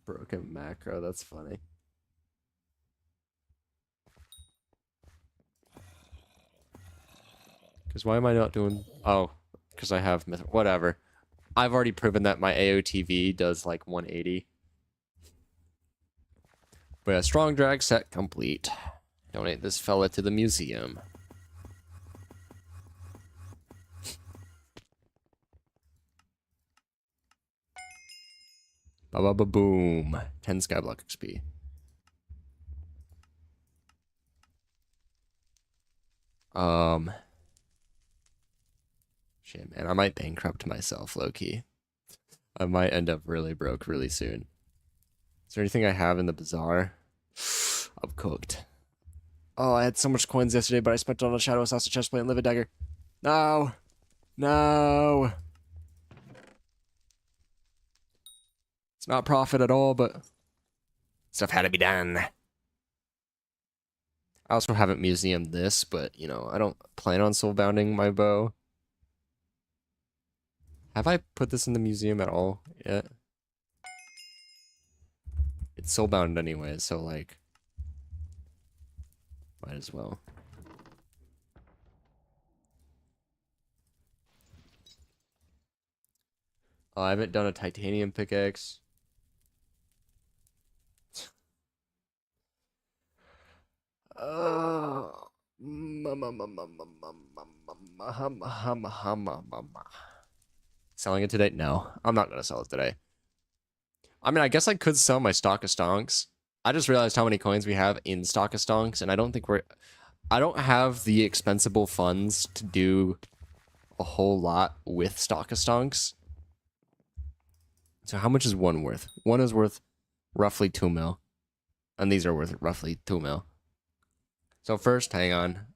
Broken macro, that's funny. Because why am I not doing... Oh, because I have... Whatever. I've already proven that my AOTV does like 180. But a strong drag set complete. Donate this fella to the museum. Ba-ba-ba-boom. 10 Skyblock XP. Shit, man. I might bankrupt myself, low-key. I might end up really broke really soon. Is there anything I have in the bazaar? I'm cooked. Oh, I had so much coins yesterday, but I spent it on a Shadow Assassin chestplate and Livid Dagger. No! No! It's not profit at all, but stuff had to be done. I also haven't museumed this, but, you know, I don't plan on soulbounding my bow. Have I put this in the museum at all yet? It's soulbound anyway, so, like, might as well. Oh, I haven't done a titanium pickaxe. Selling it today? No, I'm not gonna sell it today. I mean, I guess I could sell my stock of stonks. I just realized how many coins we have in stock of stonks, and I don't think I don't have the expensible funds to do a whole lot with stock of stonks. So how much is one worth? One is worth roughly 2 mil. And these are worth roughly 2 mil. So first, hang on.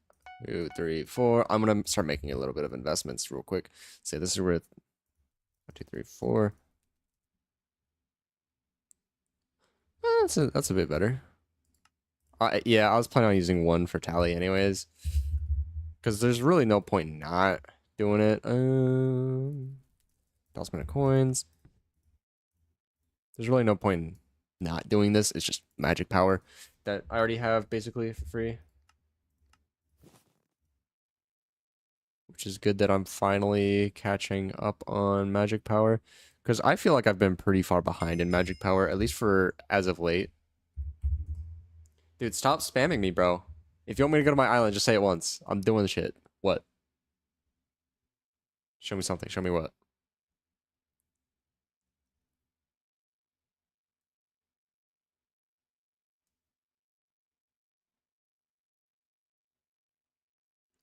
2, 3, 4. I'm going to start making a little bit of investments real quick. Say this is worth 1, 2, 3, 4. That's a bit better. Yeah, I was planning on using 1 for tally anyways. Because there's really no point in not doing it. Talisman of coins. There's really no point in not doing this. It's just magic power that I already have basically for free. which is good that I'm finally catching up on magic power. Because I feel like I've been pretty far behind in magic power, at least for as of late. Dude, stop spamming me, bro. If you want me to go to my island, just say it once. I'm doing the shit. What? Show me something. Show me what?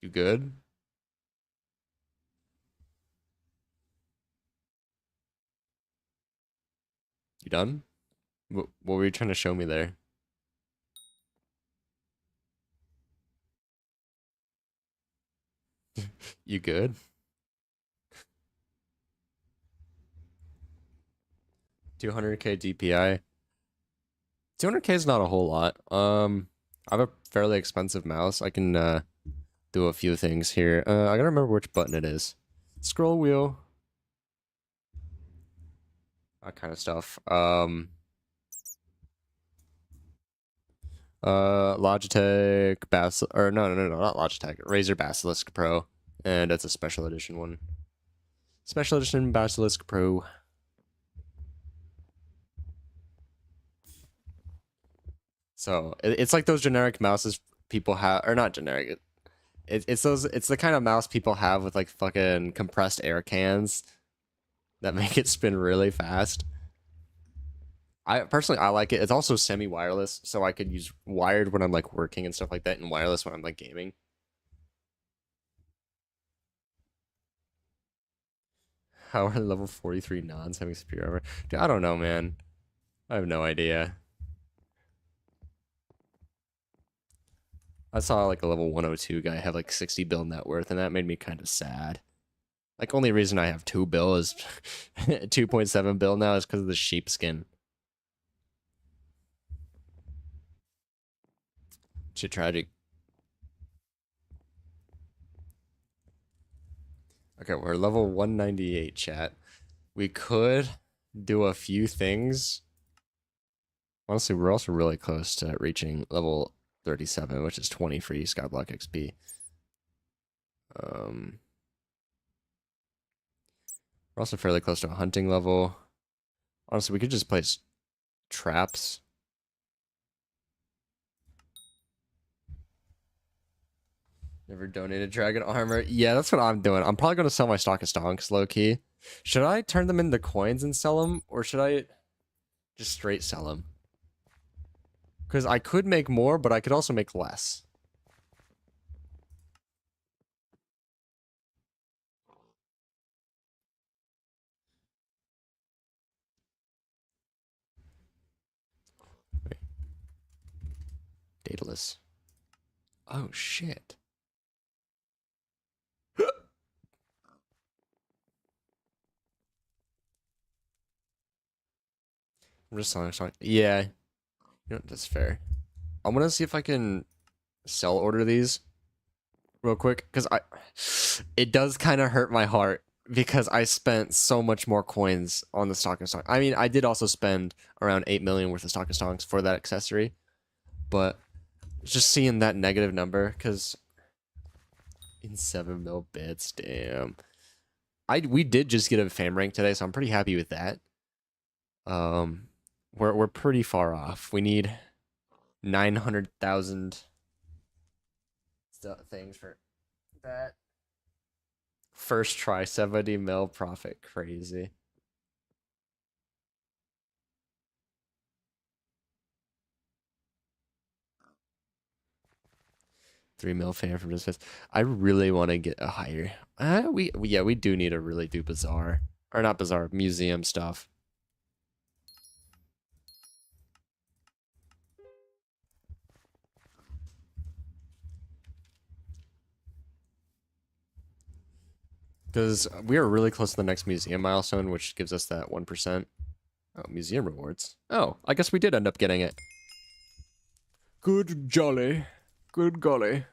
You good? You done? What were you trying to show me there? You good? 200k DPI. 200k is not a whole lot. I have a fairly expensive mouse. I can do a few things here. I gotta remember which button it is. Scroll wheel. That kind of stuff. Logitech or no, not Logitech. Razer Basilisk Pro, and it's a special edition one. Special edition Basilisk Pro. So it's like those generic mouses people have, or not generic. It's those. It's the kind of mouse people have with like fucking compressed air cans that make it spin really fast. I personally I like it. It's also semi-wireless, so I could use wired when I'm like working and stuff like that, and wireless when I'm like gaming. How are level 43 nons having superior armor? Dude, I don't know, man. I have no idea. I saw like a level 102 guy have like 60 bill net worth, and that made me kind of sad. Like, only reason I have 2 bill is 2.7 bill now is because of the sheepskin. Shit, tragic. Okay, we're level 198, chat. We could do a few things. Honestly, we're also really close to reaching level 37, which is 20 free Skyblock XP. We're also fairly close to a hunting level. Honestly, we could just place traps. Never donated dragon armor. Yeah, that's what I'm doing. I'm probably going to sell my stock of stonks, low-key. Should I turn them into coins and sell them? Or should I just straight sell them? Because I could make more, but I could also make less. Wait. Daedalus. Oh, shit. I'm just selling stock. Yeah. You know, that's fair. I'm going to see if I can sell order these real quick. Because it does kind of hurt my heart. Because I spent so much more coins on the stock of stonks. I mean, I did also spend around 8 million worth of stock of stonks for that accessory. But just seeing that negative number, because in 7 mil bits, damn. We did just get a fam rank today, so I'm pretty happy with that. We're pretty far off. We need 900,000 things for that. First try, 70 mil profit, crazy. $3 mil fan from just I really want to get a higher. We do need to really do bazaar, or not bazaar, museum stuff. Because we are really close to the next museum milestone, which gives us that 1%. Oh, museum rewards. Oh, I guess we did end up getting it. Good jolly. Good golly.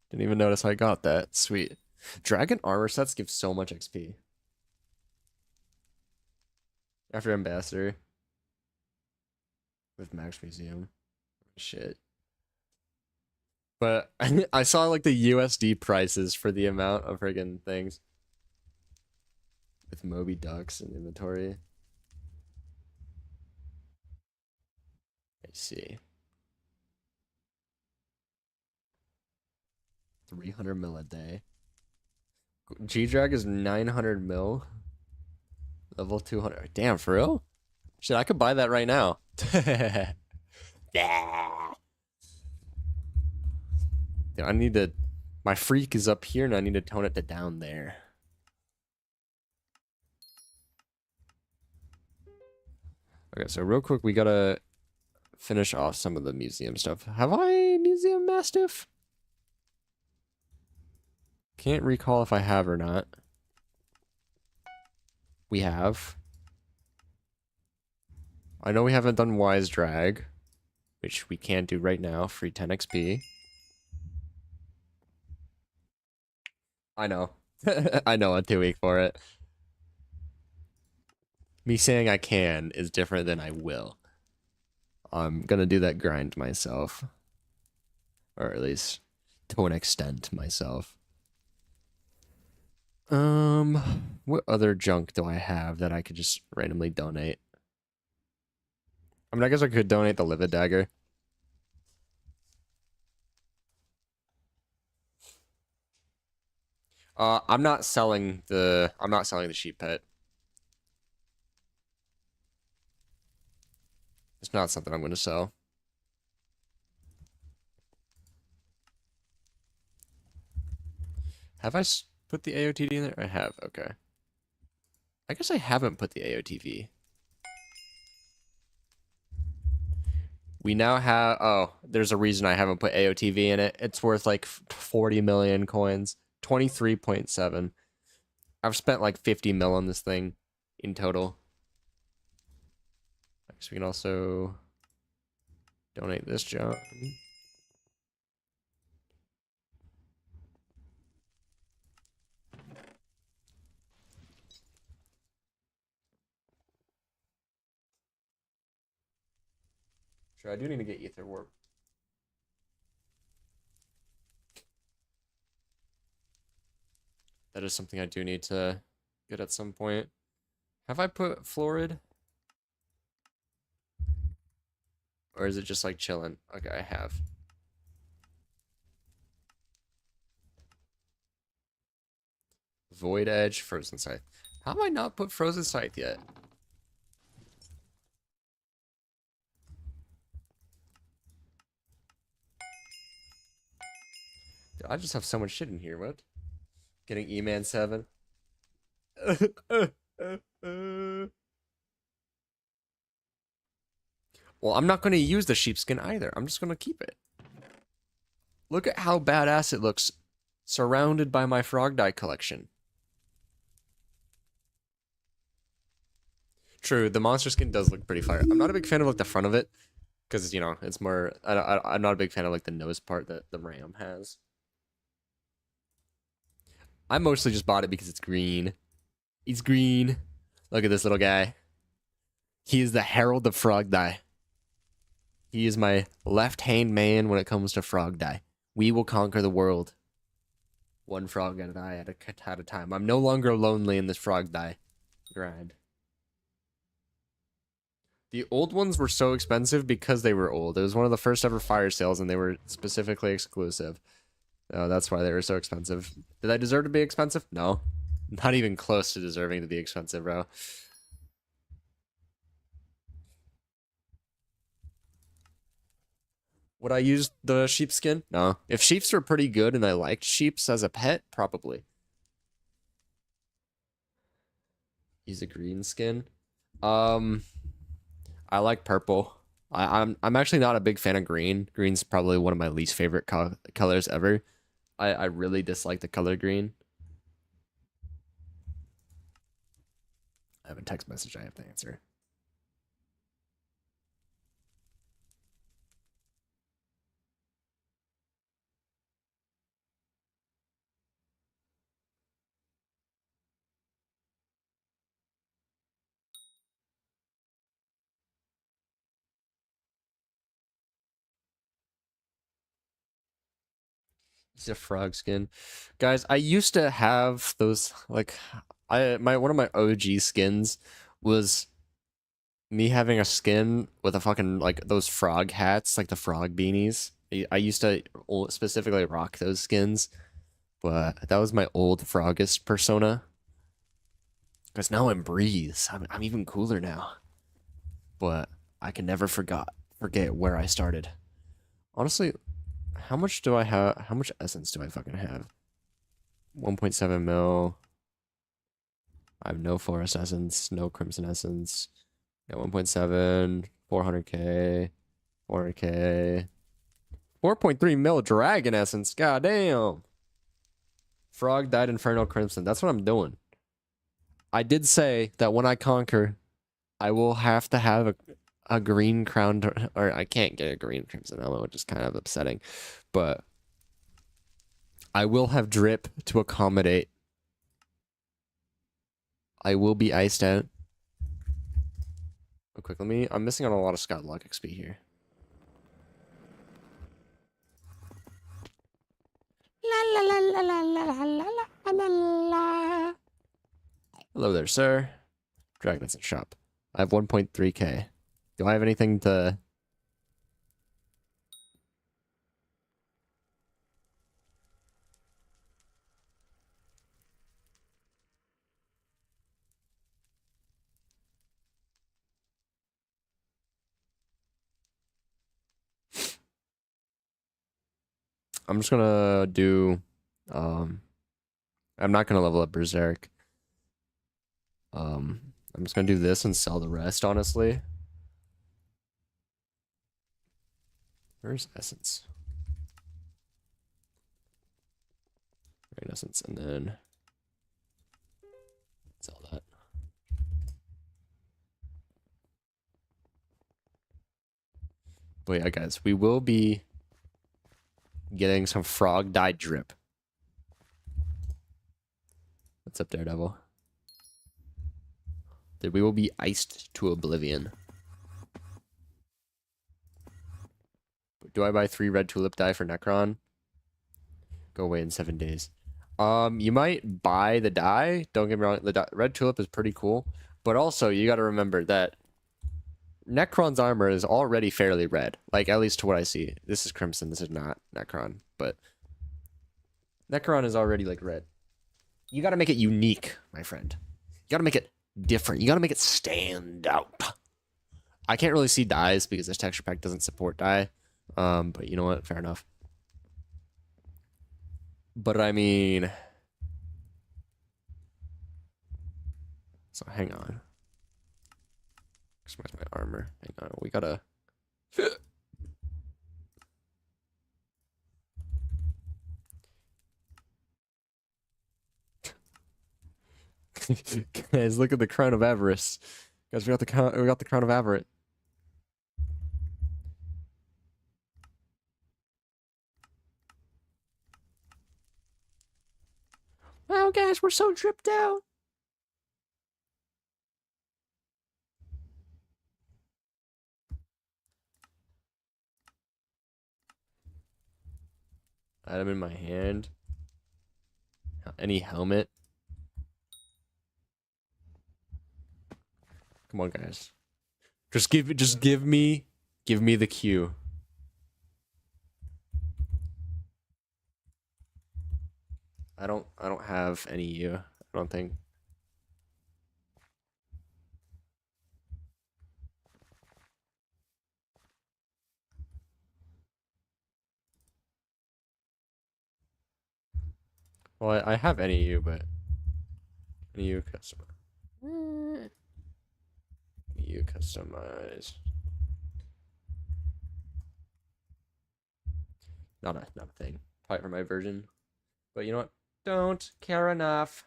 Didn't even notice I got that. Sweet. Dragon armor sets give so much XP. After Ambassador. With Max Museum. Shit. But I saw like the USD prices for the amount of friggin' things with Moby Ducks in inventory. I see. 300 mil a day. G-Drag is 900 mil. Level 200. Damn, for real? Shit, I could buy that right now. Yeah. Dude, I need to. My freak is up here, and I need to tone it to down there. Okay, so real quick, we gotta finish off some of the museum stuff. Have I museum mastiff? Can't recall if I have or not. We have. I know we haven't done wise drag, which we can do right now. Free 10 XP. I know. I know I'm too weak for it. Me saying I can is different than I will. I'm gonna do that grind myself. Or at least to an extent myself. What other junk do I have that I could just randomly donate? I mean, I guess I could donate the Livid Dagger. I'm not selling the sheep pet. It's not something I'm going to sell. Have I put the AOTD in there? I have. Okay. I guess I haven't put the AOTV. We now have... Oh, there's a reason I haven't put AOTV in it. It's worth like 40 million coins. 23.7. I've spent like 50 mil on this thing in total. So we can also donate this junk. Sure, I do need to get Ether Warp. That is something I do need to get at some point. Have I put Florid? Or is it just like chilling? Okay, I have. Void Edge, Frozen Scythe. How have I not put Frozen Scythe yet? Dude, I just have so much shit in here, what? Getting E-Man 7. Well, I'm not going to use the sheepskin either. I'm just going to keep it. Look at how badass it looks surrounded by my frog dye collection. True, the monster skin does look pretty fire. I'm not a big fan of like the front of it because, you know, it's more... I'm not a big fan of like the nose part that the ram has. I mostly just bought it because it's green. It's green. Look at this little guy. He is the herald of frog dye. He is my left-hand man when it comes to frog dye. We will conquer the world. One frog at a time. I'm no longer lonely in this frog dye grind. The old ones were so expensive because they were old. It was one of the first ever fire sales and they were specifically exclusive. Oh, that's why they were so expensive. Did I deserve to be expensive? No. Not even close to deserving to be expensive, bro. Would I use the sheepskin? No. If sheeps were pretty good and I liked sheeps as a pet, probably. Use a green skin. I like purple. I'm actually not a big fan of green. Green's probably one of my least favorite colors ever. I really dislike the color green. I have a text message I have to answer. It's a frog skin. Guys, I used to have those, like, one of my OG skins was me having a skin with a fucking, like, those frog hats, like the frog beanies. I used to specifically rock those skins, but that was my old Frogist persona. Because now I'm Breeze. I'm even cooler now. But I can never forget where I started. Honestly, how much do I have? How much essence do I fucking have? 1.7 mil. I have no forest essence, no crimson essence. Yeah, 1.7, 400k, 400k, 4.3 mil dragon essence. God damn. Frog dyed Inferno Crimson. That's what I'm doing. I did say that when I conquer, I will have to have a green crown, or I can't get a green crimson element, which is kind of upsetting. But I will have drip to accommodate. I will be iced out. Real quick, I'm missing on a lot of Skyblock XP here. La la la la la la la la la la. Hello there, sir. Dragon Essence shop. I have 1.3k. Do I have anything to... I'm just gonna do... I'm not gonna level up Berserk. I'm just gonna do this and sell the rest, honestly. Where's Essence? Right, Essence, and then... sell that. But yeah, guys, we will be getting some frog dye drip. What's up, Daredevil? That we will be iced to oblivion. Do I buy 3 red tulip dye for Necron? Go away in 7 days. You might buy the dye. Don't get me wrong. The red tulip is pretty cool. But also, you got to remember that Necron's armor is already fairly red. Like, at least to what I see. This is Crimson. This is not Necron. But Necron is already, like, red. You got to make it unique, my friend. You got to make it different. You got to make it stand out. I can't really see dyes because this texture pack doesn't support dye. But you know what? Fair enough. But I mean... so hang on. Where's my armor? Hang on. We gotta... Guys, look at the crown of avarice. Guys, we got the crown of avarice. Wow, guys, we're so dripped out. Item in my hand. Any helmet. Come on, guys. Just give me the cue. I don't have any you. I don't think. Well, I have any you, but any you customer. You customize. Not a thing. Probably for my version. But you know what? Don't care enough.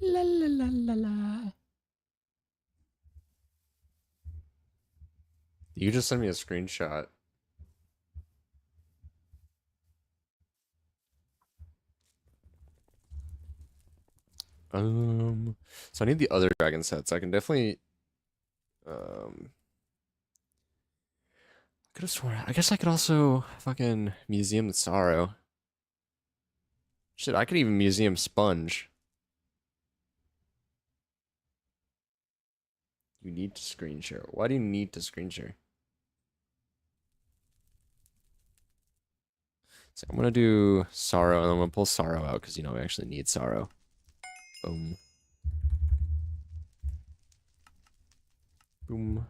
La la la la la. You just sent me a screenshot. So I need the other dragon sets. I can definitely, um, could have sworn. I guess I could also fucking museum the sorrow. Shit, I could even museum sponge. You need to screen share. Why do you need to screen share? So I'm gonna do sorrow, and I'm gonna pull sorrow out because you know we actually need sorrow. Boom. Boom.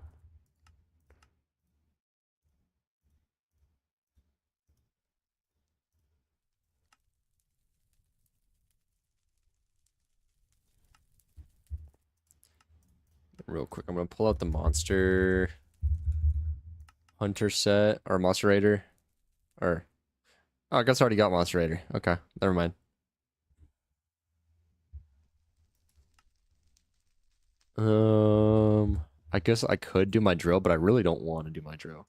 Real quick, I'm gonna pull out the monster hunter set or monster raider, or oh, I guess I already got monster raider. Okay, never mind. I guess I could do my drill, but I really don't want to do my drill.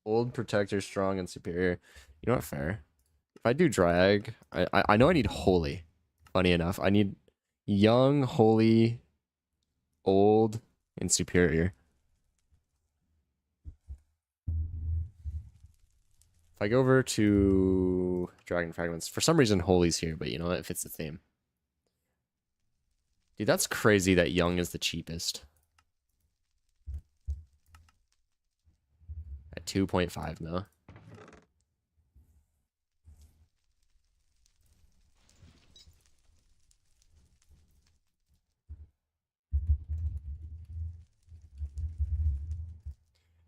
Old protector, strong and superior. You know what? Fair. If I do drag, I know I need holy. Funny enough, I need young, holy, old, and superior. If I go over to dragon fragments, for some reason holy's here, but you know what? It fits the theme. Dude, that's crazy that young is the cheapest. At 2.5 mil.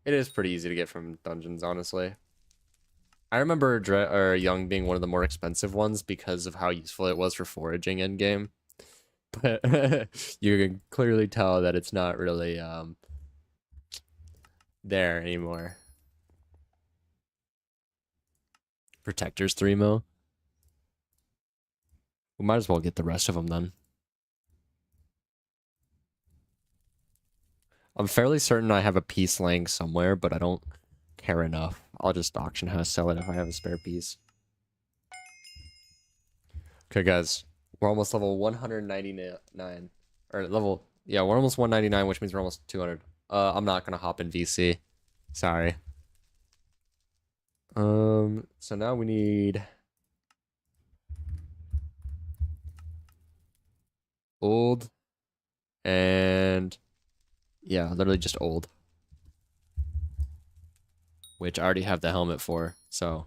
It is pretty easy to get from dungeons, honestly. I remember Young being one of the more expensive ones because of how useful it was for foraging in game. But you can clearly tell that it's not really there anymore. Protectors 3 mil. We might as well get the rest of them then. I'm fairly certain I have a piece laying somewhere, but I don't care enough. I'll just auction house sell it if I have a spare piece. Okay, guys. We're almost level 199. Or level... Yeah, we're almost 199, which means we're almost 200. I'm not gonna hop in VC. Sorry. So now we need... Old. And... Yeah, literally just old. Which I already have the helmet for, so...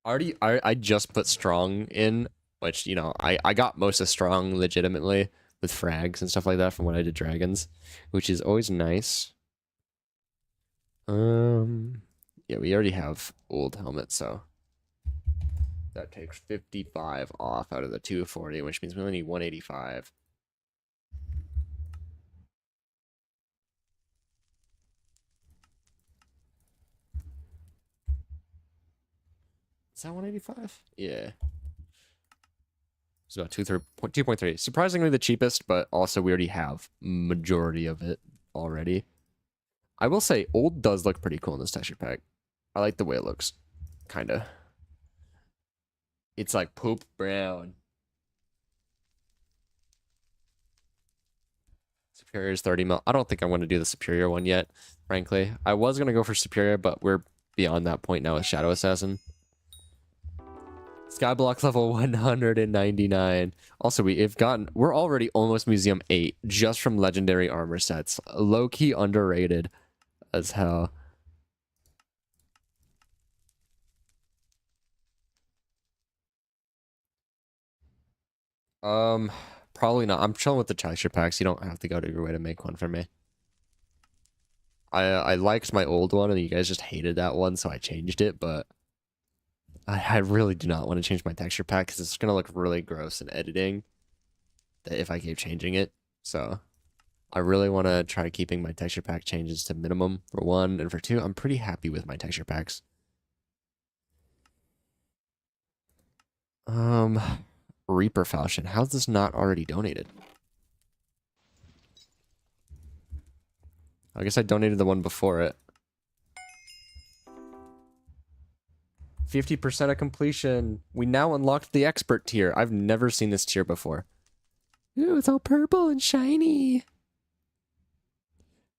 I just put strong in, which, you know, I got most of strong legitimately with frags and stuff like that from when I did dragons, which is always nice. Yeah, we already have old helmet, so that takes 55 off out of the 240, which means we only need 185. Is that 185? Yeah. It's about 2.3. Surprisingly the cheapest, but also we already have majority of it already. I will say old does look pretty cool in this texture pack. I like the way it looks. Kinda. It's like poop brown. Superior is 30 mil. I don't think I'm going to do the superior one yet, frankly. I was going to go for superior, but we're beyond that point now with Shadow Assassin. Skyblock level 199. Also, we're already almost Museum 8 just from legendary armor sets. Low-key underrated as hell. Probably not. I'm chilling with the texture packs. You don't have to go to your way to make one for me. I liked my old one, and you guys just hated that one, so I changed it, but I really do not want to change my texture pack because it's going to look really gross in editing if I keep changing it. So I really want to try keeping my texture pack changes to minimum for one, and for two, I'm pretty happy with my texture packs. Reaper Falchion. How's this not already donated? I guess I donated the one before it. 50% of completion. We now unlocked the expert tier. I've never seen this tier before. Ooh, it's all purple and shiny.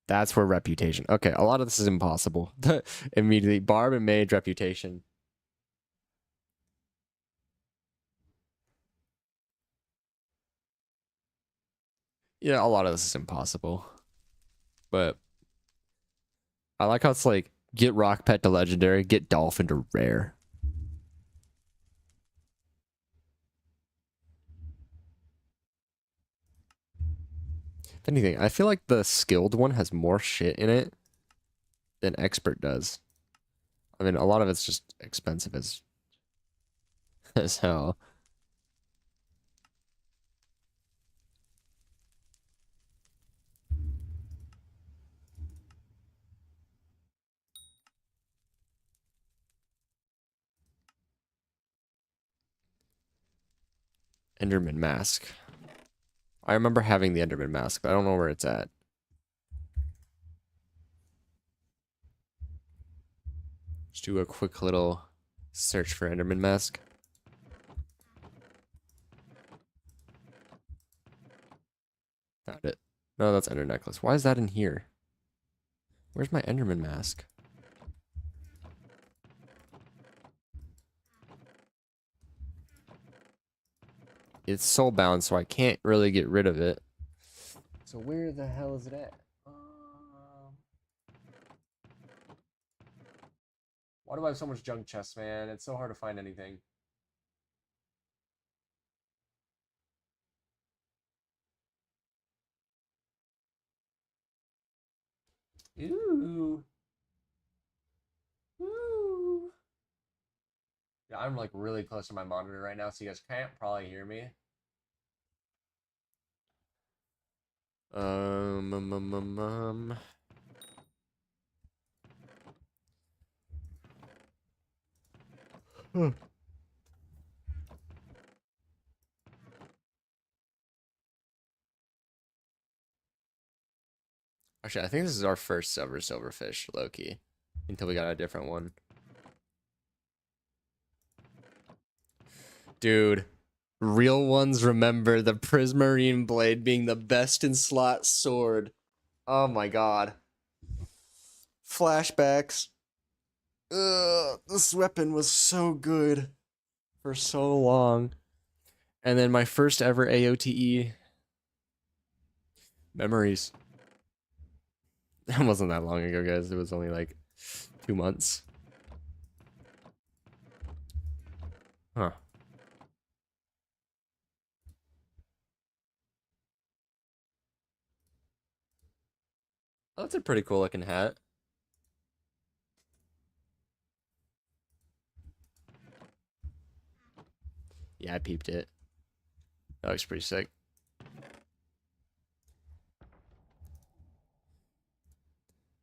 That's where reputation. Okay, a lot of this is impossible. Immediately, Barb and Mage reputation. Yeah, a lot of this is impossible. But I like how it's like, get Rock Pet to Legendary, get Dolphin to Rare. If anything, I feel like the skilled one has more shit in it than Expert does. I mean, a lot of it's just expensive as hell. Enderman Mask. I remember having the Enderman Mask, but I don't know where it's at. Just do a quick little search for Enderman Mask. Found it. No, that's Ender Necklace. Why is that in here? Where's my Enderman Mask? It's soulbound, so I can't really get rid of it. So where the hell is it at? Why do I have so much junk chests, man? It's so hard to find anything. Ooh. Ooh. Yeah, I'm like really close to my monitor right now, so you guys can't probably hear me. Um, um, um, um, um. Actually, I think this is our first silverfish, low-key. Until we got a different one. Dude, real ones remember the Prismarine Blade being the best in slot sword. Oh my god. Flashbacks. Ugh, this weapon was so good for so long. And then my first ever AOTE. Memories. That wasn't that long ago, guys. It was only like 2 months. Huh. Oh, that's a pretty cool looking hat. Yeah, I peeped it. That looks pretty sick.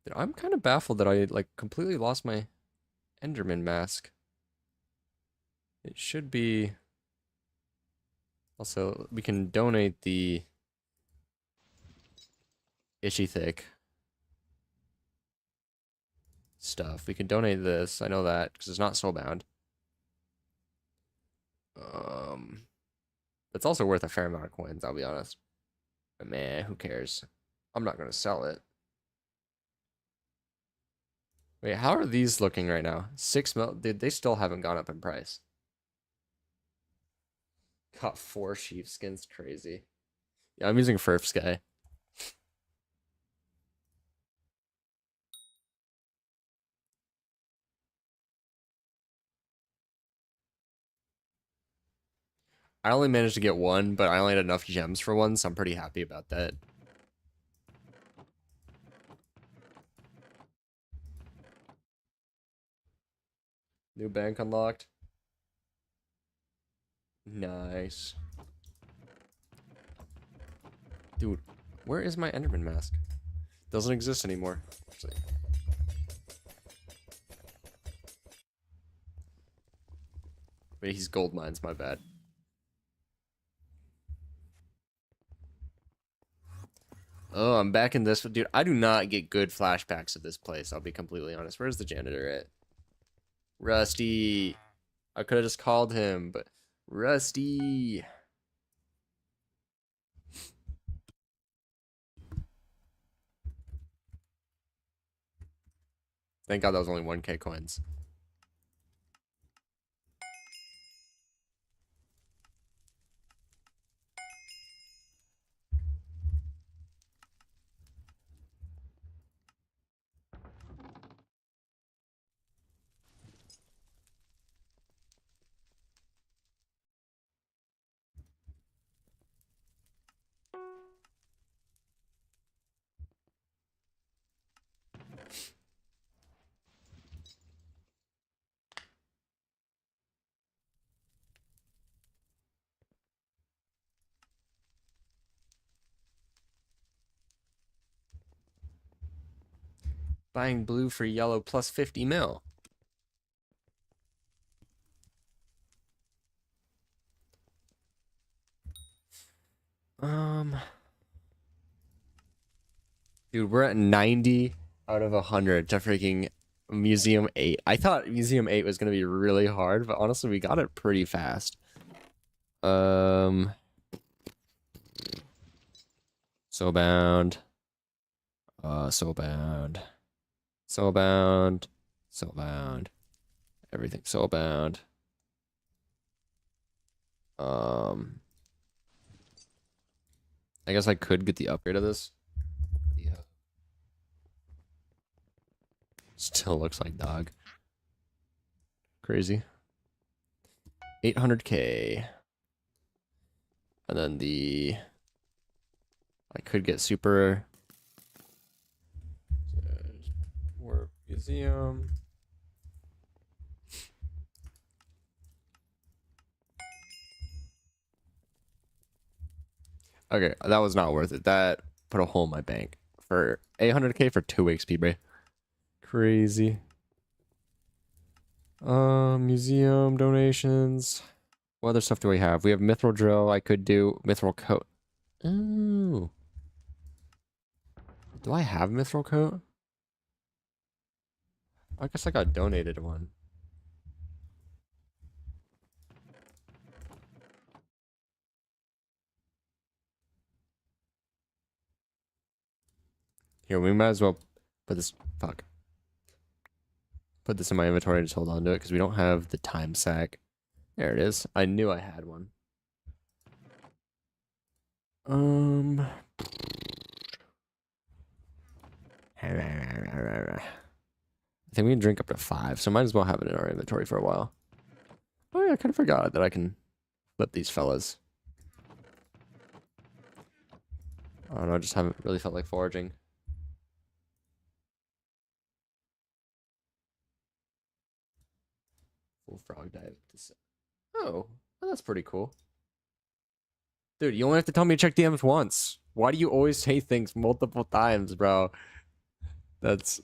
Dude, I'm kind of baffled that I like completely lost my Enderman mask. It should be. Also, we can donate the Itchy Thick stuff. We can donate this. I know that because it's not soulbound. It's also worth a fair amount of coins, I'll be honest. But man, who cares? I'm not gonna sell it. Wait, how are these looking right now? 6 mil. Dude, they still haven't gone up in price. Got 4 sheepskins, crazy. Yeah, I'm using Furf Sky. I only managed to get one, but I only had enough gems for one, so I'm pretty happy about that. New bank unlocked. Nice. Dude, where is my Enderman mask? Doesn't exist anymore. Actually. Wait, he's gold mines, my bad. Oh, I'm back in this. Dude, I do not get good flashbacks of this place. I'll be completely honest. Where's the janitor at? Rusty. I could have just called him, but Rusty. Thank God that was only 1K coins. Buying blue for yellow plus 50 mil. Dude, we're at 90 out of 100 to freaking Museum 8. I thought Museum 8 was going to be really hard, but honestly, we got it pretty fast. Soulbound. Soulbound. Soulbound. Soulbound. Everything soulbound. I guess I could get the upgrade of this. Yeah. Still looks like dog. Crazy. 800K. And then I could get super Warp Museum. Okay, that was not worth it. That put a hole in my bank for 800K for 2 XP, bro. Crazy. Museum donations. What other stuff do we have? We have mithril drill. I could do mithril coat. Ooh. Do I have mithril coat? I guess I got donated one. Here, we might as well put this. Fuck. Put this in my inventory and just hold on to it because we don't have the time sack. There it is. I knew I had one. I think we can drink up to 5, so might as well have it in our inventory for a while. Oh yeah, I kind of forgot that I can flip these fellas. I don't know, I just haven't really felt like foraging. Full frog dive. Oh, well, that's pretty cool. Dude, you only have to tell me to check DMs once. Why do you always say things multiple times, bro? That's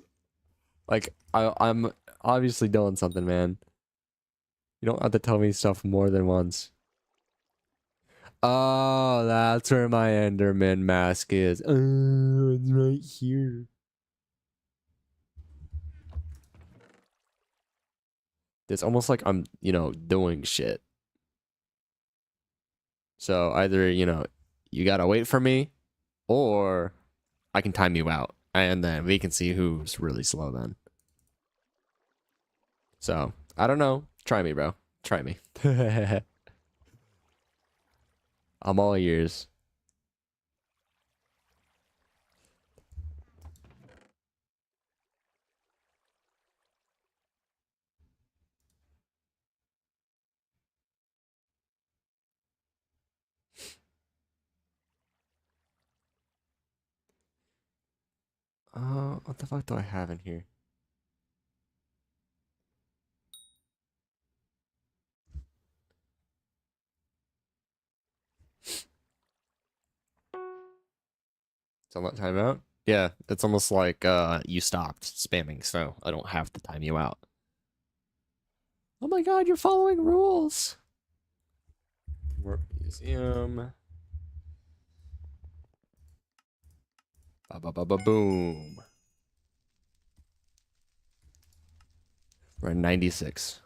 like I'm obviously doing something, man. You don't have to tell me stuff more than once. Oh, that's where my Enderman mask is. Oh, it's right here. It's almost like I'm, doing shit. So either, you gotta wait for me, or I can time you out. And then we can see who's really slow then. So, I don't know. Try me, bro. Try me. I'm all ears. What the fuck do I have in here? It's on that timeout? Yeah, it's almost like you stopped spamming, so I don't have to time you out. Oh my god, you're following rules. Warp Museum. Ba ba ba ba boom. We're at 96.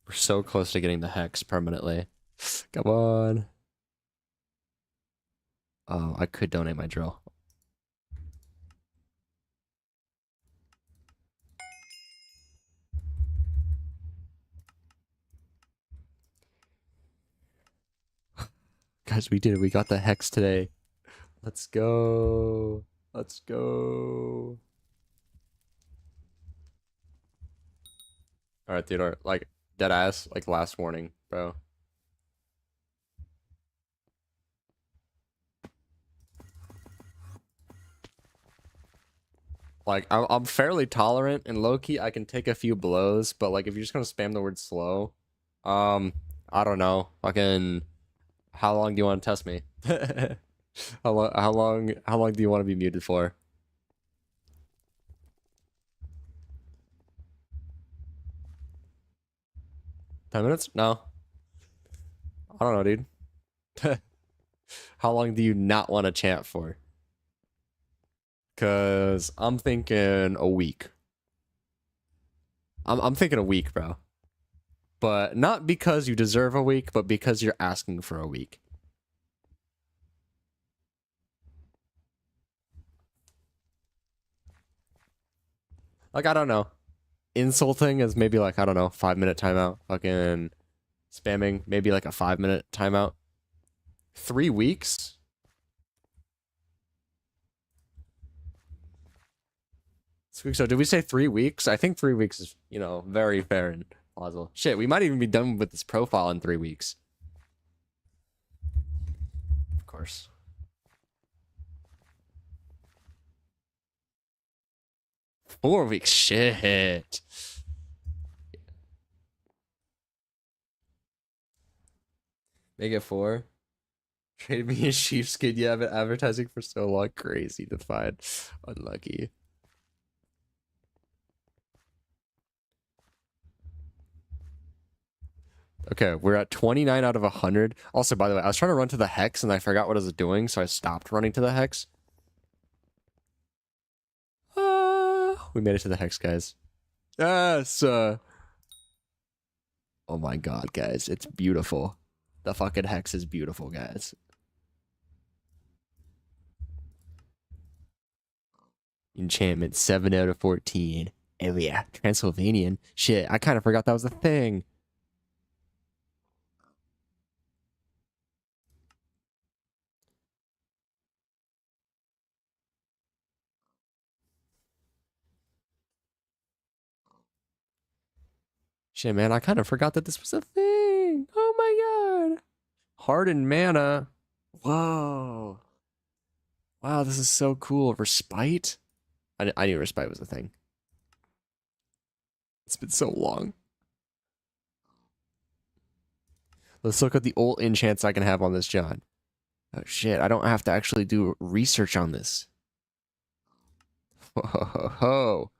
We're so close to getting the hex permanently. Come on. Oh, I could donate my drill. Guys, we did it. We got the hex today. Let's go. Let's go. All right, Theodore. Like, dead ass. Like, last warning, bro. Like, I'm fairly tolerant and low-key. I can take a few blows, but, like, if you're just gonna spam the word slow, I don't know. Fucking, how long do you want to test me? How long do you want to be muted for? 10 minutes? No. I don't know, dude. How long do you not want to chant for? Cause I'm thinking a week. I'm thinking a week, bro. But not because you deserve a week, but because you're asking for a week. Like, I don't know. Insulting is maybe like, I don't know, 5-minute timeout. Fucking spamming, maybe like a 5-minute timeout. 3 weeks? So did we say 3 weeks? I think 3 weeks is, you know, very fair and plausible. Shit, we might even be done with this profile in 3 weeks. Of course. Four weeks, shit. Make it 4. Trade me a sheepskin. Yeah, I've been advertising for so long. Crazy to find. Unlucky. Okay, we're at 29 out of 100. Also, by the way, I was trying to run to the hex and I forgot what I was doing, so I stopped running to the hex. We made it to the hex, guys. Yes! Oh my god, guys. It's beautiful. The fucking hex is beautiful, guys. Enchantment, 7 out of 14. Oh yeah, Transylvanian. Shit, I kind of forgot that was a thing. Shit, man, I kind of forgot that this was a thing. Oh my god. Hardened mana. Whoa. Wow, this is so cool. Respite? I knew Respite was a thing. It's been so long. Let's look at the old enchants I can have on this John. Oh shit, I don't have to actually do research on this. Whoa.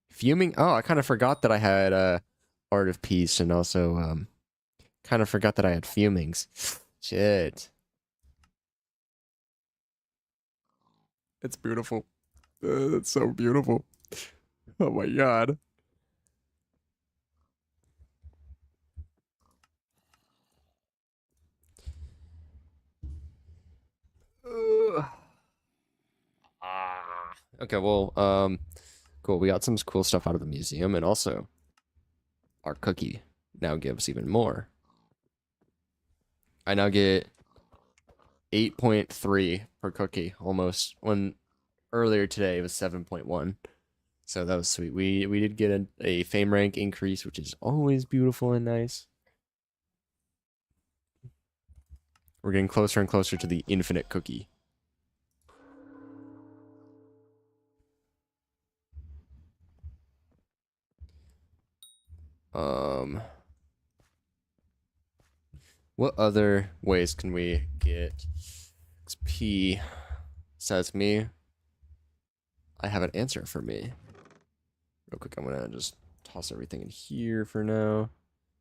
Fuming? Oh, I kind of forgot that I had Art of Peace and also kind of forgot that I had Fumings. Shit. It's beautiful. It's so beautiful. Oh my god. Okay, well, cool. We got some cool stuff out of the museum, and also our cookie now gives even more. I now get 8.3 per cookie, almost. When earlier today it was 7.1. So that was sweet. We did get a fame rank increase, which is always beautiful and nice. We're getting closer and closer to the infinite cookie. What other ways can we get XP? Says me. I have an answer for me. Real quick, I'm gonna just toss everything in here for now,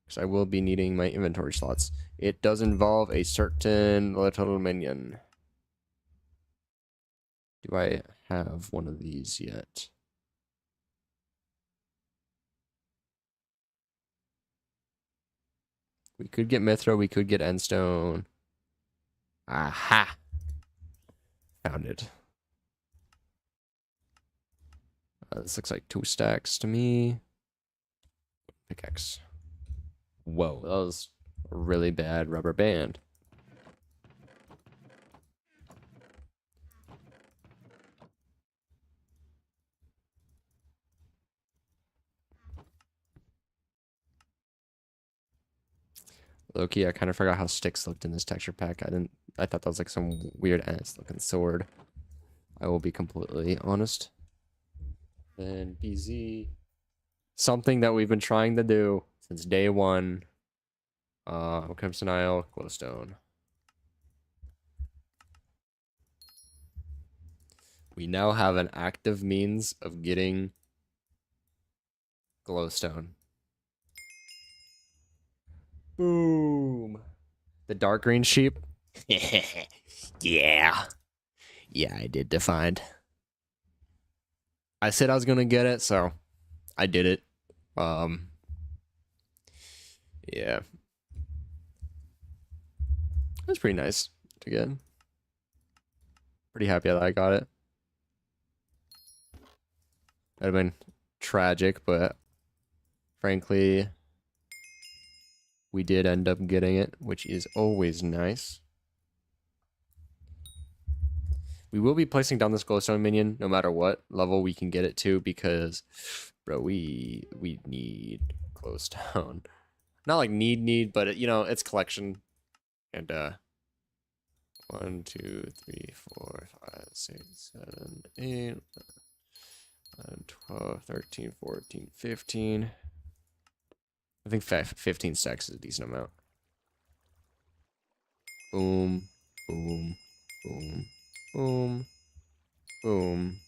because I will be needing my inventory slots. It does involve a certain little minion. Do I have one of these yet? We could get Mithra. We could get Endstone. Aha! Found it. This looks like 2 stacks to me. Pickaxe. Whoa, that was a really bad rubber band. Loki, I kind of forgot how sticks looked in this texture pack. I thought that was like some weird ass looking sword. I will be completely honest. Then BZ. Something that we've been trying to do since day one. Crimson Isle, glowstone. We now have an active means of getting glowstone. Boom. The dark green sheep. Yeah. Yeah, I did find. I said I was gonna get it, so I did it. Yeah. That's pretty nice to get. Pretty happy that I got it. That'd have been tragic, but frankly, we did end up getting it, which is always nice. We will be placing down this glowstone minion no matter what level we can get it to because, bro, we need glowstone. Not like need, but you know, it's collection. And 1, 2, 3, 4, 5, 6, 7, 8, 12, 13, 14, 15. I think 15 stacks is a decent amount. Boom, boom, boom, boom, boom.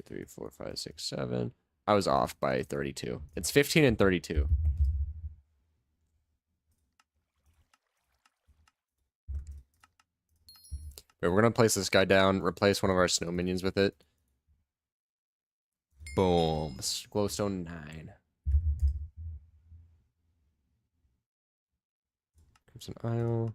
2, 3, 4, 5, 6, 7. I was off by 32. It's 15 and 32. Wait, we're gonna place this guy down, replace one of our snow minions with it. Boom. Glowstone 9. Crimson Isle.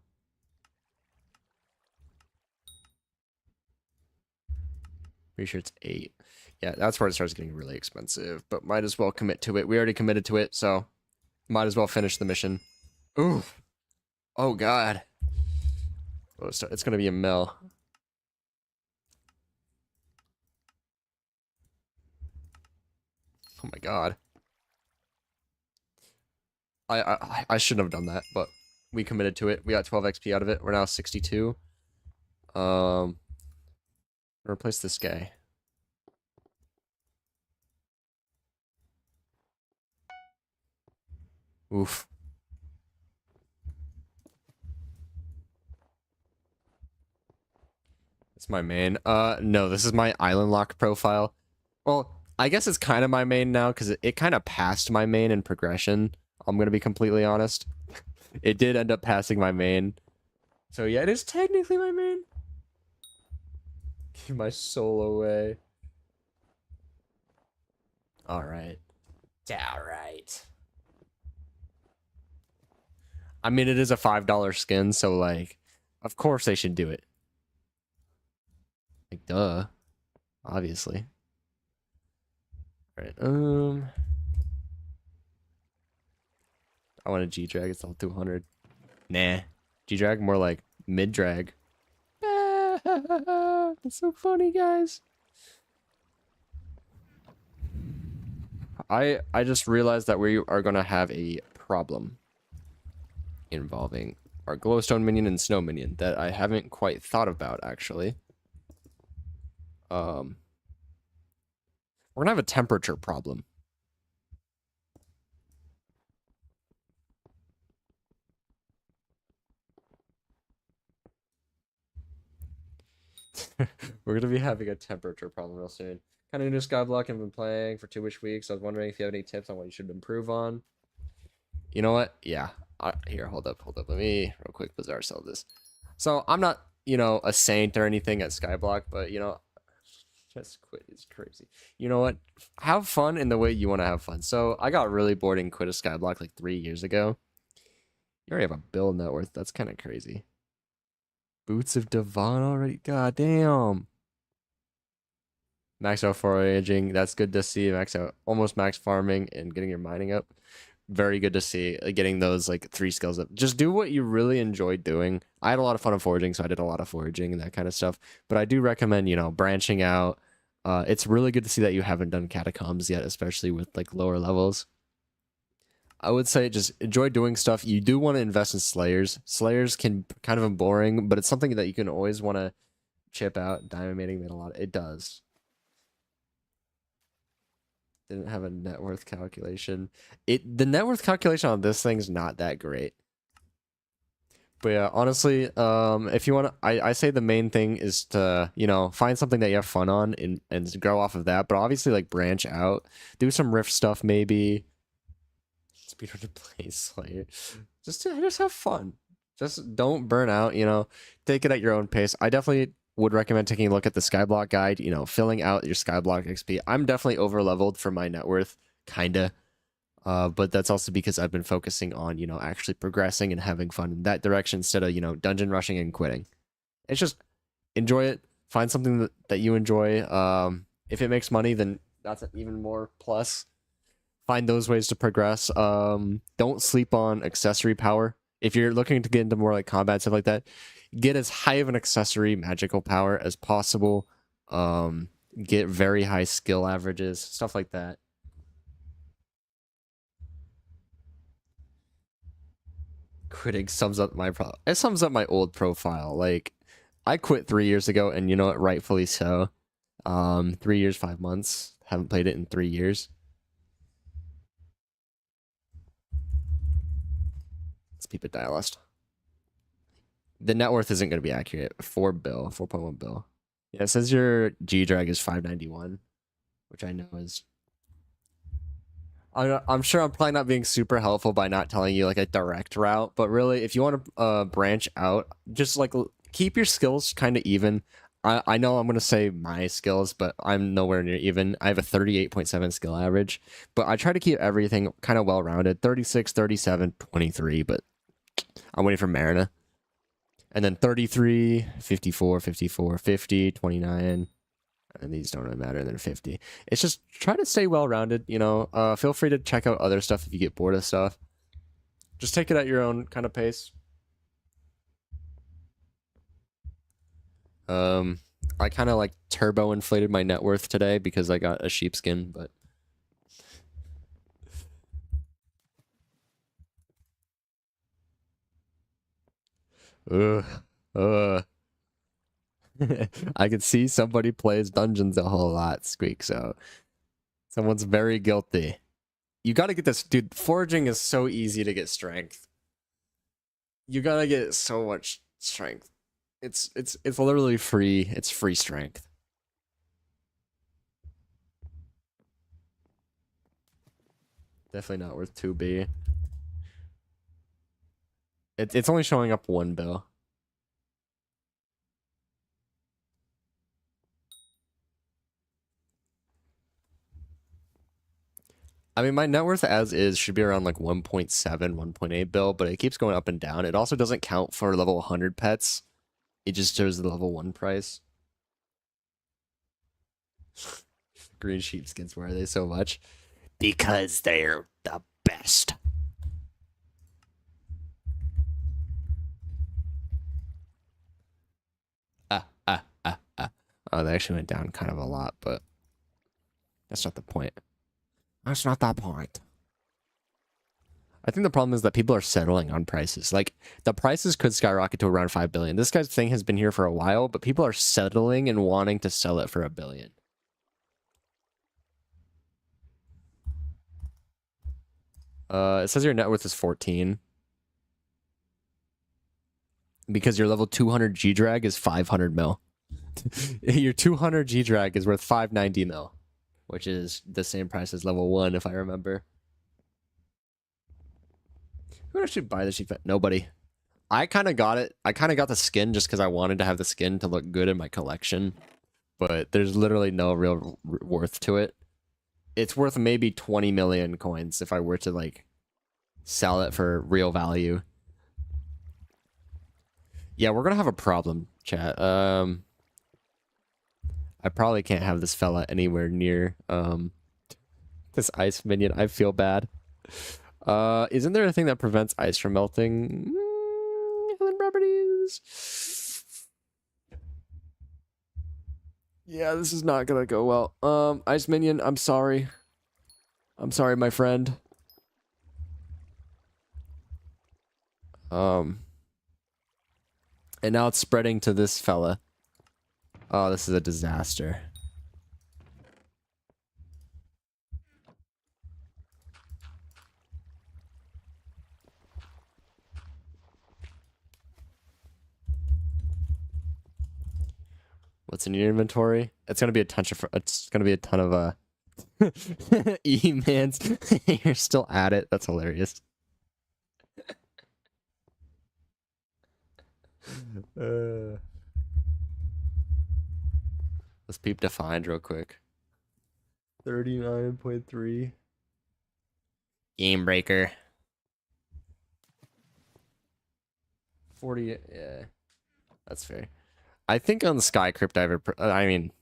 Pretty sure it's 8. Yeah, that's where it starts getting really expensive, but might as well commit to it. We already committed to it, so might as well finish the mission. Ooh. Oh, God. Oh, it's going to be a mill. Oh, my God. I shouldn't have done that, but we committed to it. We got 12 XP out of it. We're now 62. Replace this guy. Oof. It's my main. No, this is my island lock profile. Well, I guess it's kind of my main now because it kind of passed my main in progression. I'm going to be completely honest. It did end up passing my main. So yeah, it is technically my main. Give my soul away. Alright. Alright. I mean, it is a $5 skin, so like, of course they should do it. Like, duh. Obviously. Alright, I want a G-Drag, it's all 200. Nah. G-Drag, more like mid-drag. That's so funny, guys. I just realized that we are gonna have a problem involving our glowstone minion and snow minion that I haven't quite thought about, actually. We're gonna have a temperature problem. We're gonna be having a temperature problem real soon. Kind of new to Skyblock and been playing for 2-ish weeks. I was wondering if you have any tips on what you should improve on. You know what? Yeah. Here, hold up. Let me real quick bizarre sell this. So I'm not, you know, a saint or anything at Skyblock, but you know, just quit is crazy. You know what? Have fun in the way you want to have fun. So I got really bored and quit a Skyblock like 3 years ago. You already have a bill net worth. That's kind of crazy. Boots of Devon already. God damn. Max out foraging. That's good to see. Max out almost max farming and getting your mining up. Very good to see getting those like 3 skills up. Just do what you really enjoy doing. I had a lot of fun of foraging, so I did a lot of foraging and that kind of stuff. But I do recommend, you know, branching out. It's really good to see that you haven't done catacombs yet, especially with like lower levels. I would say just enjoy doing stuff. You do want to invest in Slayers. Slayers can kind of be boring, but it's something that you can always want to chip out. Diamond mating made a lot. It does. Didn't have a net worth calculation. The net worth calculation on this thing's not that great. But yeah, honestly, if you want to, I say the main thing is to, you know, find something that you have fun on and grow off of that. But obviously, like, branch out. Do some Rift stuff, maybe. Speedrun to play Slayer. Just have fun. Just don't burn out, you know. Take it at your own pace. I definitely would recommend taking a look at the Skyblock guide, you know, filling out your Skyblock XP. I'm definitely over leveled for my net worth, kinda. But that's also because I've been focusing on, you know, actually progressing and having fun in that direction instead of, you know, dungeon rushing and quitting. It's just enjoy it. Find something that you enjoy. If it makes money, then that's an even more plus. Find those ways to progress. Don't sleep on accessory power. If you're looking to get into more like combat stuff like that, get as high of an accessory magical power as possible. Get very high skill averages, stuff like that. Quitting sums up my it sums up my old profile. Like, I quit 3 years ago, and you know what, rightfully so. 3 years, 5 months. Haven't played it in 3 years. Let's peep at Dialist. The net worth isn't going to be accurate. 4.1 bill. Yeah, it says your G drag is 591, which I know is. I'm sure I'm probably not being super helpful by not telling you like a direct route, but really, if you want to branch out, just like keep your skills kind of even. I know I'm going to say my skills, but I'm nowhere near even. I have a 38.7 skill average, but I try to keep everything kind of well-rounded. 36, 37, 23, but I'm waiting for Marina. And then 33, 54, 54, 50, 29. And these don't really matter. And then 50. It's just try to stay well-rounded, you know. Feel free to check out other stuff if you get bored of stuff. Just take it at your own kind of pace. I kind of like turbo inflated my net worth today because I got a sheepskin, but I could see somebody plays dungeons a whole lot, Squeak, so someone's very guilty. You gotta get this, dude. Foraging is so easy to get strength. You gotta get so much strength. It's literally free. It's free strength. Definitely not worth 2B. It's only showing up 1 bill. I mean, my net worth as is should be around like 1.7, 1.8 bill, but it keeps going up and down. It also doesn't count for level 100 pets. It just shows the level 1 price. Green sheepskins, why are they so much? Because they're the best. Oh, they actually went down kind of a lot, but that's not the point. That's not that point. I think the problem is that people are settling on prices. Like, the prices could skyrocket to around 5 billion. This guy's thing has been here for a while, but people are settling and wanting to sell it for $1 billion. It says your net worth is 14. Because your level 200 G drag is 500 mil. Your 200 G drag is worth 590 mil, which is the same price as level 1, if I remember. Who would actually buy the sheep? Nobody. I kind of got it. I kind of got the skin just because I wanted to have the skin to look good in my collection, but there's literally no real worth to it. It's worth maybe 20 million coins if I were to like sell it for real value. Yeah, we're gonna have a problem, chat. I probably can't have this fella anywhere near this ice minion. I feel bad. Isn't there a thing that prevents ice from melting? Hidden properties. Yeah, this is not gonna go well. Ice minion, I'm sorry. I'm sorry, my friend. And now it's spreading to this fella. Oh, this is a disaster. What's in your inventory? It's gonna be a ton of. It's gonna be a ton of E-mans. You're still at it. That's hilarious. Let's peep defined real quick. 39.3. Game breaker. 40. Yeah, that's fair. I think on the Sky Crypt Diver. I mean,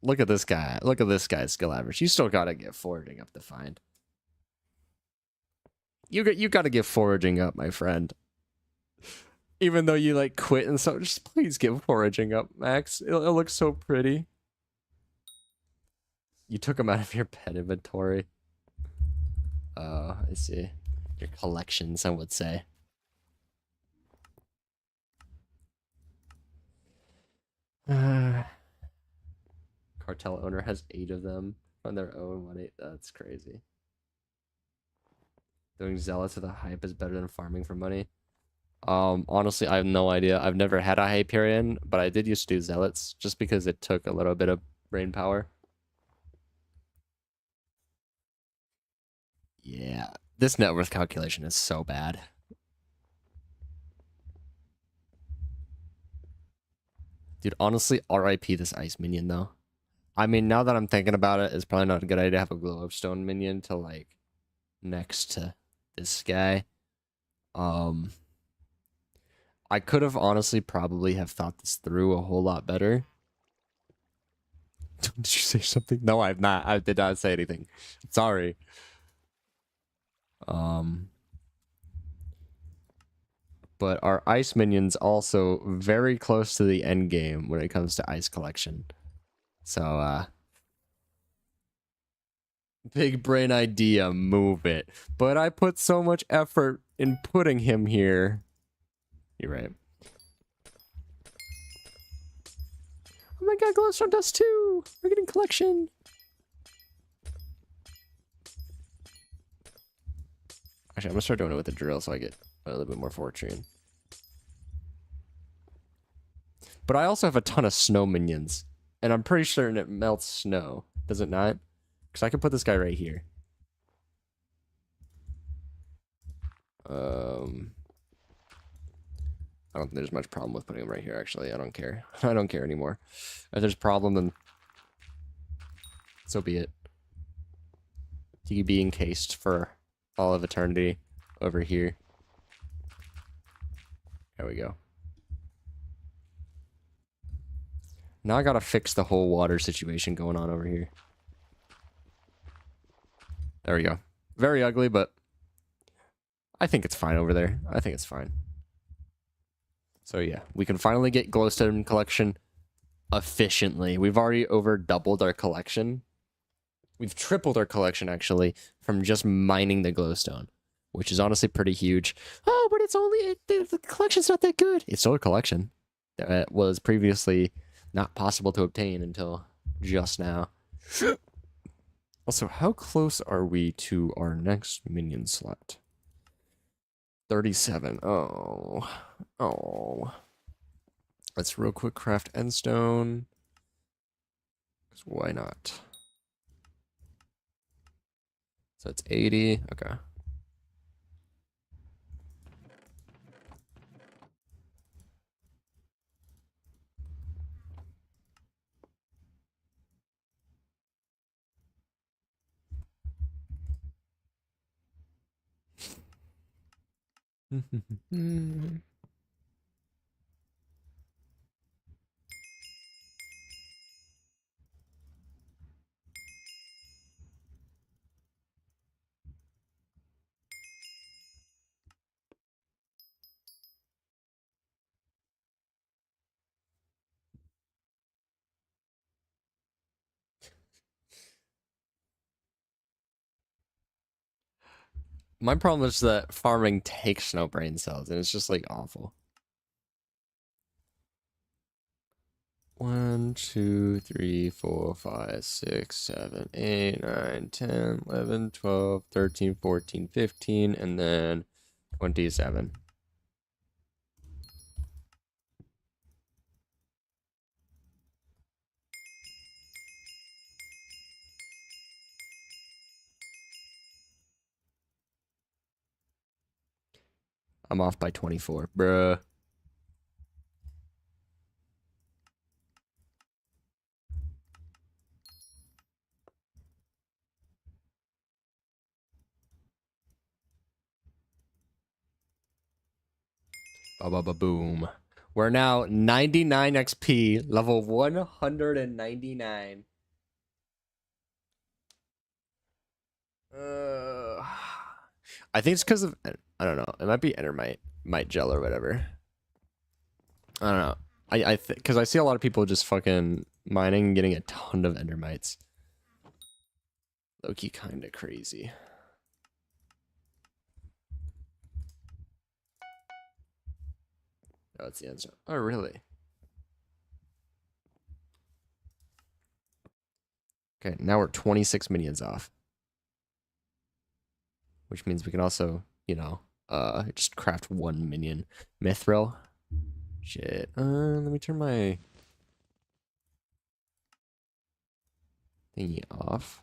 look at this guy. Look at this guy's skill average. You still gotta get foraging up defined. You gotta get foraging up, my friend. Even though you like quit and so, just please get foraging up, Max. It looks so pretty. You took him out of your pet inventory. Oh, I see. Your collection, some would say. Cartel owner has 8 of them on their own. 1-8. That's crazy. Doing zealots with a hype is better than farming for money. Honestly, I have no idea. I've never had a Hyperion, but I did used to do zealots just because it took a little bit of brain power. Yeah, this net worth calculation is so bad. Dude, honestly, RIP this ice minion, though. I mean, now that I'm thinking about it, it's probably not a good idea to have a glowstone minion to, like, next to this guy. I could have honestly probably have thought this through a whole lot better. Did you say something? No, I've not. I did not say anything. Sorry. But our ice minions also very close to the end game when it comes to ice collection. So, big brain idea, move it. But I put so much effort in putting him here. You're right. Oh my god, glowstone dust too! We're getting collection! Actually, I'm gonna start doing it with the drill so I get a little bit more fortune. But I also have a ton of snow minions. And I'm pretty certain it melts snow. Does it not? Because I can put this guy right here. I don't think there's much problem with putting him right here, actually. I don't care. I don't care anymore. If there's a problem, then so be it. He could be encased for all of eternity over here. There we go. Now I gotta fix the whole water situation going on over here. There we go. Very ugly, but I think it's fine over there. I think it's fine. So yeah, we can finally get glowstone collection efficiently. We've already over doubled our collection. We've tripled our collection, actually, from just mining the glowstone, which is honestly pretty huge. Oh, but it's only... the collection's not that good. It's still a collection that was previously not possible to obtain until just now. Also, how close are we to our next minion slot? 37. Oh. Oh. Let's real quick craft endstone. Why not? So it's 80. Okay. My problem is that farming takes no brain cells, and it's just like awful. 1, 2, 3, 4, 5, 6, 7, 8, 9, 10, 11, 12, 13, 14, 15, and then 27. I'm off by 24, bruh. Ba-ba-ba-boom. We're now 99 XP, level 199. I think it's because of, I don't know, it might be Endermite, Mite Gel or whatever. I don't know. Because I see a lot of people just fucking mining and getting a ton of Endermites. Low-key kind of crazy. Oh, it's the answer. Oh, really? Okay, now we're 26 minions off. Which means we can also, you know, just craft 1 minion. Mithril. Shit. Let me turn my thingy off.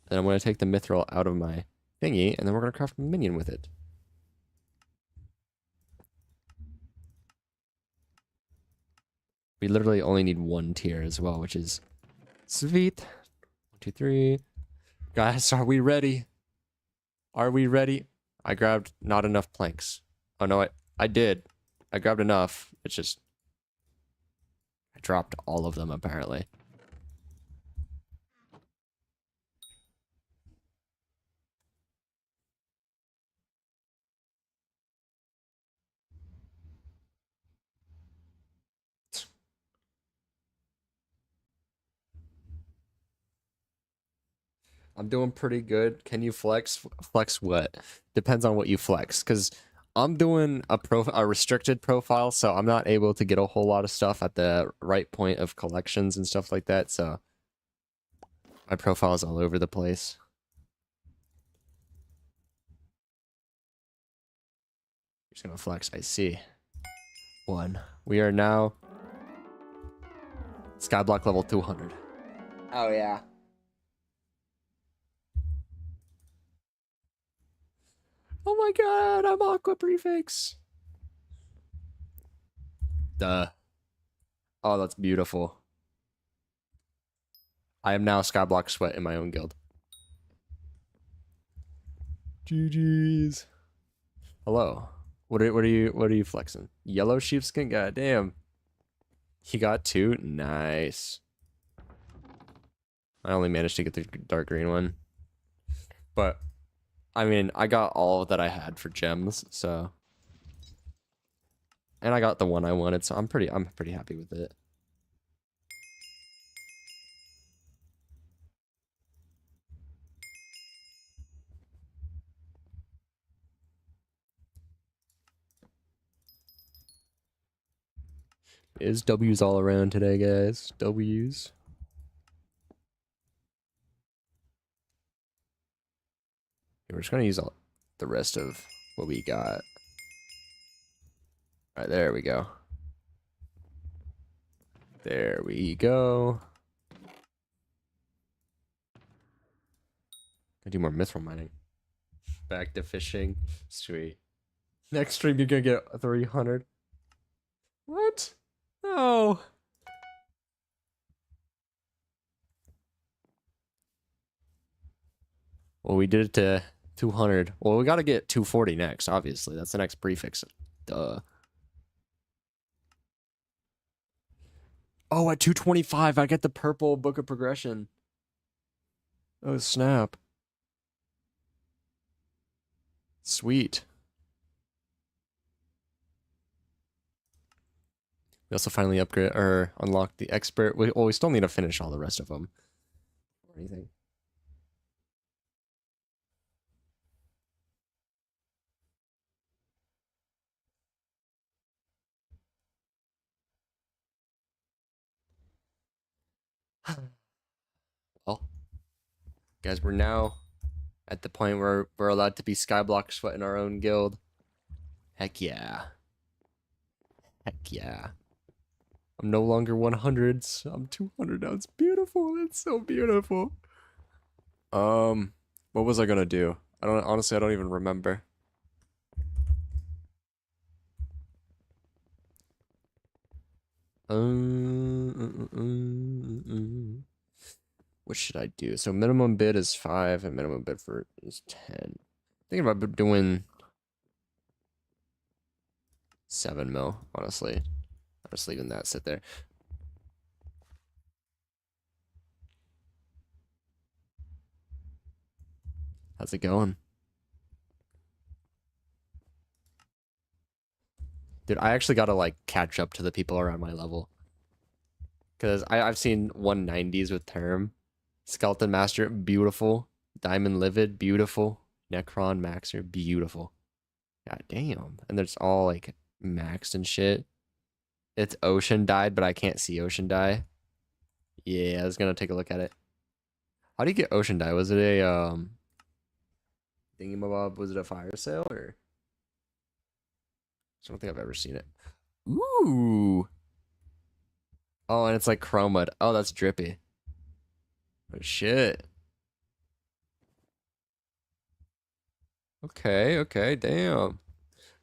Then I'm going to take the mithril out of my thingy, and then we're going to craft a minion with it. We literally only need 1 tier as well, which is sweet. 1, 2, 3. Guys, are we ready? Are we ready? I grabbed not enough planks. Oh, no, I did. I grabbed enough. It's just... I dropped all of them, apparently. I'm doing pretty good. Can you flex? Flex what? Depends on what you flex. Because I'm doing a restricted profile, so I'm not able to get a whole lot of stuff at the right point of collections and stuff like that. So my profile is all over the place. Just gonna flex. I see. 1. We are now Skyblock level 200. Oh yeah. Oh my god, I'm Aqua Prefix. Duh. Oh, that's beautiful. I am now Skyblock Sweat in my own guild. GG's. Hello. What are you flexing? Yellow sheepskin? God damn. He got 2? Nice. I only managed to get the dark green one. But I mean, I got all that I had for gems, so. And I got the one I wanted, so I'm pretty happy with it. Is W's all around today, guys. W's. We're just gonna use the rest of what we got. All right, there we go. There we go. I do more mithril mining. Back to fishing. Sweet. Next stream, you're gonna get 300. What? No. Well, we did it to 200. Well, we gotta get 240 next, obviously. That's the next prefix. Duh. Oh, at 225, I get the purple book of progression. Oh, snap. Sweet. We also finally upgrade or unlocked the expert. Well, we still need to finish all the rest of them. Or anything. Well, guys, we're now at the point where we're allowed to be Skyblock sweat in our own guild. Heck yeah. Heck yeah. I'm no longer 100s. I'm 200 now. It's beautiful. It's so beautiful. What was I gonna do? I don't even remember. What should I do? So minimum bid is 5 and minimum bid for is 10. Thinking about doing 7 mil, honestly. I'm just leaving that sit there. How's it going? Dude, I actually gotta like catch up to the people around my level. Cause I've seen 190s with Term. Skeleton Master, beautiful. Diamond Livid, beautiful. Necron Maxer, beautiful. God damn. And there's all like maxed and shit. It's Ocean Dyed, but I can't see Ocean Dye. Yeah, I was gonna take a look at it. How do you get Ocean Dye? Was it a thingamabob? Was it a fire sale or? I don't think I've ever seen it. Ooh. Oh, and it's like chromad. Oh, that's drippy. Oh shit. Okay, okay, damn.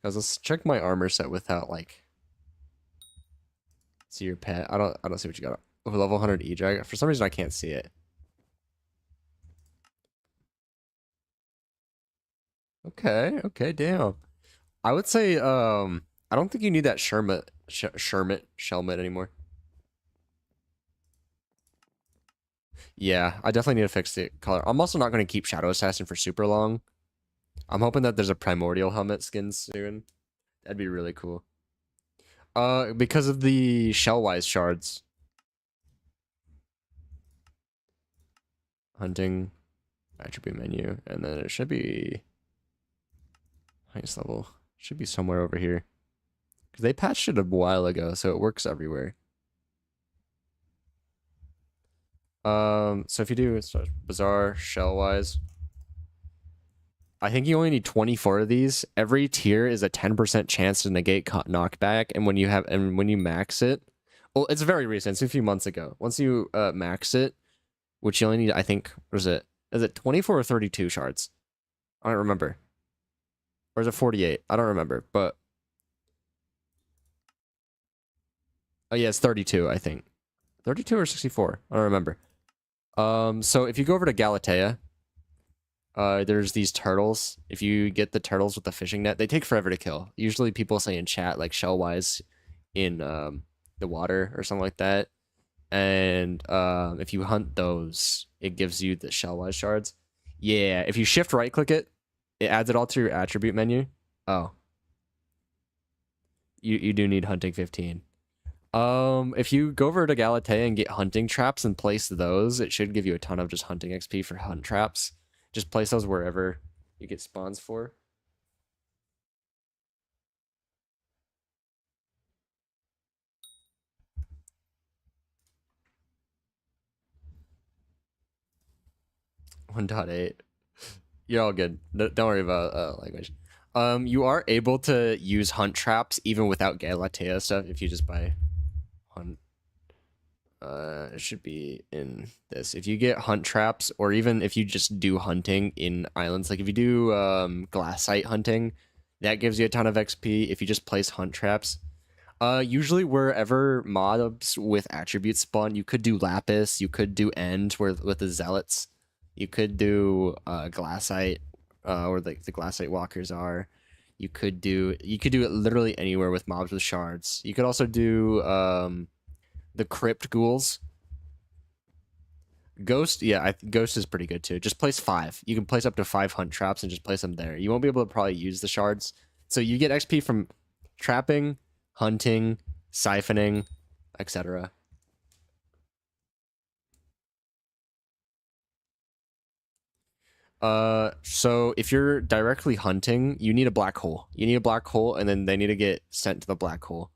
Guys, let's check my armor set without like see your pet. I don't see what you got. Oh, level 100 E-Drag. For some reason I can't see it. Okay, okay, damn. I would say I don't think you need that Shermit anymore. Yeah, I definitely need to fix the color. I'm also not going to keep Shadow Assassin for super long. I'm hoping that there's a Primordial helmet skin soon. That'd be really cool. Because of the Shellwise shards. Hunting, attribute menu, and then it should be highest level. Should be somewhere over here. Because they patched it a while ago, so it works everywhere. So if you do Bazaar, Shellwise, I think you only need 24 of these. Every tier is a 10% chance to negate knockback, and when you max it, well, it's very recent. It's a few months ago. Once you max it, which you only need, I think, what is it? Is it 24 or 32 shards? I don't remember. Or is it 48? I don't remember, but oh yeah, it's 32, I think. 32 or 64? I don't remember. So if you go over to Galatea, there's these turtles. If you get the turtles with the fishing net, they take forever to kill. Usually people say in chat like shellwise in the water or something like that. And if you hunt those, it gives you the shellwise shards. Yeah, if you shift right click it, it adds it all to your attribute menu. Oh. You do need hunting 15. If you go over to Galatea and get hunting traps and place those, it should give you a ton of just hunting XP for hunt traps. Just place those wherever you get spawns for. One point 8. You're all good. Don't worry about language. You are able to use hunt traps even without Galatea stuff if you just buy hunt. It should be in this. If you get hunt traps, or even if you just do hunting in islands, like if you do glassite hunting, that gives you a ton of XP. If you just place hunt traps, usually wherever mobs with attributes spawn, you could do lapis, you could do end with the zealots, you could do glassite, or like the glassite walkers are. You could do it literally anywhere with mobs with shards. You could also do the crypt ghouls. Ghost, yeah, Ghost is pretty good too. Just place 5. You can place up to 5 hunt traps and just place them there. You won't be able to probably use the shards. So you get XP from trapping, hunting, siphoning, etc. So if you're directly hunting, you need a black hole. You need a black hole, and then they need to get sent to the black hole.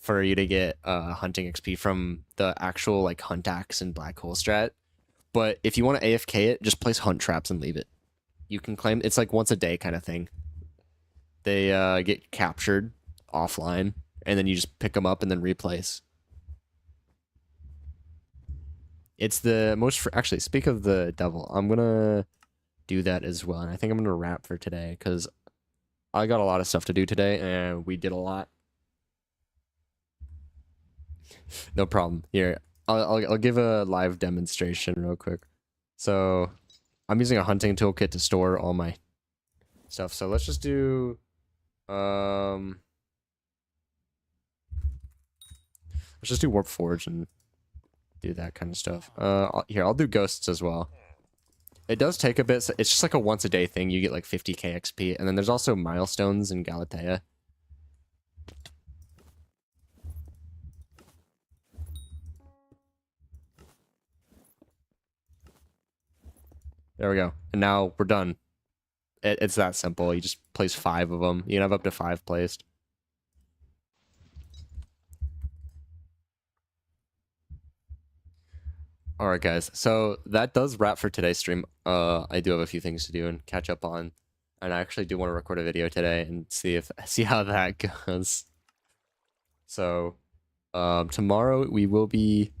for you to get hunting XP from the actual like hunt axe and black hole strat. But if you want to AFK it, just place hunt traps and leave it. You can claim it's like once a day kind of thing. They get captured offline, and then you just pick them up and then replace. It's the most actually. Speak of the devil, I'm gonna do that as well, and I think I'm gonna wrap for today because I got a lot of stuff to do today, and we did a lot. No problem. Here, I'll give a live demonstration real quick. So, I'm using a hunting toolkit to store all my stuff. So let's just do let's just do Warp Forge and do that kind of stuff. Here, I'll do ghosts as well. It does take a bit. It's just like a once a day thing. You get like 50k XP, and then there's also milestones in Galatea. There we go. And now we're done. It's that simple. You just place 5 of them. You can have up to 5 placed. Alright guys, so that does wrap for today's stream. I do have a few things to do and catch up on. And I actually do want to record a video today and see how that goes. So tomorrow we will be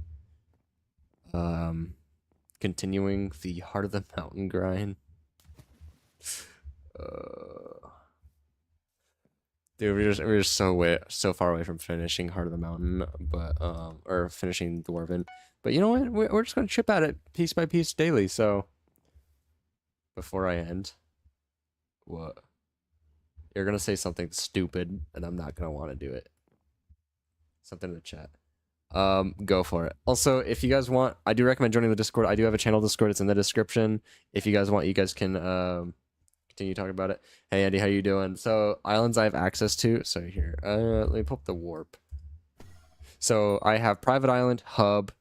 continuing the Heart of the Mountain grind. Dude, we're just so far away from finishing Heart of the Mountain, but or finishing Dwarven. But you know what? We're just gonna chip at it piece by piece daily. So before I end, what? You're gonna say something stupid, and I'm not gonna want to do it. Something in the chat. Go for it. Also, if you guys want, I do recommend joining the Discord. I do have a channel Discord. It's in the description. If you guys want, you guys can continue talking about it. Hey Andy, how you doing? So islands I have access to. So here, let me pull up the warp. So I have private island, hub,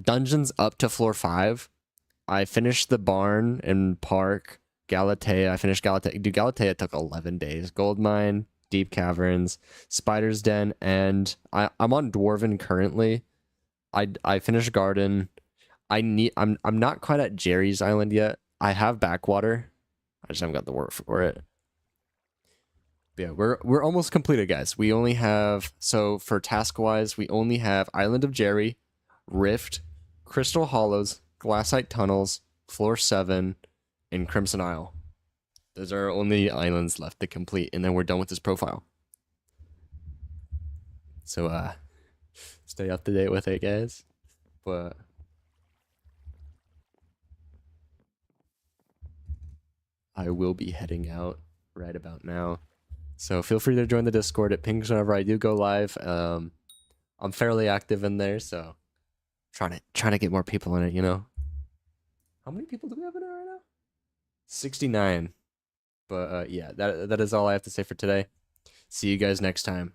dungeons up to floor 5. I finished the barn and park. Galatea. I finished Galatea. Dude, Galatea took 11 days. Gold mine, deep caverns, spider's den, and I'm on Dwarven currently. I finished garden. I'm not quite at Jerry's island yet. I have backwater. I just haven't got the work for it. But yeah, we're almost completed, guys. We only have, so for task wise, we only have Island of Jerry, Rift, Crystal Hollows, Glassite Tunnels, Floor 7, and Crimson Isle. Those are our only islands left to complete, and then we're done with this profile. So stay up to date with it, guys. But I will be heading out right about now. So feel free to join the Discord. It pings whenever I do go live. I'm fairly active in there, so trying to get more people in it, you know. How many people do we have in it right now? 69. But yeah, that is all I have to say for today. See you guys next time.